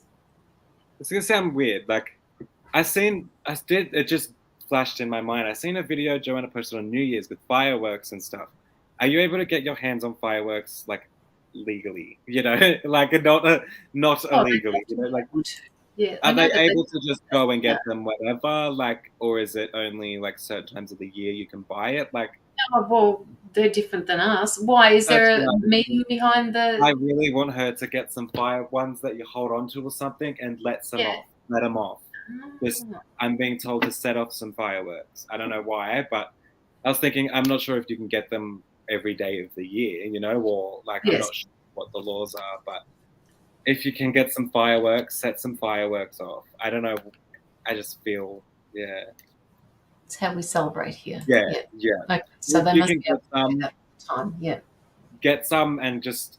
It's gonna sound weird. Like I did. It just flashed in my mind. I seen a video Joanna posted on New Year's with fireworks and stuff. Are you able to get your hands on fireworks like legally? You know, like not Oh, they illegally. You know, definitely like would. Yeah, I are know they that they, able to just go and yeah. get them whenever? Like, or is it only like certain times of the year you can buy it? Like Oh, well, they're different than us. Why? Is that's there a right. meaning behind I the? really want her to get some fire ones that you hold onto or something and Yeah. let them off. Just Ah. I'm being told to set off some fireworks. I don't know why, but I was thinking I'm not sure if you can get them every day of the year, you know, or like I'm Yes. not sure what the laws are, but if you can get some fireworks, set some fireworks off. I don't know. I just feel yeah, It's how we celebrate here. yeah, Yeah. yeah. Okay. So If they you must can be able to do that all the time. Yeah. get some and just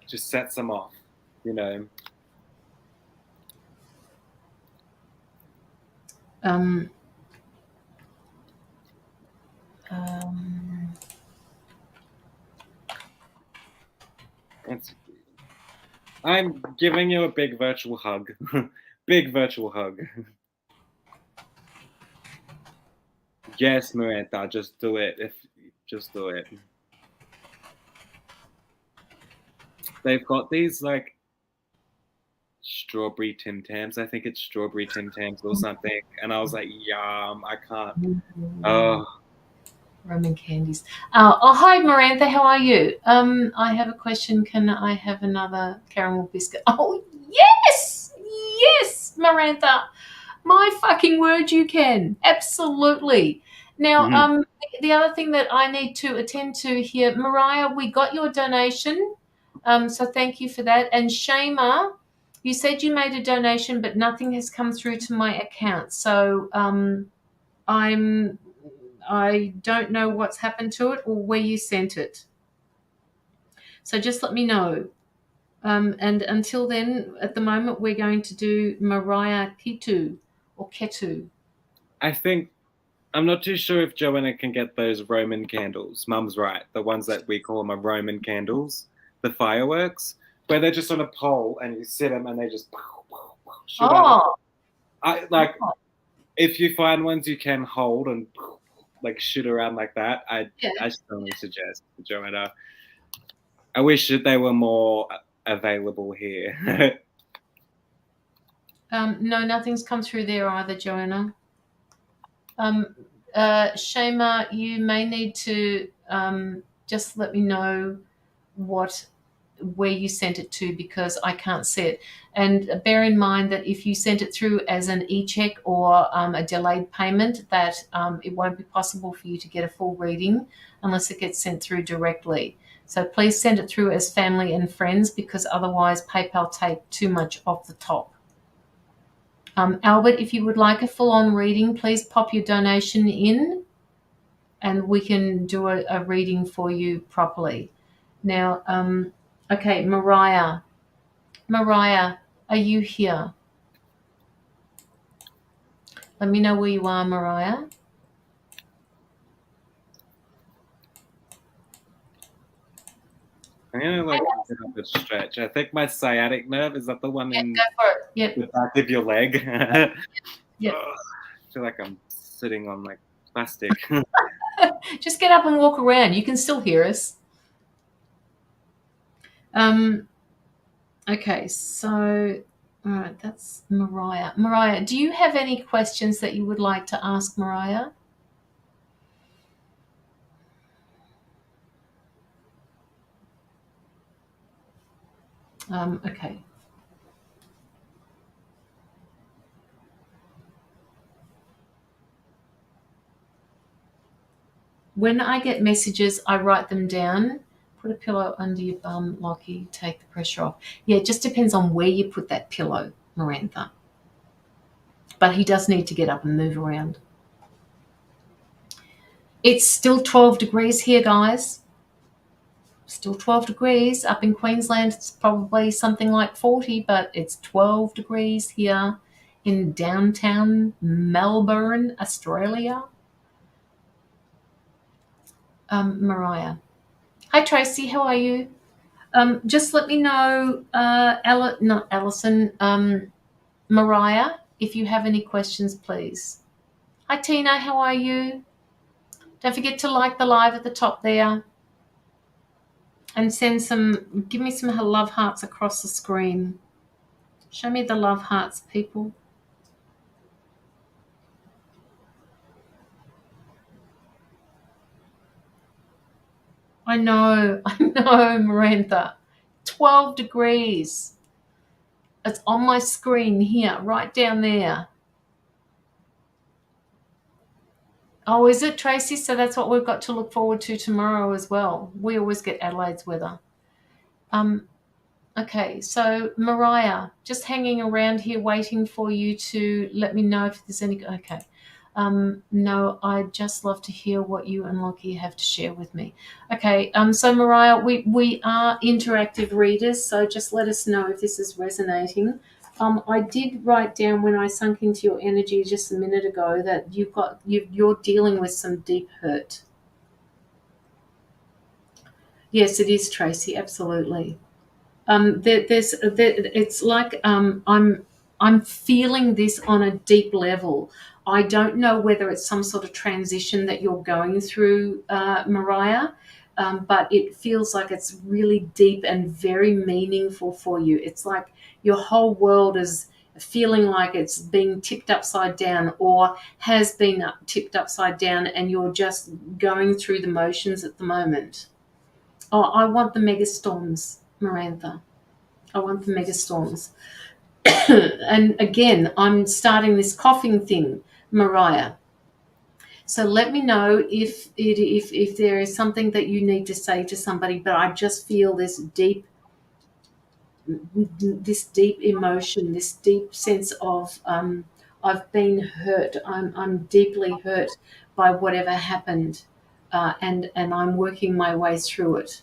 set some off, you know. Um, um, It's, I'm giving you a big virtual hug, big virtual hug. Yes, Miranda, just do it. If just do it. They've got these like strawberry Tim Tams. I think it's strawberry Tim Tams or something. And I was like, yum, I can't. Oh, Roman candies. Hi, Miranda. How are you? I have a question. Can I have another caramel biscuit? Oh, yes, yes, Miranda. My fucking word, you can. Absolutely. Now, mhm. the other thing that I need to attend to here, Mariah, we got your donation. So thank you for that. And Shama, you said you made a donation, but nothing has come through to my account. So I'm I don't know what's happened to it or where you sent it. So just let me know. And until then, at the moment, we're going to do Mariah Kitu or Ketu. I think I'm not too sure if Joanna can get those Roman candles. Mum's right. The ones that we call them are Roman candles, the fireworks, where they're just on a pole and you sit them and they just shoot out. Oh, I like if you find ones you can hold and like shoot around like that. yeah. I strongly suggest Joanna. I wish that they were more available here. No, nothing's come through there either, Joanna. Um, Shema, you may need to just let me know what where you sent it to because I can't see it. And bear in mind that if you sent it through as an e-check or a delayed payment, that it won't be possible for you to get a full reading unless it gets sent through directly. So please send it through as family and friends because otherwise PayPal take too much off the top. Albert, if you would like a full-on reading, please pop your donation in and we can do a reading for you properly. Now, okay, Mariah, are you here? Let me know where you are, Mariah. I'm gonna like get up and stretch. I think my sciatic nerve is that the one in Go for it. Yep. the back of your leg. Yep. I feel like I'm sitting on like plastic. Just get up and walk around. You can still hear us. Okay, so all right, that's Mariah. Mariah, do you have any questions that you would like to ask Mariah? Okay. When I get messages, I write them down. Put a pillow under your bum, Locky, take the pressure off. Yeah, it just depends on where you put that pillow, Marantha. But he does need to get up and move around. It's still 12 degrees here, guys. Still 12 degrees. Up in Queensland, it's probably something like 40, but it's 12 degrees here in downtown Melbourne, Australia. Mariah. Hi, Tracy. How are you? Just let me know, not Alison, Mariah, if you have any questions, please. Hi, Tina. How are you? Don't forget to like the live at the top there. And give me some love hearts across the screen. Show me the love hearts, people. I know, Marantha. 12 degrees. It's on my screen here, right down there. Oh, is it, Tracy? So that's what we've got to look forward to tomorrow as well. We always get Adelaide's weather. Okay, so Mariah, just hanging around here waiting for you to let me know if there's any. Okay. No, I'd just love to hear what you and Locky have to share with me. Okay, so Mariah, we are interactive readers, so just let us know if this is resonating. I did write down when I sunk into your energy just a minute ago that you're dealing with some deep hurt. Yes, it is, Tracy, absolutely. It's like I'm feeling this on a deep level. I don't know whether it's some sort of transition that you're going through, Mariah, but it feels like it's really deep and very meaningful for you. It's like your whole world is feeling like it's being tipped upside down or has been tipped upside down, and you're just going through the motions at the moment. Oh, I want the megastorms, Marantha. I want the megastorms. And again, I'm starting this coughing thing, Mariah. So let me know if there is something that you need to say to somebody, but I just feel this deep emotion, this deep sense of I've been hurt. I'm deeply hurt by whatever happened, and I'm working my way through it.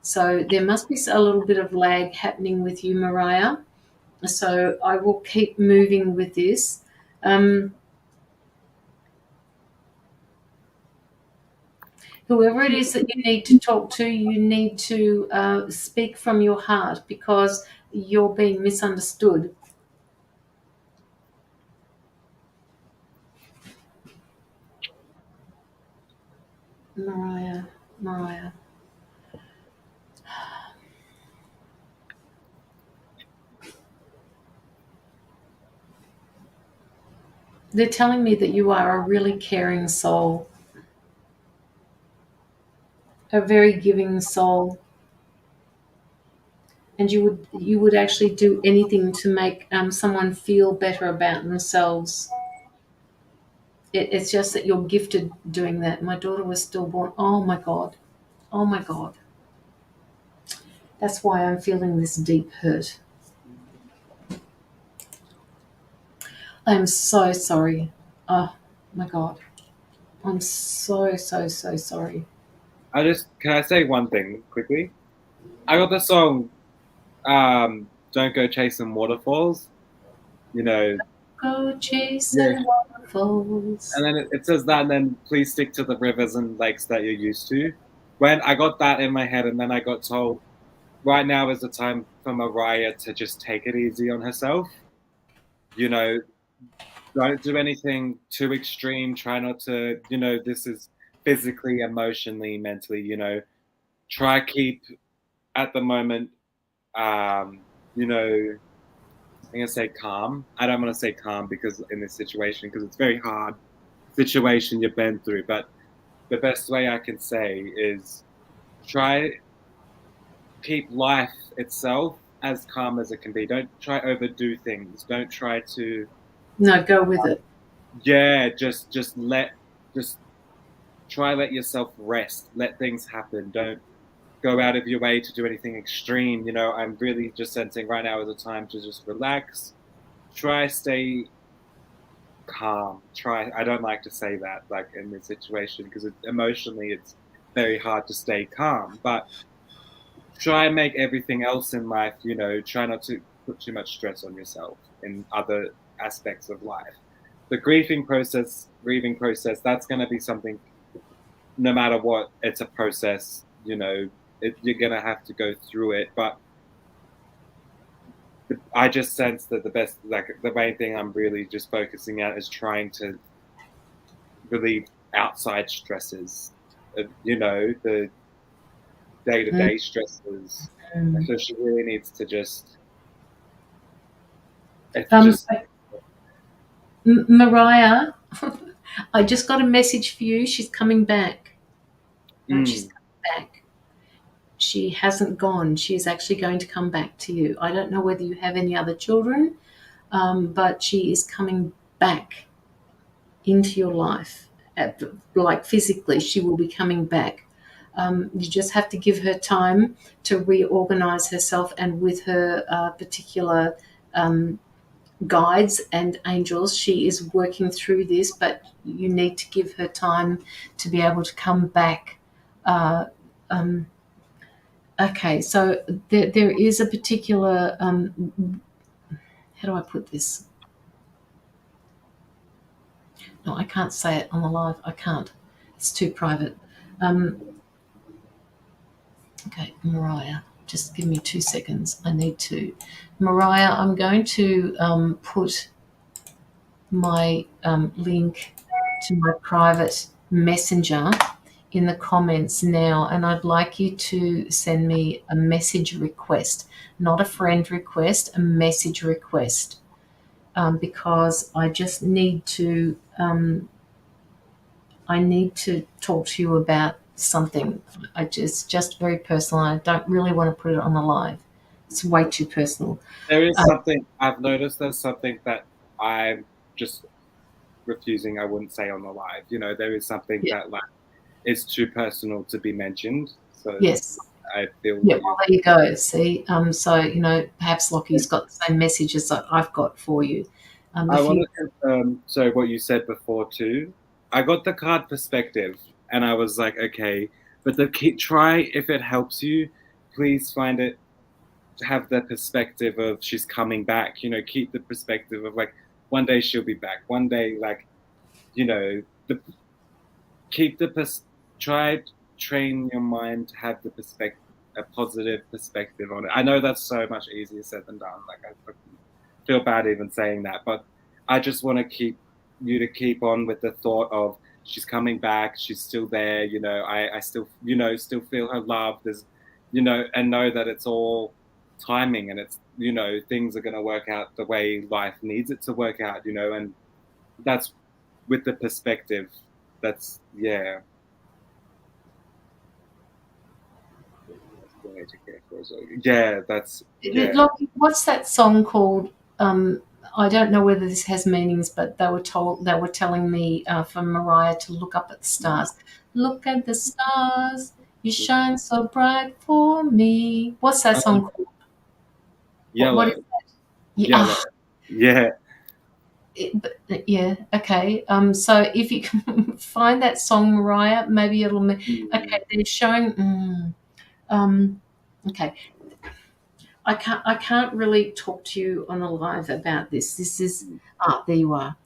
So there must be a little bit of lag happening with you, Mariah. So I will keep moving with this. Whoever it is that you need to talk to, you need to speak from your heart because you're being misunderstood. Mariah. They're telling me that you are a really caring soul, a very giving soul. and you would actually do anything to make someone feel better about themselves. It's just that you're gifted doing that. My daughter was stillborn. Oh my God. Oh my God. That's why I'm feeling this deep hurt. I'm so sorry. Oh my God. I'm so, so, so sorry. Can I say one thing quickly? I got the song Don't Go Chasing Waterfalls, you know, Go yeah. chasing waterfalls. And then it says that, and then please stick to the rivers and lakes that you're used to. When I got that in my head, and then I got told, right now is the time for Mariah to just take it easy on herself. You know, don't do anything too extreme. Try not to, this is physically, emotionally, mentally, try keep at the moment, you know, I'm gonna say calm. I don't want to say calm because in this situation, because it's very hard situation you've been through. But the best way I can say is try keep life itself as calm as it can be. Don't try overdo things. Don't try to No, go with it. yeah, just try let yourself rest. Let things happen. Don't go out of your way to do anything extreme. I'm really just sensing right now is a time to just relax. Try stay calm. Try. I don't like to say that like in this situation because emotionally it's very hard to stay calm. But try and make everything else in life. Try not to put too much stress on yourself in other aspects of life. The grieving process, that's going to be something. No matter what, it's a process. You're going to have to go through it. But I just sense that the main thing I'm really just focusing at is trying to relieve outside stresses, the day to day stresses. Mm. So she really needs to it's Um, just, Mariah, I just got a message for you. She's coming back. Right, she's mm, coming back. She hasn't gone. She's actually going to come back to you. I don't know whether you have any other children, but she is coming back into your life. Like physically, she will be coming back. You just have to give her time to reorganize herself, and with her particular guides and angels, she is working through this, but you need to give her time to be able to come back. Uh, um, okay, so there is a particular, how do I put this? No, I can't say it on the live. I can't. It's too private. Um, okay, Mariah, just give me 2 seconds. I need to. Mariah, I'm going to put my link to my private messenger in the comments now, and I'd like you to send me a message request, not a friend request, a message request, because I just need to. I need to talk to you about something. Just very personal. I don't really want to put it on the live. It's way too personal. there is Uh, something I've noticed. There's something that I'm just refusing. I wouldn't say on the live. There is something yeah, that like is too personal to be mentioned. So yes. I feel Yeah, you. well, there you go. See, so perhaps Lockie's got the same messages that I've got for you. I If want you, to confirm, so what you said before too. I got the card perspective, and I was like, okay, but try if it helps you. Please find it have the perspective of she's coming back. Keep the perspective of like one day she'll be back. One day, like the keep the try train your mind to have the perspective, a positive perspective on it. I know that's so much easier said than done. Like I feel bad even saying that, but I just want to keep you to keep on with the thought of she's coming back, she's still there. I still still feel her love. There's and know that it's all timing and it's things are going to work out the way life needs it to work out. And that's with the perspective. That's yeah. to care for us all. Yeah, that's Locky, what's that song called? I don't know whether this has meanings, but they were telling me for Mariah to look up at the stars. Look at the stars, you shine so bright for me. What's that song called? What is Yellow. that? Yeah, Yellow. Yeah. yeah. Okay. So if you can find that song, Mariah, maybe it'll. Okay, they're showing. Okay. I can't really talk to you on a live about this. This is there you are.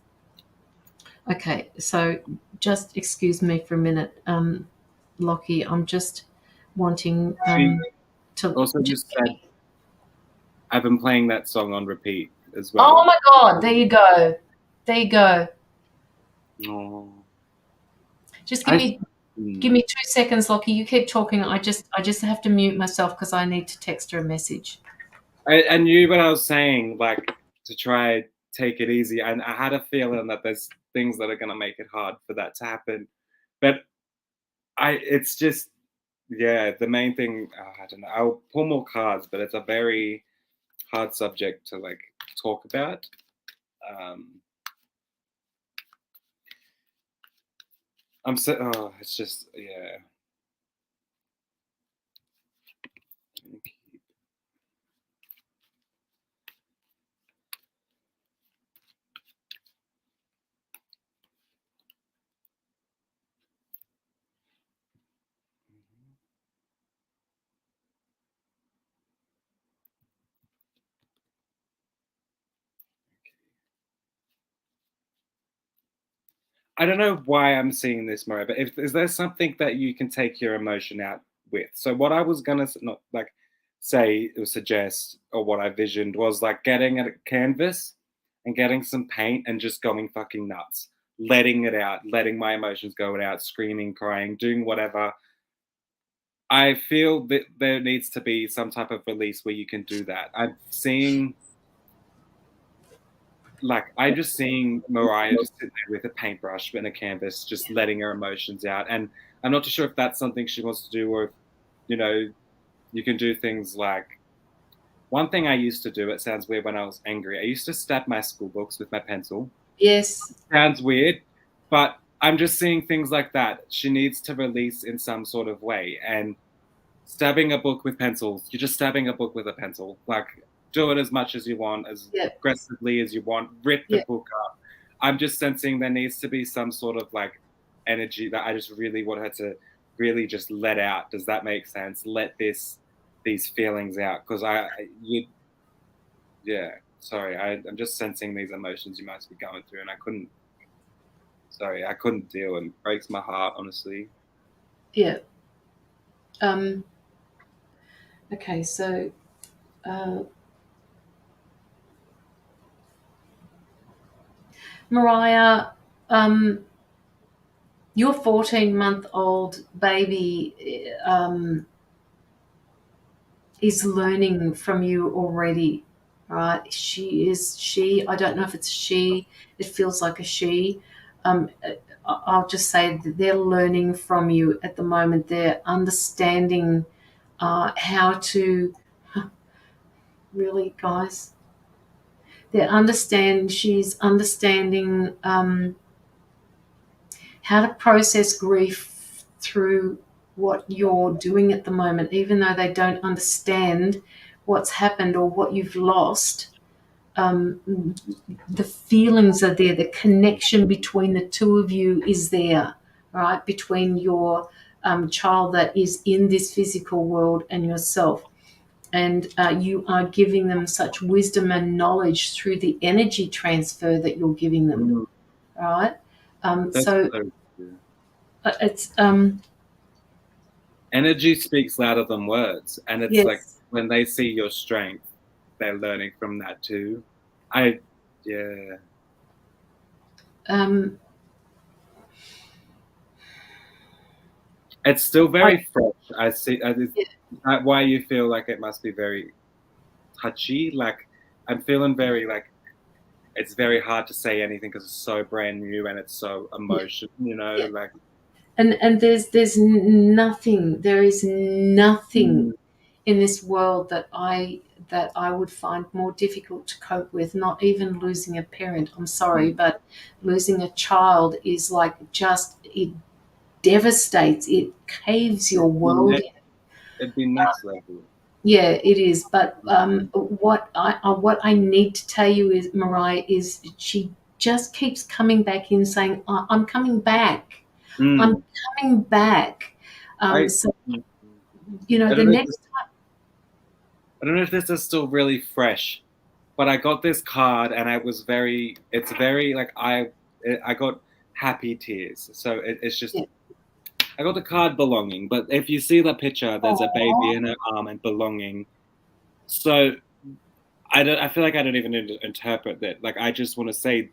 Okay, so just excuse me for a minute, Lockie. I'm just wanting She to also just just said I've been playing that song on repeat as oh well. my god, there you go. There you go. Oh. Just I give me 2 seconds, Lockie. You keep talking. I just have to mute myself because I need to text her a message. I knew what I was saying, like to try take it easy, and I had a feeling that there's things that are gonna make it hard for that to happen. But it's just, yeah, the main thing. I don't know. I'll pull more cards, but it's a very hard subject to like talk about. Um, I'm so. Oh, it's just yeah. I don't know why I'm seeing this, Maria, but is there something that you can take your emotion out with? So what I was gonna not like say or suggest, or what I visioned was like getting a canvas and getting some paint and just going fucking nuts, letting it out, letting my emotions go out, screaming, crying, doing whatever. I feel that there needs to be some type of release where you can do that. I'm just seeing Mariah just sitting there with a paintbrush and a canvas, just letting her emotions out. And I'm not too sure if that's something she wants to do, or if, you know, you can do things like one thing I used to do. It sounds weird when I was angry. I used to stab my school books with my pencil. Yes. Sounds weird, but I'm just seeing things like that. She needs to release in some sort of way. And stabbing a book with pencils, you're just stabbing a book with a pencil. Like, do it as much as you want, as Yeah. aggressively as you want, rip the Yeah. book up. I'm just sensing there needs to be some sort of like energy that I just really want her to really just let out. Does that make sense? Let these feelings out, because yeah. Sorry, I'm just sensing these emotions you must be going through, and I couldn't deal, and it breaks my heart, honestly. Yeah. Okay, so Mariah, your 14-month-old baby is learning from you already, right? I don't know if it's she, it feels like a she. I'll just say that they're learning from you at the moment. They're understanding how to, really, guys, she's understanding how to process grief through what you're doing at the moment, even though they don't understand what's happened or what you've lost. The feelings are there, the connection between the two of you is there, right? Between your child that is in this physical world and yourself. And you are giving them such wisdom and knowledge through the energy transfer that you're giving them, Mm, right? that's So so true. it's Energy speaks louder than words, and it's like yes. when they see your strength, they're learning from that too. I Yeah. Um, It's still I, very fresh. I see. yeah, Why you feel like it must be very touchy. Like I'm feeling very like it's very hard to say anything because it's so brand new and it's so yeah, emotional. yeah. Like And there is nothing mm, in this world that I would find more difficult to cope with. Not even losing a parent. I'm sorry, but losing a child is like just it devastates. It caves your world in. It'd be next level. Yeah, it is. But what I need to tell you is, Mariah, is she just keeps coming back in saying, I'm coming back. I'm Mm. coming back. I So, mm. I the don't know if next time. I don't know if this is still really fresh, but I got this card and it's very like I got happy tears. So it's just Yeah. I got the card belonging, but if you see the picture, there's a baby in her arm and belonging. So I feel like I don't even need to interpret that. Like I just want to say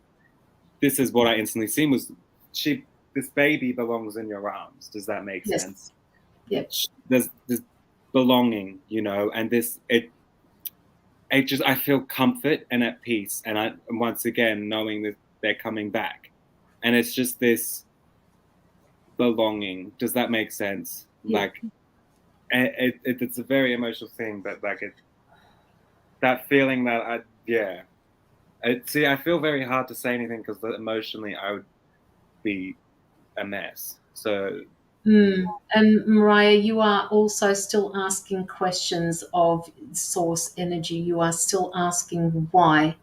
this is what I instantly seen was she this baby belongs in your arms. Does that make Yes. sense? Yep. There's this belonging, and it just I feel comfort and at peace, and I once again knowing that they're coming back, and it's just this belonging. Does that make sense? Yep. Like it's a very emotional thing, but like that feeling that I feel very hard to say anything because emotionally I would be a mess. So And Mariah, you are also still asking questions of source energy. You are still asking why.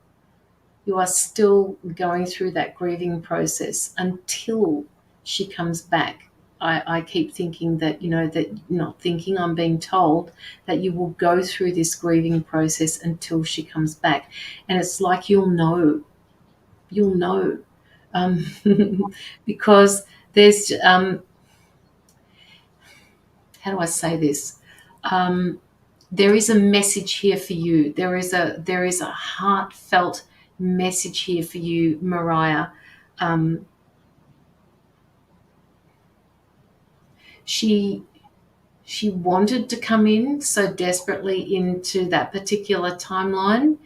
You are still going through that grieving process until she comes back. I keep thinking that, not thinking, I'm being told that you will go through this grieving process until she comes back. And it's like you'll know. Um, because there's, how do I say this? There is a message here for you. There is a heartfelt message here for you, Mariah. Um, she she wanted to come in so desperately into that particular timeline,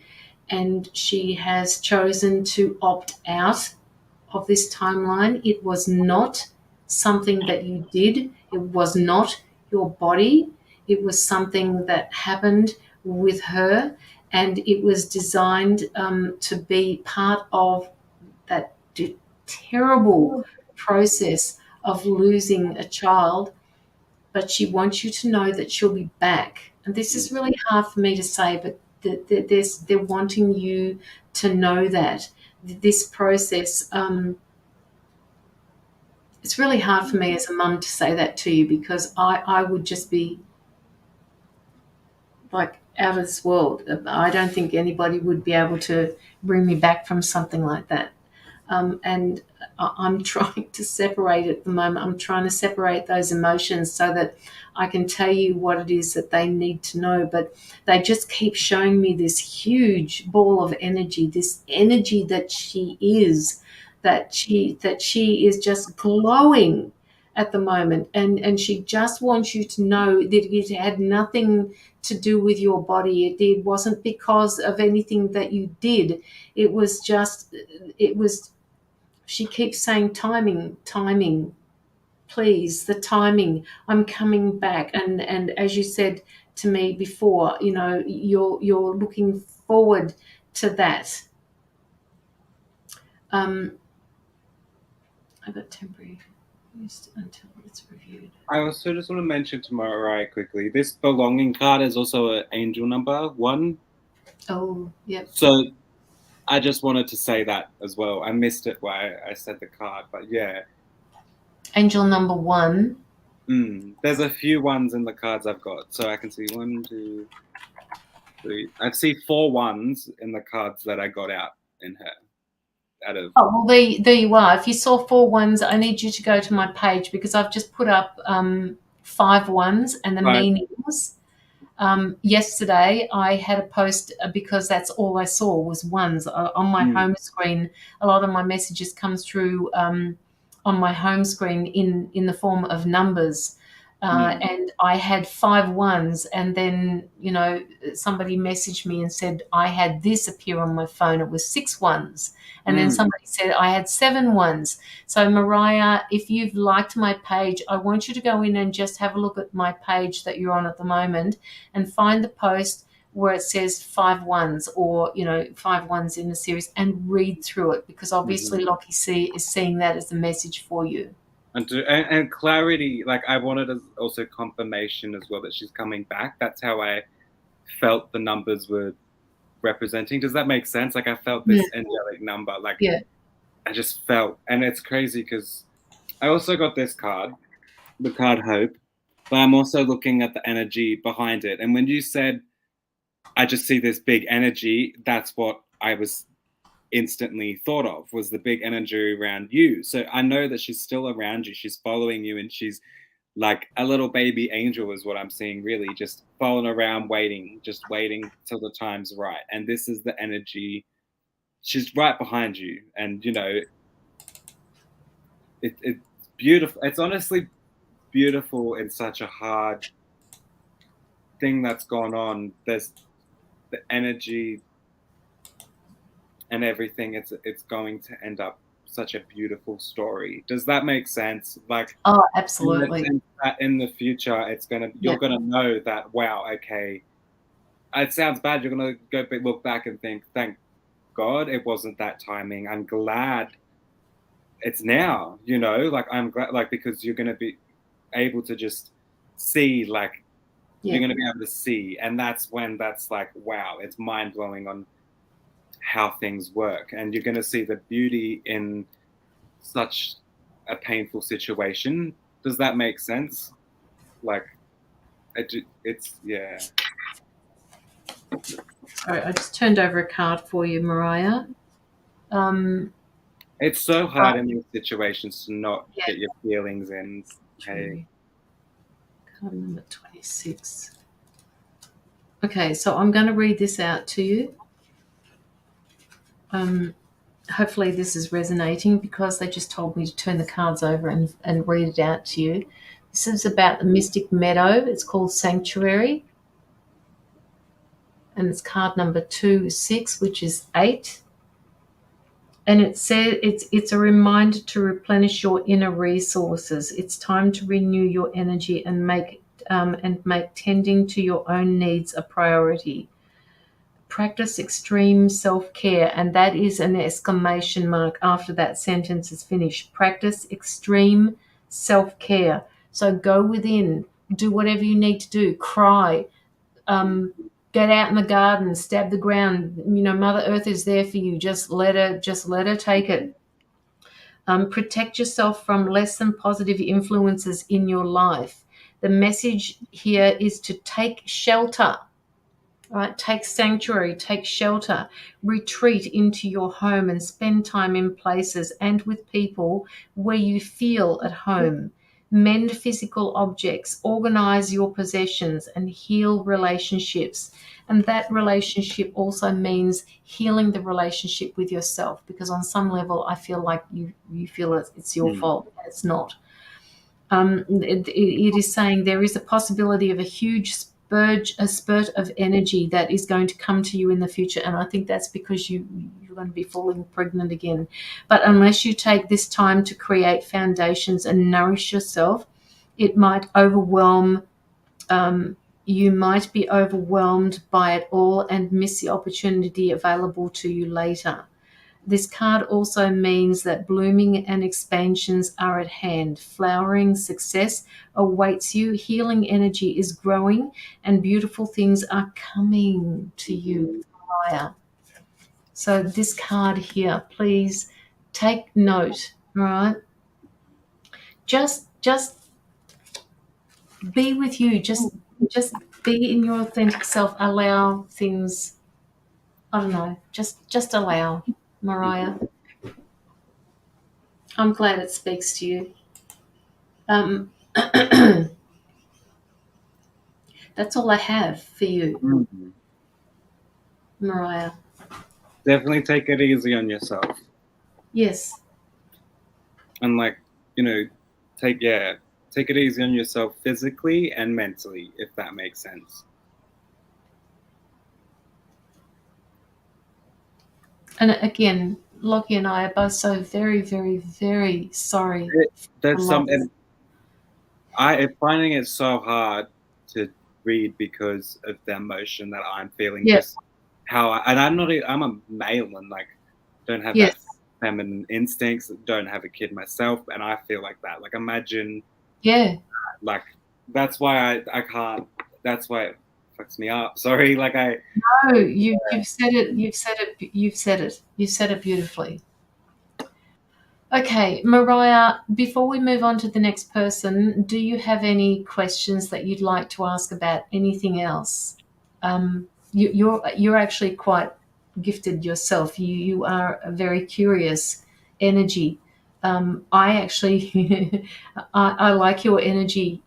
and she has chosen to opt out of this timeline. It was not something that you did. It was not your body. It was something that happened with her, and it was designed to be part of that terrible process of losing a child. But she wants you to know that she'll be back. And this is really hard for me to say, but they're wanting you to know that this process. It's really hard for me as a mum to say that to you, because I would just be like out of this world. I don't think anybody would be able to bring me back from something like that. And I'm trying to separate at the moment. I'm trying to separate those emotions so that I can tell you what it is that they need to know. But they just keep showing me this huge ball of energy, this energy that she is, that she is just glowing at the moment, and she just wants you to know that it had nothing to do with your body. It wasn't because of anything that you did. It was just, it was, she keeps saying, timing, timing, please, the timing. I'm coming back. And as you said to me before, you're looking forward to that. I got temporary used until it's reviewed. I also just want to mention to Mariah quickly, this belonging card is also an angel number 1. Oh, yep. So I just wanted to say that as well. I missed it where I said the card, but yeah. Angel number 1. There's a few ones in the cards I've got. So I can see 1, 2, 3. I see 4 ones in the cards that I got out in her. Oh, well, there you are. If you saw 4 ones, I need you to go to my page, because I've just put up 5 ones and the meanings. Yesterday, I had a post, because that's all I saw was ones on my home screen. A lot of my messages comes through on my home screen in the form of numbers. And I had 5 ones, and then somebody messaged me and said I had this appear on my phone. It was 6 ones, and then somebody said I had 7 ones. So Mariah, if you've liked my page, I want you to go in and just have a look at my page that you're on at the moment and find the post where it says 5 ones, or 5 ones in the series, and read through it, because obviously Locky C is seeing that as a message for you. And clarity, like I wanted also confirmation as well that she's coming back. That's how I felt the numbers were representing. Does that make sense? Like I felt this angelic number, like I just felt, and it's crazy because I also got this card, the card Hope, but I'm also looking at the energy behind it. And when you said, I just see this big energy, that's what I was instantly thought of, was the big energy around you. So I know that she's still around you, she's following you, and she's like a little baby angel is what I'm seeing, really, just following around, waiting till the time's right. And this is the energy, she's right behind you. And it's beautiful. It's honestly beautiful in such a hard thing that's gone on. There's the energy and everything. It's going to end up such a beautiful story. Does that make sense? Like, oh, absolutely. In the future, you're gonna know that, wow, okay, it sounds bad, you're gonna look back and think, thank God it wasn't that timing. I'm glad it's now, like I'm glad, like, because you're gonna be able to just see, like, you're gonna be able to see, and that's like, wow, it's mind-blowing on how things work, and you're going to see the beauty in such a painful situation. Does that make sense? Like, it's yeah. Sorry, I just turned over a card for you, Mariah. It's so hard in these situations to not get your feelings in. Hey. Card number 26. Okay, so I'm going to read this out to you. Hopefully this is resonating, because they just told me to turn the cards over and read it out to you. This is about the Mystic Meadow. It's called Sanctuary. And it's card number 2-6, which is 8. And it says it's a reminder to replenish your inner resources. It's time to renew your energy and make tending to your own needs a priority. Practice extreme self-care, and that is an exclamation mark after that sentence is finished. Practice extreme self-care. So go within, do whatever you need to do, cry, get out in the garden, stab the ground. Mother Earth is there for you. Just let her take it. Protect yourself from less than positive influences in your life. The message here is to take shelter. Right? Take sanctuary, take shelter, retreat into your home and spend time in places and with people where you feel at home. Mend physical objects, organize your possessions, and heal relationships. And that relationship also means healing the relationship with yourself, because on some level I feel like you feel it's your fault. It's not. It is saying there is a possibility of a huge spurt of energy that is going to come to you in the future, and I think that's because you're going to be falling pregnant again. But unless you take this time to create foundations and nourish yourself, it might overwhelm. You might be overwhelmed by it all and miss the opportunity available to you later. This card also means that blooming and expansions are at hand. Flowering success awaits you. Healing energy is growing, and beautiful things are coming to you, Mariah. So this card here, please take note, all right? Just be with you. Just be in your authentic self. Allow things, I don't know, just allow, Mariah. I'm glad it speaks to you. That's all I have for you, Mariah. Definitely take it easy on yourself. Yes. And like, take take it easy on yourself physically and mentally, if that makes sense. And again, Locky and I are both so very, very, very sorry. There's some, and I'm finding it so hard to read because of the emotion that I'm feeling. Yeah. Just how, and I'm a male and like don't have Yes. that feminine instincts, don't have a kid myself, and I feel like that. Like imagine, Yeah. like that's why I can't. That's why it fucks me up. Sorry, like I. No, you've said it. You've said it. You've said it. You've said it beautifully. Okay, Mariah, before we move on to the next person, do you have any questions that you'd like to ask about anything else? You're actually quite gifted yourself. You are a very curious energy. I actually, I like your energy.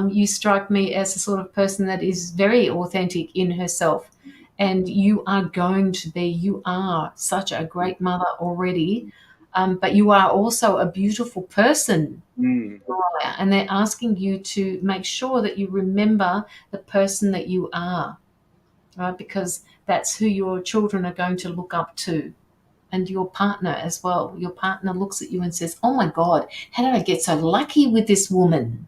You strike me as the sort of person that is very authentic in herself, and you are such a great mother already. But you are also a beautiful person, Mariah, and they're asking you to make sure that you remember the person that you are, right? Because that's who your children are going to look up to, and your partner as well. Your partner looks at you and says, "Oh my God, how did I get so lucky with this woman?"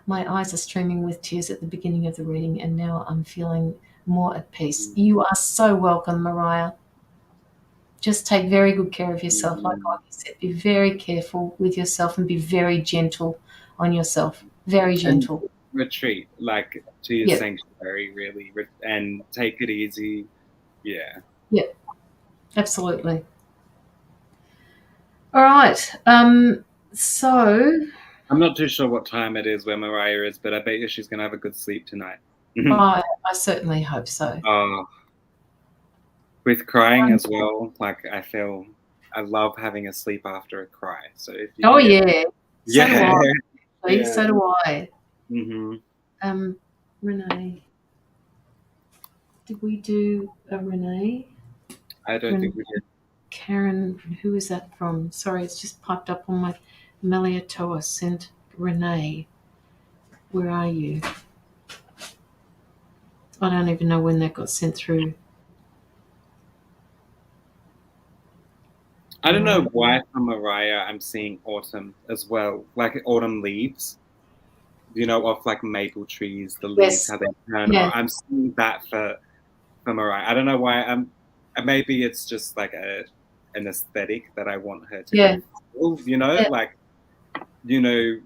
My eyes are streaming with tears at the beginning of the reading, and now I'm feeling more at peace. You are so welcome, Mariah. Just take very good care of yourself. Like you said, be very careful with yourself and be very gentle on yourself. Very gentle. And retreat, like to your sanctuary, really, and take it easy. Yeah. Yeah, absolutely. All right. So I'm not too sure what time it is where Mariah is, but I bet you she's going to have a good sleep tonight. I certainly hope so. With crying as well, like I love having a sleep after a cry. So if you yeah. So do I. Yeah. So do I. Mm-hmm. Renee. Did we do a Renee? I don't think we did. Karen, who is that from? Sorry, it's just popped up on my Meliatoa sent Renee. Where are you? I don't even know when that got sent through. I don't know why from Mariah I'm seeing autumn as well, like autumn leaves. You know, off like maple trees, the leaves, how they turn. Yeah. I'm seeing that for Mariah. I don't know why. Maybe it's just like an aesthetic that I want her to kind of feel, you know, like, you know,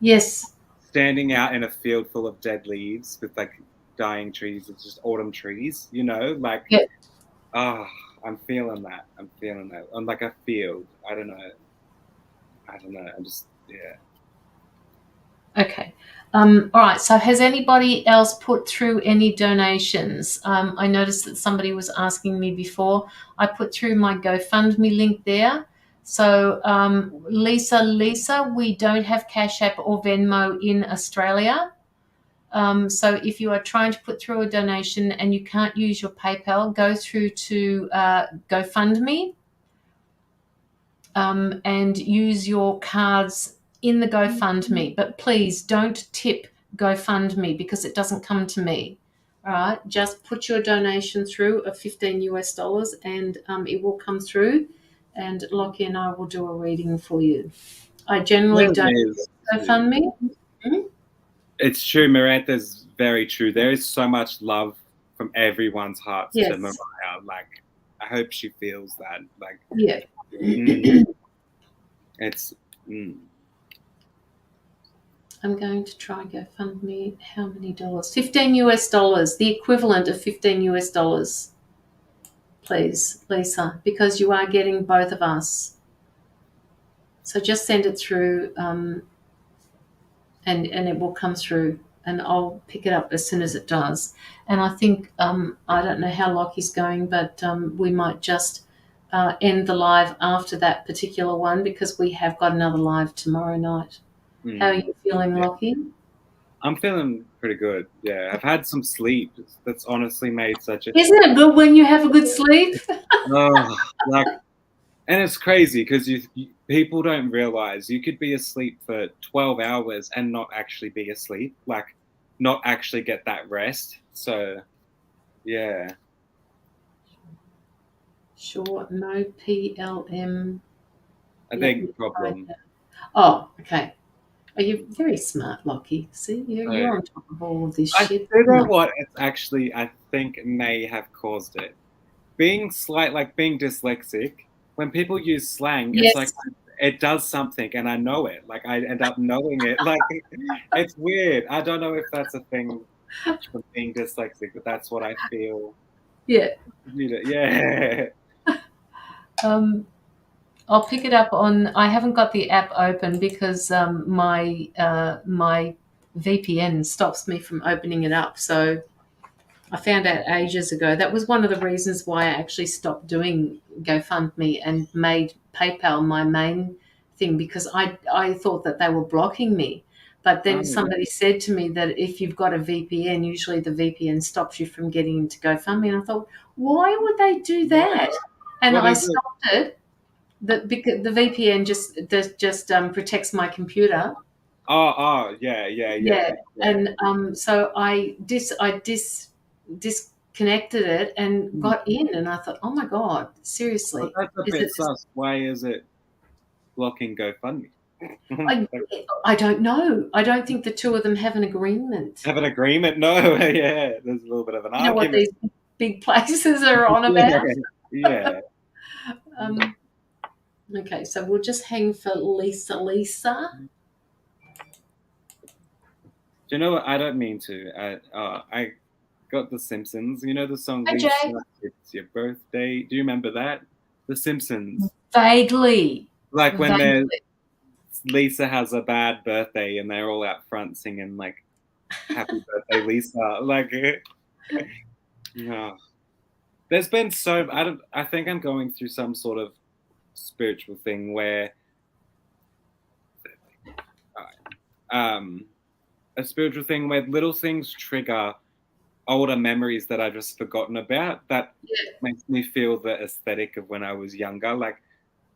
yes, standing out in a field full of dead leaves with like dying trees. It's just autumn trees, you know, like, I'm feeling that. I'm like a field. I don't know. I'm just, yeah. Okay. All right. So has anybody else put through any donations? I noticed that somebody was asking me before. I put through my GoFundMe link there. So Lisa, we don't have Cash App or Venmo in Australia. So if you are trying to put through a donation and you can't use your PayPal, go through to GoFundMe and use your cards in the GoFundMe. But please don't tip GoFundMe because it doesn't come to me. All right, just put your donation through of $15 and it will come through, and Locky and I will do a reading for you. I generally don't use GoFundMe. It's true. Miranda's very true. There is so much love from everyone's hearts to Mariah. Like, I hope she feels that. Like, it's. I'm going to try GoFundMe. How many dollars? $15, the equivalent of $15. Please, Lisa, because you are getting both of us. So just send it through, and it will come through, and I'll pick it up as soon as it does. And I think I don't know how Locky's going, but we might just end the live after that particular one because we have got another live tomorrow night. How are you feeling, Locky? I'm feeling pretty good. Yeah, I've had some sleep. That's honestly made such a. Isn't it good when you have a good sleep? Like, And it's crazy because people don't realize you could be asleep for 12 hours and not actually be asleep, like not actually get that rest. So, yeah. Sure, no PLM. I Let think me try problem. that. Oh, okay. Are you very smart, Locky? See, So you're on top of all of this I shit. figure what it's actually, I think, may have caused it. Being dyslexic, when people use slang, it's like Yes. it does something and I know it. Like I end up knowing it. Like it's weird. I don't know if that's a thing from being dyslexic, but that's what I feel. Yeah. Yeah. Um, I'll pick it up on. I haven't got the app open because my VPN stops me from opening it up. So I found out ages ago. That was one of the reasons why I actually stopped doing GoFundMe and made PayPal my main thing, because I thought that they were blocking me. But then Oh, somebody said to me that if you've got a VPN, usually the VPN stops you from getting into GoFundMe. And I thought, why would they do that? And what I is it? stopped it. Because the VPN just protects my computer. Yeah, yeah, Yeah, yeah, yeah. and so I disconnected it and Hmm. got in, and I thought, oh my god, But seriously, that's a is bit it? sus. Why is it blocking GoFundMe? I Like, I don't know. I don't think the two of them have an agreement. have an agreement? No, yeah. There's a little bit of an You know what argument. these big places are on Yeah, about? yeah. Um, okay, so we'll just hang for Lisa. Lisa, Do you know what? I don't mean to. I got The Simpsons. You know the song hi Lisa, Jay. It's Your Birthday? Do you remember that? The Simpsons. Vaguely, Like when vaguely. Lisa has a bad birthday and they're all out front singing like Happy Birthday, Lisa. Like, no. There's been so I think I'm going through some sort of spiritual thing where um a spiritual thing where little things trigger older memories that I've just forgotten about. That makes me feel the aesthetic of when I was younger. Like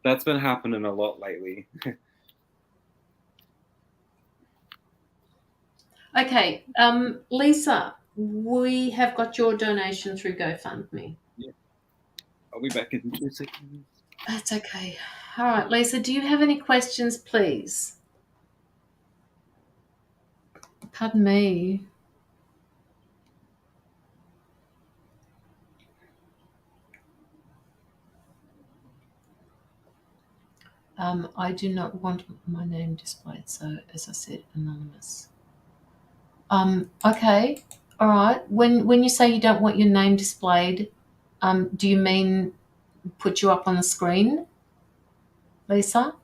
that's been happening a lot lately. Okay, Lisa, we have got your donation through GoFundMe. Yeah. I'll be back in 2 seconds. That's okay. All right, Lisa, do you have any questions, please? Pardon me. I do not want my name displayed, so as I said, anonymous. Okay, all right. When you say you don't want your name displayed, do you mean put you up on the screen, Lisa?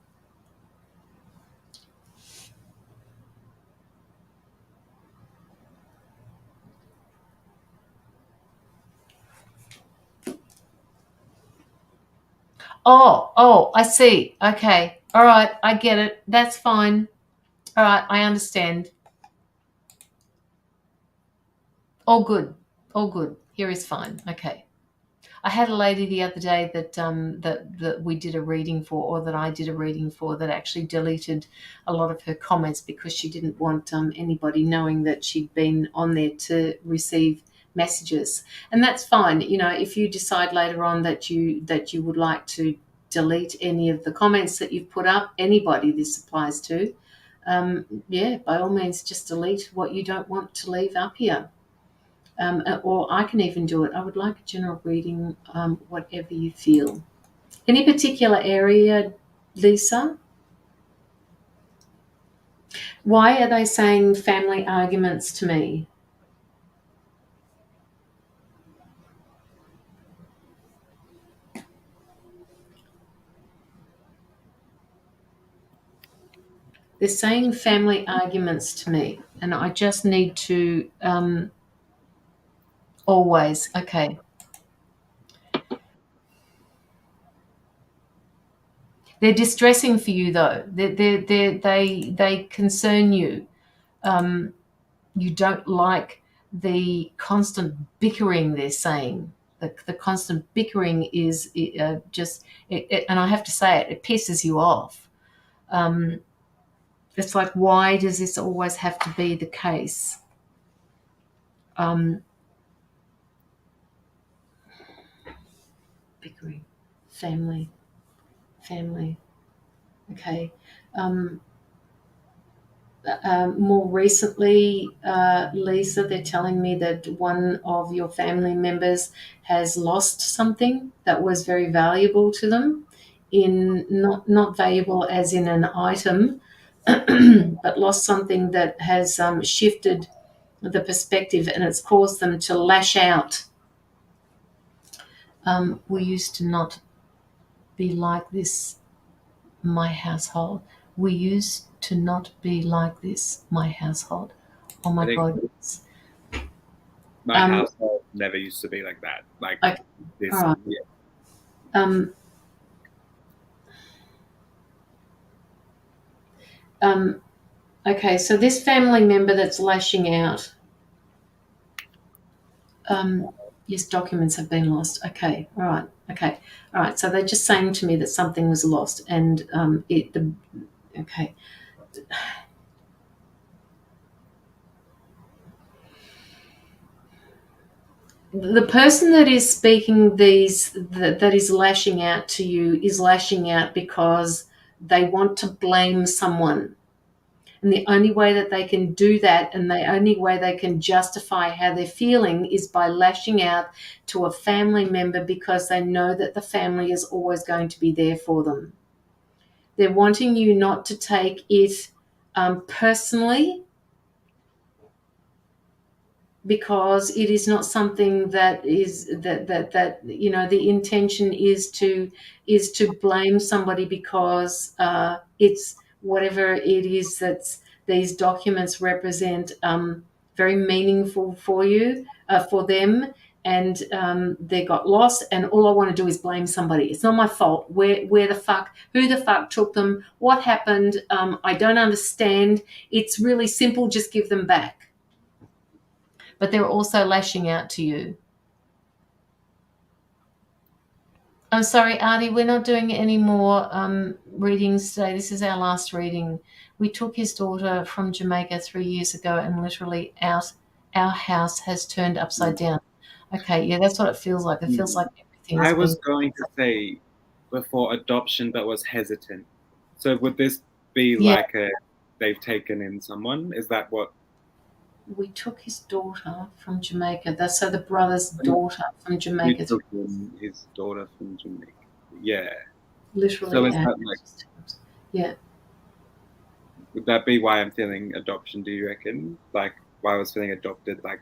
Oh, I see. Okay. All right, I get it. That's fine. All right, I understand. All good. All good. Here is fine. Okay. I had a lady the other day that we did a reading for, or that I did a reading for, that actually deleted a lot of her comments because she didn't want anybody knowing that she'd been on there to receive messages, and that's fine. You know, if you decide later on that you would like to delete any of the comments that you've put up, anybody this applies to, yeah, by all means, just delete what you don't want to leave up here. Or I can even do it. I would like a general reading, whatever you feel. Any particular area, Lisa? Why are they saying family arguments to me? They're saying family arguments to me, and I just need to always. Okay, they're distressing for you though. They concern you. You don't like the constant bickering. They're saying. the constant bickering is just, and I have to say it pisses you off. It's like, why does this always have to be the case? Bickering, family. Okay. More recently, Lisa, they're telling me that one of your family members has lost something that was very valuable to them, in not valuable as in an item, but lost something that has shifted the perspective, and it's caused them to lash out. We used to not be like this, my household. We used to not be like this, my household. Oh my God. My household never used to be like that. Like Okay. this. All right. Yeah. Okay, so this family member that's lashing out, yes, documents have been lost. Okay, all right, okay, all right. So they're just saying to me that something was lost, and okay. The person that is speaking that is lashing out to you is lashing out because they want to blame someone. And the only way that they can do that, and the only way they can justify how they're feeling, is by lashing out to a family member, because they know that the family is always going to be there for them. They're wanting you not to take it personally, because it is not something that is that the intention is to blame somebody, because it's whatever it is that's these documents represent, very meaningful for you, for them, and they got lost, and all I want to do is blame somebody. It's not my fault. Who the fuck took them, what happened, I don't understand. It's really simple, just give them back. But they're also lashing out to you. I'm sorry, Artie, we're not doing any more readings today. This is our last reading. We took his daughter from Jamaica 3 years ago, and literally our house has turned upside down. Okay, yeah, that's what it feels like. It feels like everything I is was being... going to say before adoption, but was hesitant. So would this be Yeah. like they've taken in someone? Is that what? We took his daughter from Jamaica. That's so the brother's daughter from Jamaica. We took in his daughter from Jamaica. Yeah. Literally. So is that like? Yeah. Would that be why I'm feeling adoption? Do you reckon? Like why I was feeling adopted? Like.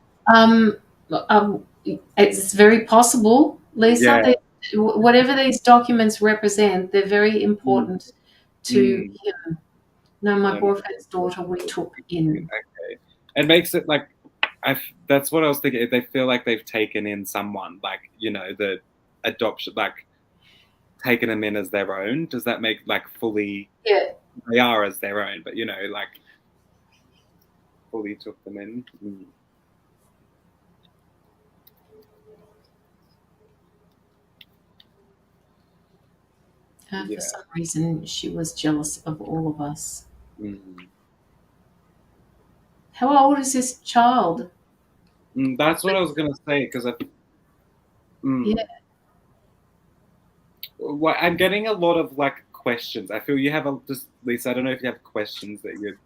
It's very possible, Lisa. Yeah. Whatever these documents represent, they're very important to him. No, my boyfriend's daughter we took in. Okay. It makes it like that's what I was thinking. They feel like they've taken in someone, like the adoption, like taken them in as their own. Does that make like fully? Yeah. They are as their own, but like fully took them in. For some reason, she was jealous of all of us. How old is this child? That's what I was gonna say, because Yeah. I'm getting a lot of like questions. I feel you have just Lisa. I don't know if you have questions that you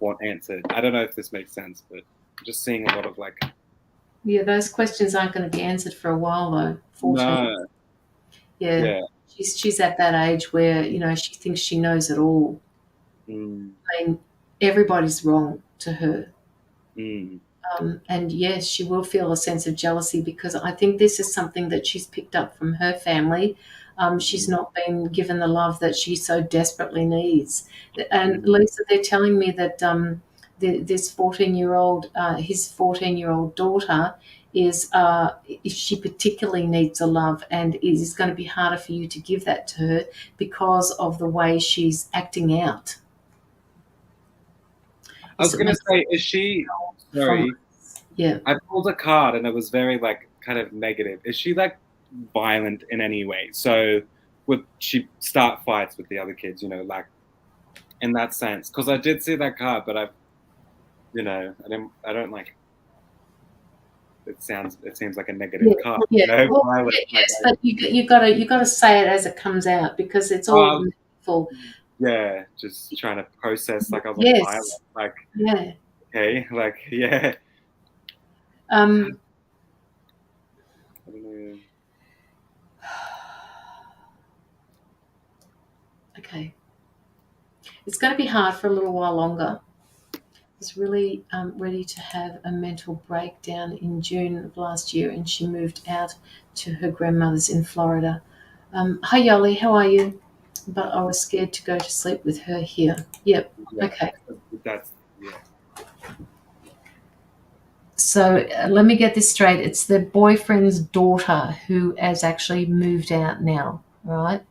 want answered. I don't know if this makes sense, but I'm just seeing a lot of like. Yeah, those questions aren't going to be answered for a while, though. 14. No. Yeah. She's at that age where she thinks she knows it all. I mean, everybody's wrong to her. And yes, she will feel a sense of jealousy, because I think this is something that she's picked up from her family. She's not been given the love that she so desperately needs. And Lisa, they're telling me that this 14-year-old, his 14-year-old daughter is, she particularly needs a love, and it is going to be harder for you to give that to her because of the way she's acting out. I was going to say, is she? Sorry. Yeah. I pulled a card and it was very like kind of negative? Is she like violent in any way? So would she start fights with the other kids? You know, like in that sense? Because I did see that card, but I don't like. It seems like a negative Yeah, card. yeah. Well, Violent. Like, yes, but you gotta say it as it comes out because it's all um, meaningful. yeah, just trying to process. Like I was like violent. Yes. Like Yeah. okay, like yeah. Um, I don't know. okay. It's going to be hard for a little while longer. I was really ready to have a mental breakdown in June of last year, and she moved out to her grandmother's in Florida. Hi, Yoli, how are you? But I was scared to go to sleep with her here. Yep. Yeah, Okay. that's yeah. So let me get this straight. It's the boyfriend's daughter who has actually moved out now, right?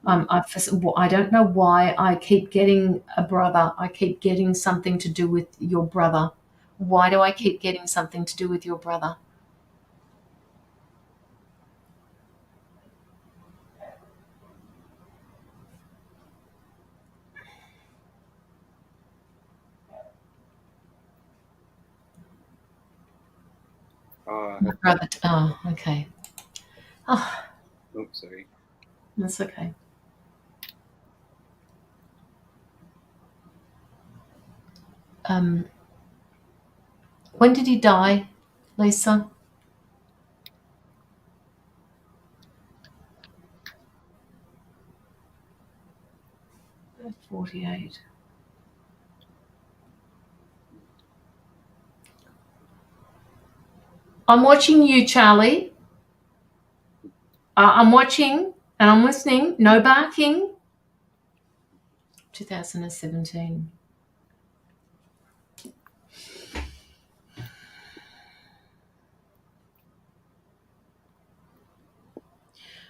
I don't know why I keep getting a brother. I keep getting something to do with your brother. Why do I keep getting something to do with your brother? My Her brother. Oh, okay. Oh, oops, sorry. that's okay. Um, when did he die, Lisa? 48. I'm watching you, Charlie. I'm watching and I'm listening. No barking. 2017.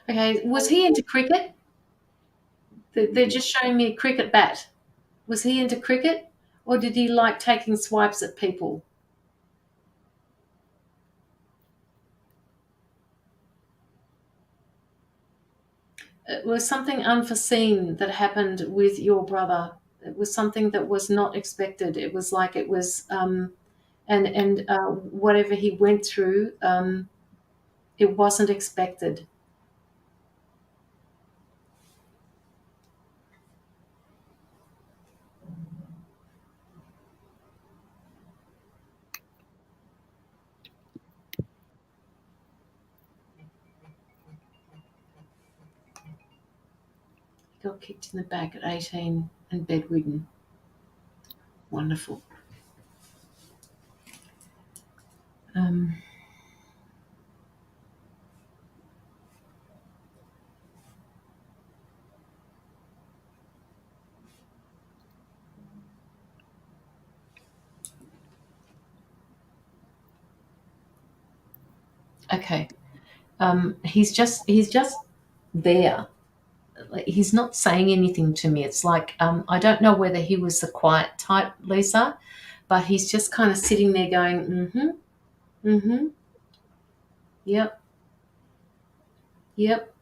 Okay, was he into cricket? They're just showing me a cricket bat. Was he into cricket, or did he like taking swipes at people? It was something unforeseen that happened with your brother. It was something that was not expected. It was like it was, and whatever he went through, it wasn't expected. He got kicked in the back at 18 and bedridden. Wonderful. Um, okay. He's just there. Like, he's not saying anything to me. It's like I don't know whether he was the quiet type, Lisa, but he's just kind of sitting there going, mm-hmm, yep, yep.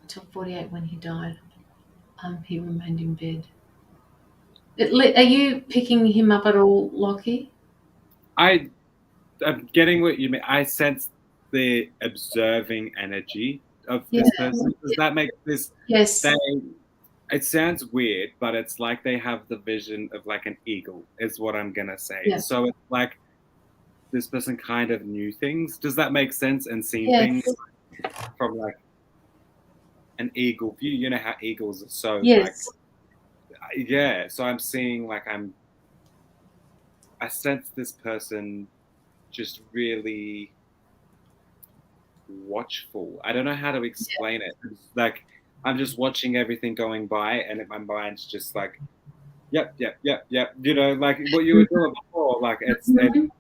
Until 48 when he died, he remained in bed. Are you picking him up at all, Lockie? I'm getting what you mean. I sense the observing energy of Yeah. this person. Does that make this? Yes. They. It sounds weird, but it's like they have the vision of like an eagle, is what I'm gonna say. Yeah. So it's like this person kind of knew things. Does that make sense? And seen things Yes. from like an eagle view. You know how eagles are so like, Yes. yeah. So I'm seeing like I sense this person just really watchful. I don't know how to explain it. It's like I'm just watching everything going by, and my mind's just like, yep, yep, yep, yep. You know, like what you were doing before. Like Mhm.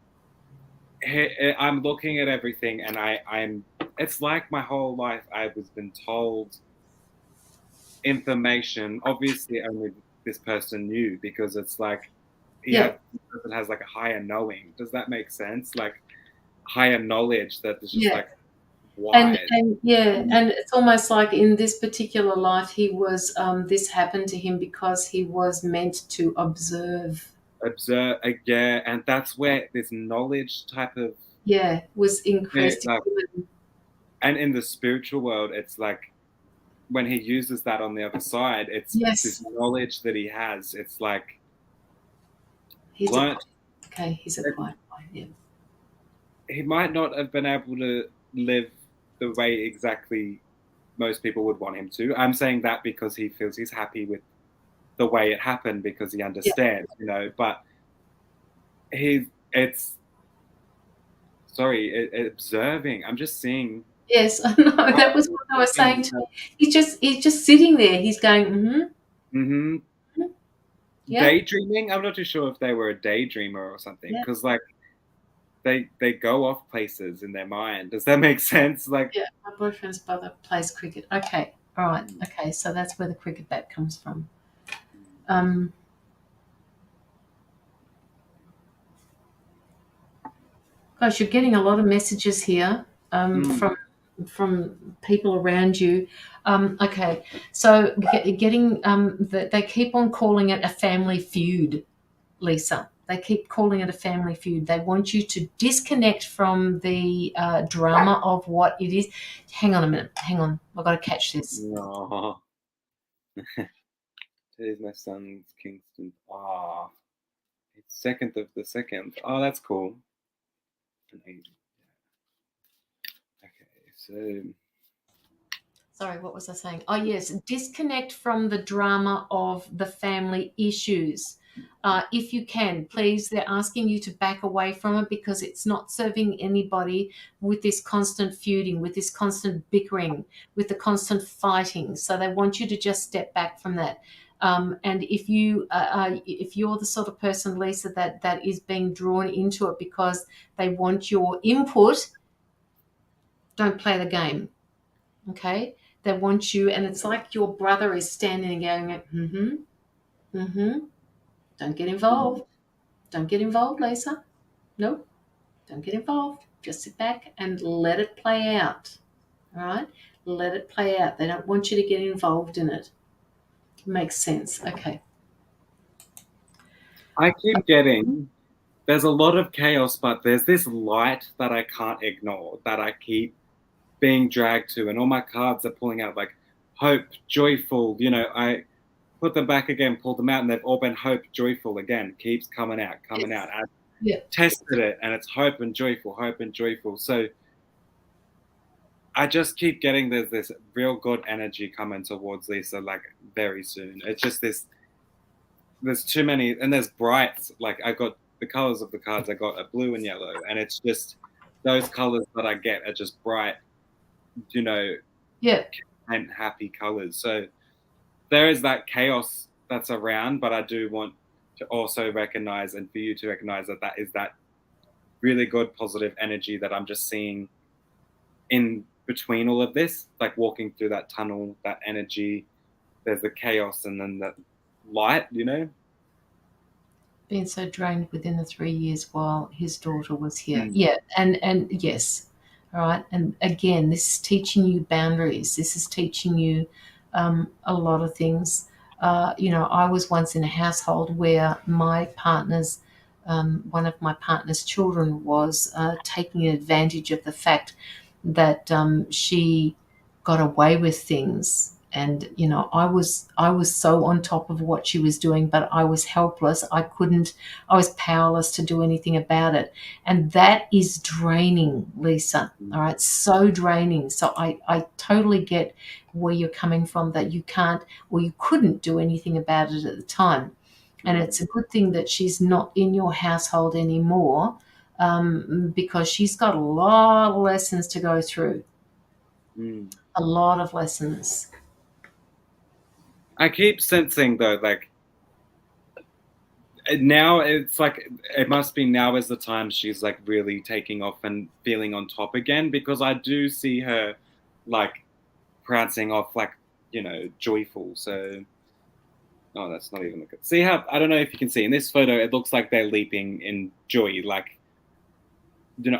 I'm looking at everything, and I'm. It's like my whole life I was been told information. Obviously, only this person knew because it's like Yeah. the person has like a higher knowing. Does that make sense? Like higher knowledge that is just Yeah. like wise. And yeah, and it's almost like in this particular life, he was this happened to him because he was meant to observe. Observe again, and that's where this knowledge type of Yeah, was increased. like, and in the spiritual world, it's like when he uses that on the other side, it's this Yes, knowledge that he has. It's like he's a learnt. okay. He's a quiet boy. Yeah. He might not have been able to live the way exactly most people would want him to. I'm saying that because he feels he's happy with the way it happened because he Yeah. understands, you know. But it's sorry, observing. I'm just seeing. Yes, I know. That was what I was saying to him. He's just sitting there. He's going, Mm-hmm. yeah, Daydreaming. I'm not too sure if they were a daydreamer or something yeah, because like they go off places in their mind. Does that make sense? Like, yeah. My boyfriend's brother plays cricket. Okay, all right. Okay, so that's where the cricket bat comes from. Um, Gosh, you're getting a lot of messages here from people around you. Okay, so getting they keep on calling it a family feud, Lisa. They keep calling it a family feud. They want you to disconnect from the drama of what it is. Hang on a minute. Hang on. I've got to catch this. no. Today's my son's Kingston. Ah, it's 2nd of the 2nd. Oh, that's cool. Okay, so Sorry, what was I saying? Oh, yes, disconnect from the drama of the family issues. If you can, please, they're asking you to back away from it because it's not serving anybody with this constant feuding, with this constant bickering, with the constant fighting. So they want you to just step back from that. And if you're the sort of person, Lisa, that is being drawn into it because they want your input, don't play the game. Okay, they want you, and it's like your brother is standing and going, don't get involved. Don't get involved, Lisa. No, don't get involved. Just sit back and let it play out. All right, let it play out. They don't want you to get involved in it. Makes sense. Okay. I keep getting there's a lot of chaos, but there's this light that I can't ignore that I keep being dragged to, and all my cards are pulling out like hope, joyful. You know, I put them back again, pulled them out, and they've all been hope, joyful again. Keeps coming out, coming Yes. out. I've Yeah. tested it, and it's hope and joyful, hope and joyful. So I just keep getting there's this real good energy coming towards Lisa, like very soon. It's just this. There's too many, and there's brights. Like I got the colors of the cards. I got a blue and yellow, and it's just those colors that I get are just bright, you know, Yeah. and happy colors. So there is that chaos that's around, but I do want to also recognize and for you to recognize that that is that really good positive energy that I'm just seeing in between all of this, like walking through that tunnel, that energy. There's the chaos and then the light, you know. Been so drained within the 3 years while his daughter was here. Mm. Yeah, and yes, all right. And again, this is teaching you boundaries. This is teaching you a lot of things. I was once in a household where my partner's one of my partner's children was taking advantage of the fact that she got away with things, and I was so on top of what she was doing, but I was helpless. I was powerless to do anything about it, and that is draining, Lisa. All right, so draining. So I totally get where you're coming from, that you can't or you couldn't do anything about it at the time. And it's a good thing that she's not in your household anymore, because she's got a lot of lessons to go through. Mm. A lot of lessons. I keep sensing though, like now it's like it must be now is the time she's like really taking off and feeling on top again because I do see her like prancing off like joyful. So Oh, that's not even good. See how, I don't know if you can see in this photo, it looks like they're leaping in joy. Like,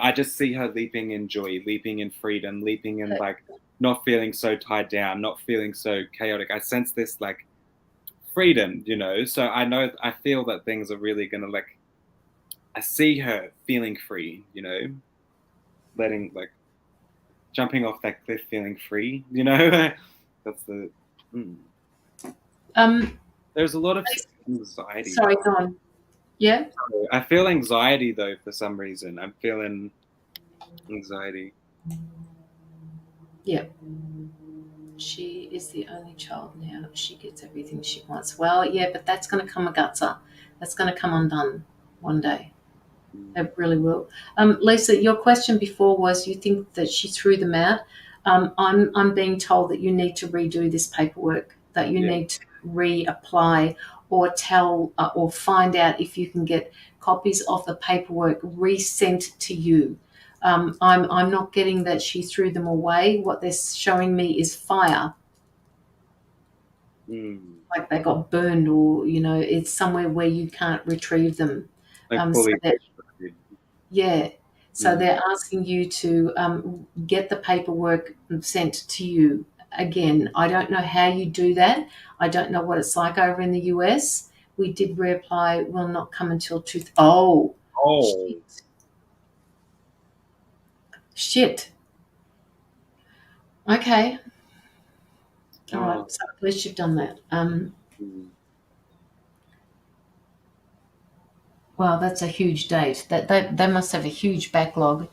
I just see her leaping in joy, leaping in freedom, leaping in like not feeling so tied down, not feeling so chaotic. I sense this like freedom, So I feel that things are really gonna like. I see her feeling free, letting like jumping off that cliff, feeling free, That's the. Mm. Um, There's a lot of anxiety. sorry, go on. Yeah. I feel anxiety though for some reason. I'm feeling anxiety. Yeah. She is the only child now. She gets everything she wants. Well, yeah, but that's going to come a gutser. That's going to come undone one day. It really will. Lisa, your question before was you think that she threw them out. I'm being told that you need to redo this paperwork, that you need to reapply or tell or find out if you can get copies of the paperwork resent to you. I'm not getting that she threw them away. What they're showing me is fire, like they got burned, or it's somewhere where you can't retrieve them. Like So fully. yeah. So they're asking you to get the paperwork sent to you. Again, I don't know how you do that. I don't know what it's like over in the US. We did reapply, will not come until oh, Oh. shit. Okay. All Oh. right. So at least you've done that. Well, that's a huge date. That they must have a huge backlog.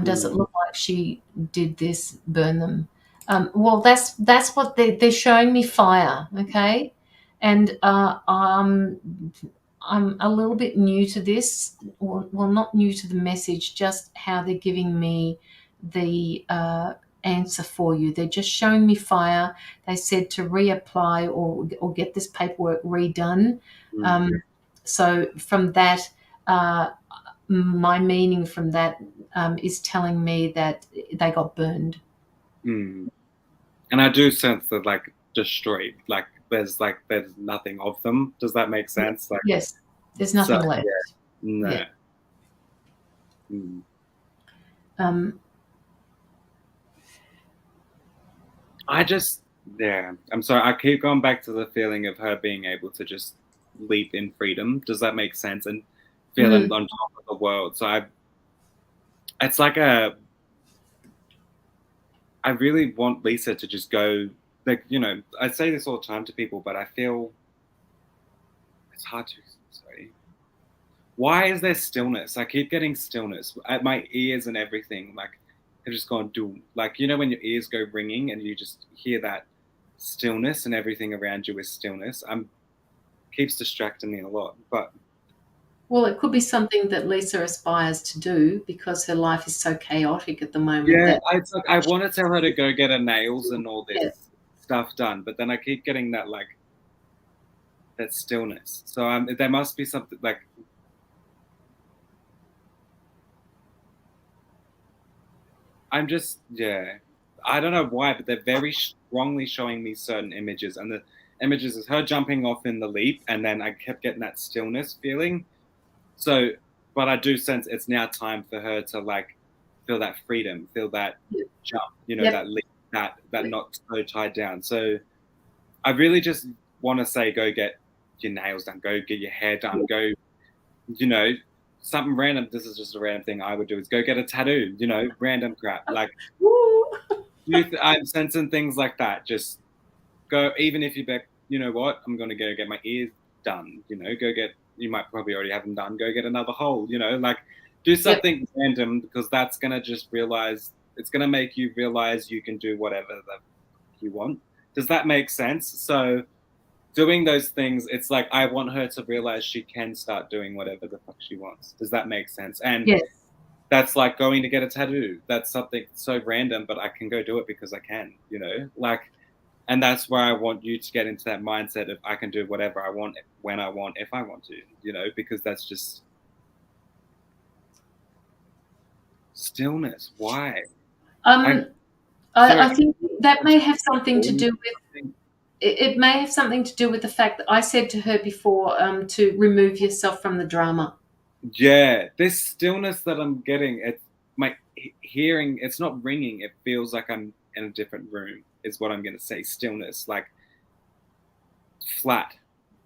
Does it look like she did this, burn them? Well, that's what they're showing me fire. Okay, and I'm a little bit new to this. Well, not new to the message, just how they're giving me the answer for you. They're just showing me fire. They said to reapply or get this paperwork redone. So from that, uh, my meaning from that is telling me that they got burned. And I do sense that like destroyed, like there's nothing of them. Does that make sense? Like, Yes, there's so nothing left. no. Yeah. Mm. Um, I just, I'm sorry. I keep going back to the feeling of her being able to just leap in freedom. Does that make sense? And feeling on top of the world. So it's like I really want Lisa to just go. Like, I say this all the time to people, but I feel it's hard to. Sorry. Why is there stillness? I keep getting stillness at my ears and everything. Like, they're just gone do. Like, when your ears go ringing and you just hear that stillness and everything around you is stillness. Keeps distracting me a lot. But well, it could be something that Lisa aspires to do because her life is so chaotic at the moment yeah, that it's like I want to tell her to go get her nails and all yeah. this stuff done, but then I keep getting that like that stillness. So there must be something like I'm just I don't know why, but they're very strongly showing me certain images, and the images is her jumping off in the leap, and then I kept getting that stillness feeling. So, but I do sense it's now time for her to like feel that freedom, feel that jump, Yep. that leap, that not so tied down. So I really just want to say, go get your nails done, go get your hair done, go, something random. This is just a random thing I would do is go get a tattoo, random crap. Like, Woo. I'm sensing things like that. Just go, even if you bet, you know what, I'm going to go get my ears done, go get, you might probably already have them done, go get another hole, like do Yep. something random because that's going to just realize, it's going to make you realize you can do whatever the you want. Does that make sense? So doing those things, it's like I want her to realize she can start doing whatever the fuck she wants. Does that make sense? And Yes. that's like going to get a tattoo. That's something so random, but I can go do it because I can, like, and that's where I want you to get into that mindset of I can do whatever I want, when I want, if I want to, because that's just stillness. Why? I think that may have something to do with it may have something to do with the fact that I said to her before to remove yourself from the drama. Yeah, this stillness that I'm getting, it's my hearing. It's not ringing. It feels like I'm in a different room. Is what I'm going to say. Stillness, like flat,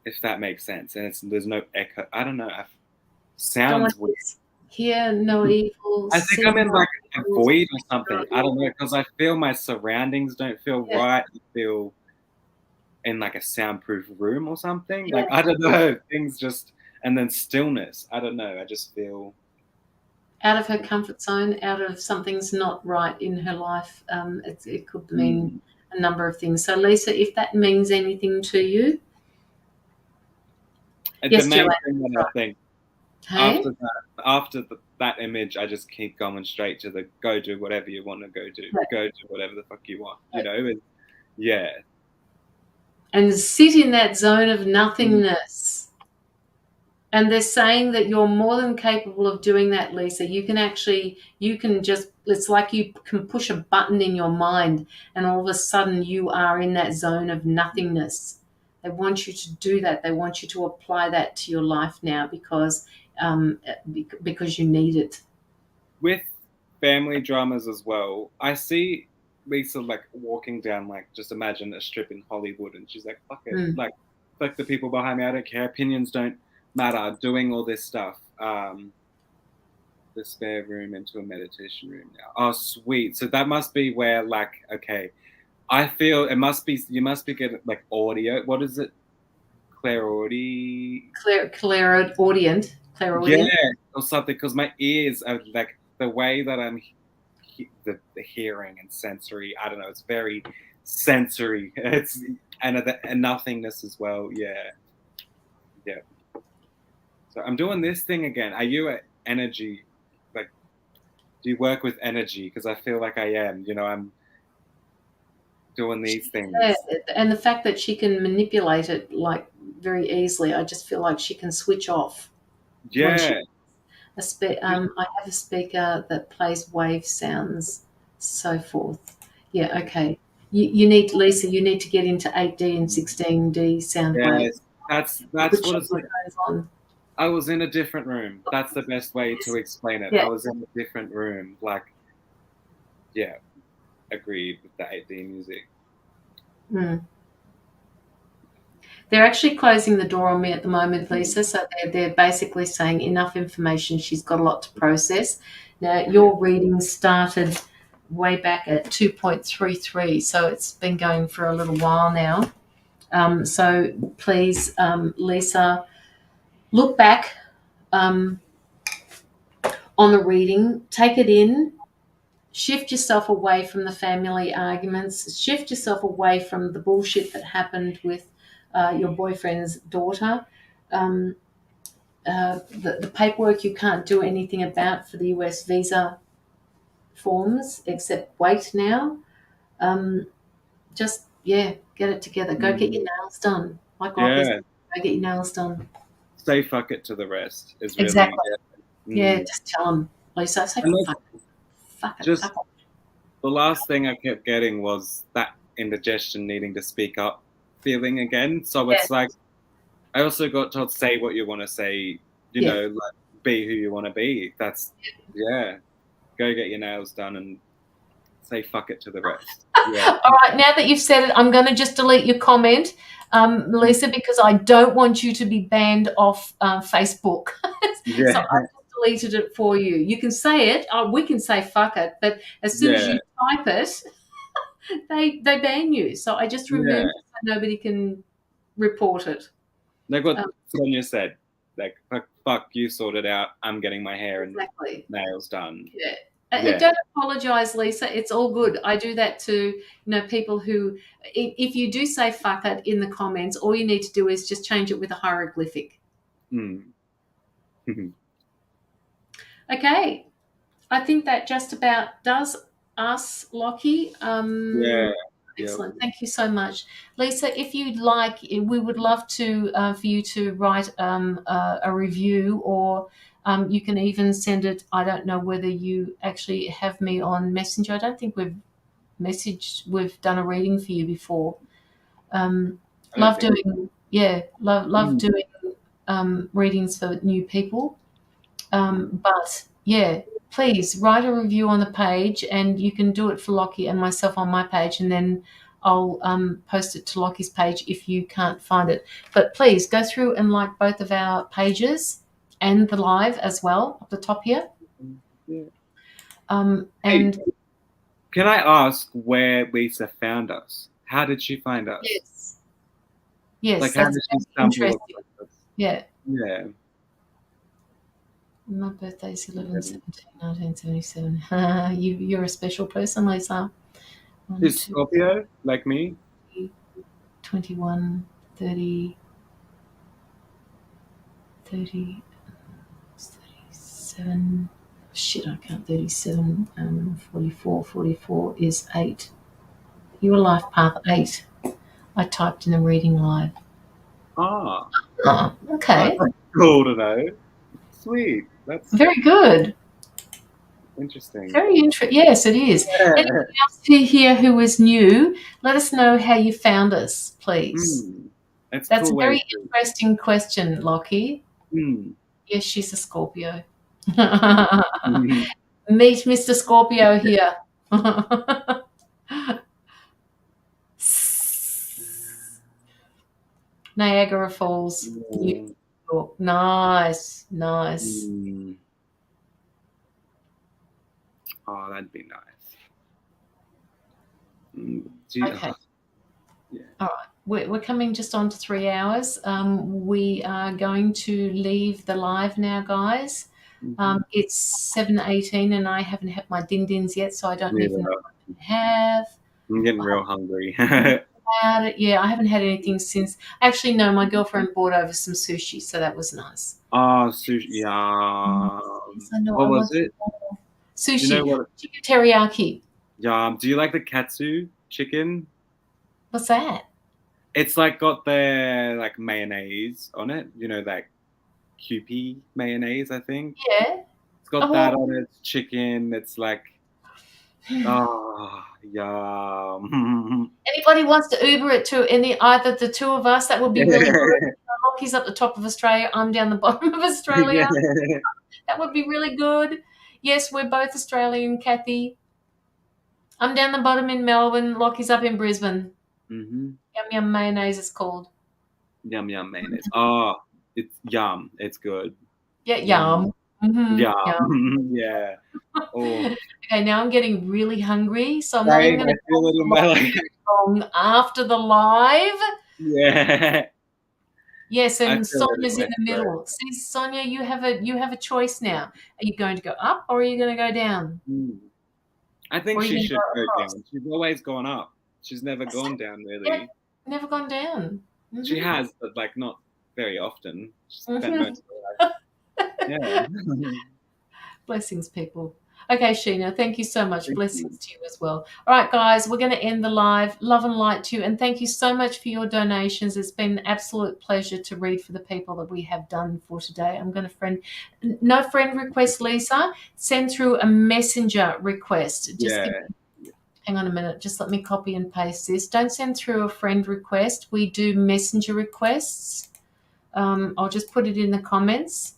if that makes sense. And there's no echo. I don't know. Don't want Sounds weird. to hear no evil, I think see I'm in no like a evil, void or no something. I don't know, evil. because I feel my surroundings don't feel Yeah, right. I feel in like a soundproof room or something. yeah. Like I don't know, things just and then stillness. I don't know. I just feel Out of her comfort zone, out of something's not right in her life. It could mean mm, a number of things. So, Lisa, if that means anything to you, the yes, main Joanne, thing that I right. think Hey? after that image, I just keep going straight to the go do whatever you want to go do. Right, Go do whatever the fuck you want. You right. know? Yeah. And sit in that zone of Mm, nothingness. And they're saying that you're more than capable of doing that, Lisa. You can just, it's like you can push a button in your mind and all of a sudden you are in that zone of nothingness. They want you to do that. They want you to apply that to your life now um, because you need it. with family dramas as well, I see Lisa like walking down like just imagine a strip in Hollywood, and she's like, "Fuck it, Mm. like fuck the people behind me. I don't care. Opinions don't matter." Doing all this stuff. The spare room into a meditation room now. Oh, sweet. So that must be where like okay, I feel it must be you must be getting like audio. What is it? Clairaudi? Clairaudient. Yeah, Clairaudient. or something. Because my ears are like the way that I'm the hearing and sensory. I don't know. It's very sensory. It's and nothingness as well. Yeah, yeah. So I'm doing this thing again. Are you a energy? Like, do you work with energy? Because I feel like I am. You know, I'm doing these Yeah, things. and the fact that she can manipulate it like very easily, I just feel like she can switch off when she Yeah, I have a speaker that plays wave sounds, so forth. Yeah, okay. You need, Lisa, you need to get into 8D and 16D sound wave. yes. That's what Switch it's like. those on. I was in a different room. That's the best way to explain it. Yeah. I was in a different room. Like, yeah, agreed with the 8D music. Mm. They're actually closing the door on me at the moment, Lisa. So they're basically saying enough information. She's got a lot to process. Now, your reading started way back at 2.33, so it's been going for a little while now. So please, Lisa, look back um, on the reading, take it in, shift yourself away from the family arguments, shift yourself away from the bullshit that happened with your boyfriend's daughter. Um, the paperwork you can't do anything about for the US visa forms except wait now. Just, yeah, get it together. Go get your Mm, nails done. Like Lockie said, yeah, go get your nails done. say fuck it to the rest is really Exactly. yeah. Yeah, Mm. just tell them. Lisa, say And fuck it, fuck it, just fuck it. the last thing I kept getting was that indigestion needing to speak up feeling again. So Yeah, it's like I also got told say what you want to say, you yeah. know, like be who you want to be. That's yeah. Go get your nails done and say fuck it to the rest. Yeah. All right, now that you've said it, I'm going to just delete your comment, Melissa, because I don't want you to be banned off Facebook. So Yeah. I just deleted it for you. You can say it. We can say fuck it, but as soon as Yeah. you type it, they ban you. So I just Yeah. removed it so nobody can report it. Like what Um, Sonia said, like fuck you sort it out. I'm getting my hair and exactly. nails done. Yeah. Yeah. Don't apologize, Lisa. It's all good. I do that to people who, if you do say fuck it in the comments, all you need to do is just change it with a hieroglyphic. Mm. Okay. I think that just about does us, Lockie. Yeah. Yeah. Excellent. Thank you so much. Lisa, if you'd like, we would love to for you to write a review, or you can even send it. I don't know whether you actually have me on Messenger. I don't think we've done a reading for you before. Love doing, love Mm. doing readings for new people. But yeah, please write a review on the page, and you can do it for Lockie and myself on my page, and then I'll post it to Lockie's page if you can't find it. But please go through and like both of our pages and the live as well up the top here. Yeah. And Hey, can I ask where Lisa found us? How did she find us? yes, Like, how that's did she stumble interesting. across us? Yeah. Yeah. My birthday's 11/17/1977. You're a special person, Lisa. 1, Is 2, Scorpio like me? 21, 30, 30, 37. Shit, I can't. 37, 44. 44 is 8. Your life path 8. I typed in a reading live. Ah. Oh, okay. That's cool to know. Sweet. That's Very good. interesting. Very interesting. Yes, it is. Yeah. Anybody else here who is new, let us know how you found us, please. That's That's a cool way very to. interesting question, Lockie. Mm. Yes, she's a Scorpio. Mhm. Meet Mr. Scorpio here. Niagara Falls, New York. Nice, nice. Mm. Oh, that'd be nice. Okay. Yeah. All right. We're coming just on to 3 hours. We are going to leave the live now, guys. It's 7:18 and I haven't had my din-dins yet, so I don't even know what I have. I'm getting real hungry. About it. Yeah, I haven't had anything since. Actually, no, my girlfriend brought over some sushi, so that was nice. Oh, sushi. Yeah. Yes, I know. What I was want it? more. Do you know Sushi, what? chicken teriyaki. Yeah. Do you like the katsu chicken? What's that? It's like got the like mayonnaise on it. You know, like Kewpie mayonnaise, I think. Yeah. It's got that Oh, on it. It's chicken. It's like, oh, yum. anybody wants to Uber it to either the two of us, that would be really good. Lockie's up the top of Australia. I'm down the bottom of Australia. That would be really good. Yes, we're both Australian, Kathy. I'm down the bottom in Melbourne. Lockie's up in Brisbane. Mm-hmm. Yum yum mayonnaise is called. Yum yum mayonnaise. Oh, it's yum. It's good. Yeah, Yum. yum. Mm-hmm. Yum. Yum. Yeah. Oh, Okay, now I'm getting really hungry, so I'm not even same. going I to feel it in my like. long after the live. Yeah. Yes, I and feel it in Sonia's my in the throat. middle. See, Sonia, you have a choice now. Are you going to go up or are you going to go down? I think Or are you she going to should go go across? down. She's always gone up. She's never gone down, Yeah, really. never gone down. She Mm-hmm. has, but like not very often. She spent Mm-hmm. most of her life. Yeah. Blessings, people. Okay, Sheena, thank you so much. Thank you. Blessings to you as well. All right, guys, we're going to end the live. Love and light to you. And thank you so much for your donations. It's been an absolute pleasure to read for the people that we have done for today. I'm going to no friend request, Lisa. Send through a messenger request. Hang on a minute. Just let me copy and paste this. Don't send through a friend request. We do messenger requests. I'll just put it in the comments.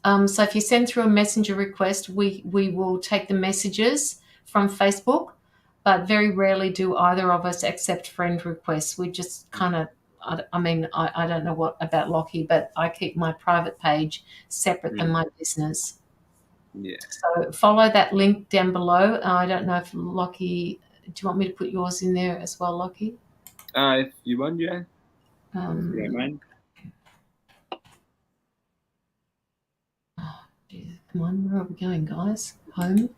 So if you send through a messenger request, we will take the messages from Facebook, but very rarely do either of us accept friend requests. We just kind of, I don't know what about Locky, but I keep my private page separate than my business. Yeah. So follow that link down below. I don't know if Locky, do you want me to put yours in there as well, Locky? If you want, yeah. If you don't mind. Come on, where are we going, guys? Home.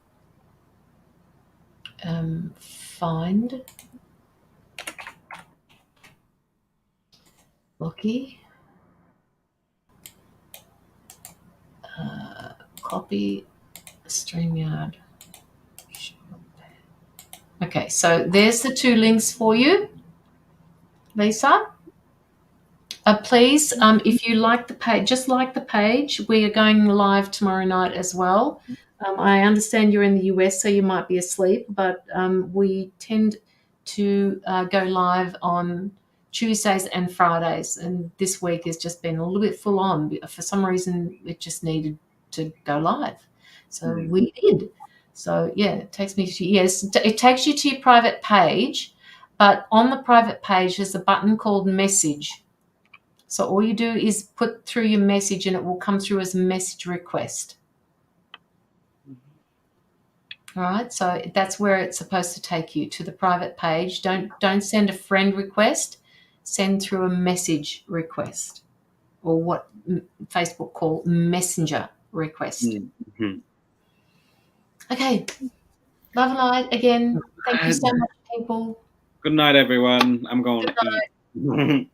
Find. Locky. Copy. StreamYard. Okay, so there's the two links for you, Lisa. Please, if you like the page, just like the page, we are going live tomorrow night as well. I understand you're in the US, so you might be asleep, but we tend to go live on Tuesdays and Fridays, and this week has just been a little bit full on. For some reason, it just needed to go live, so we did. So yeah, it takes me to it takes you to your private page, but on the private page there's a button called Message. So all you do is put through your message, and it will come through as a message request. All right, so that's where it's supposed to take you, to the private page. Don't send a friend request. Send through a message request, or what Facebook call messenger request. Mm-hmm. Okay, love and light again. Thank you so much, people. Good night, everyone. I'm going Good to eat.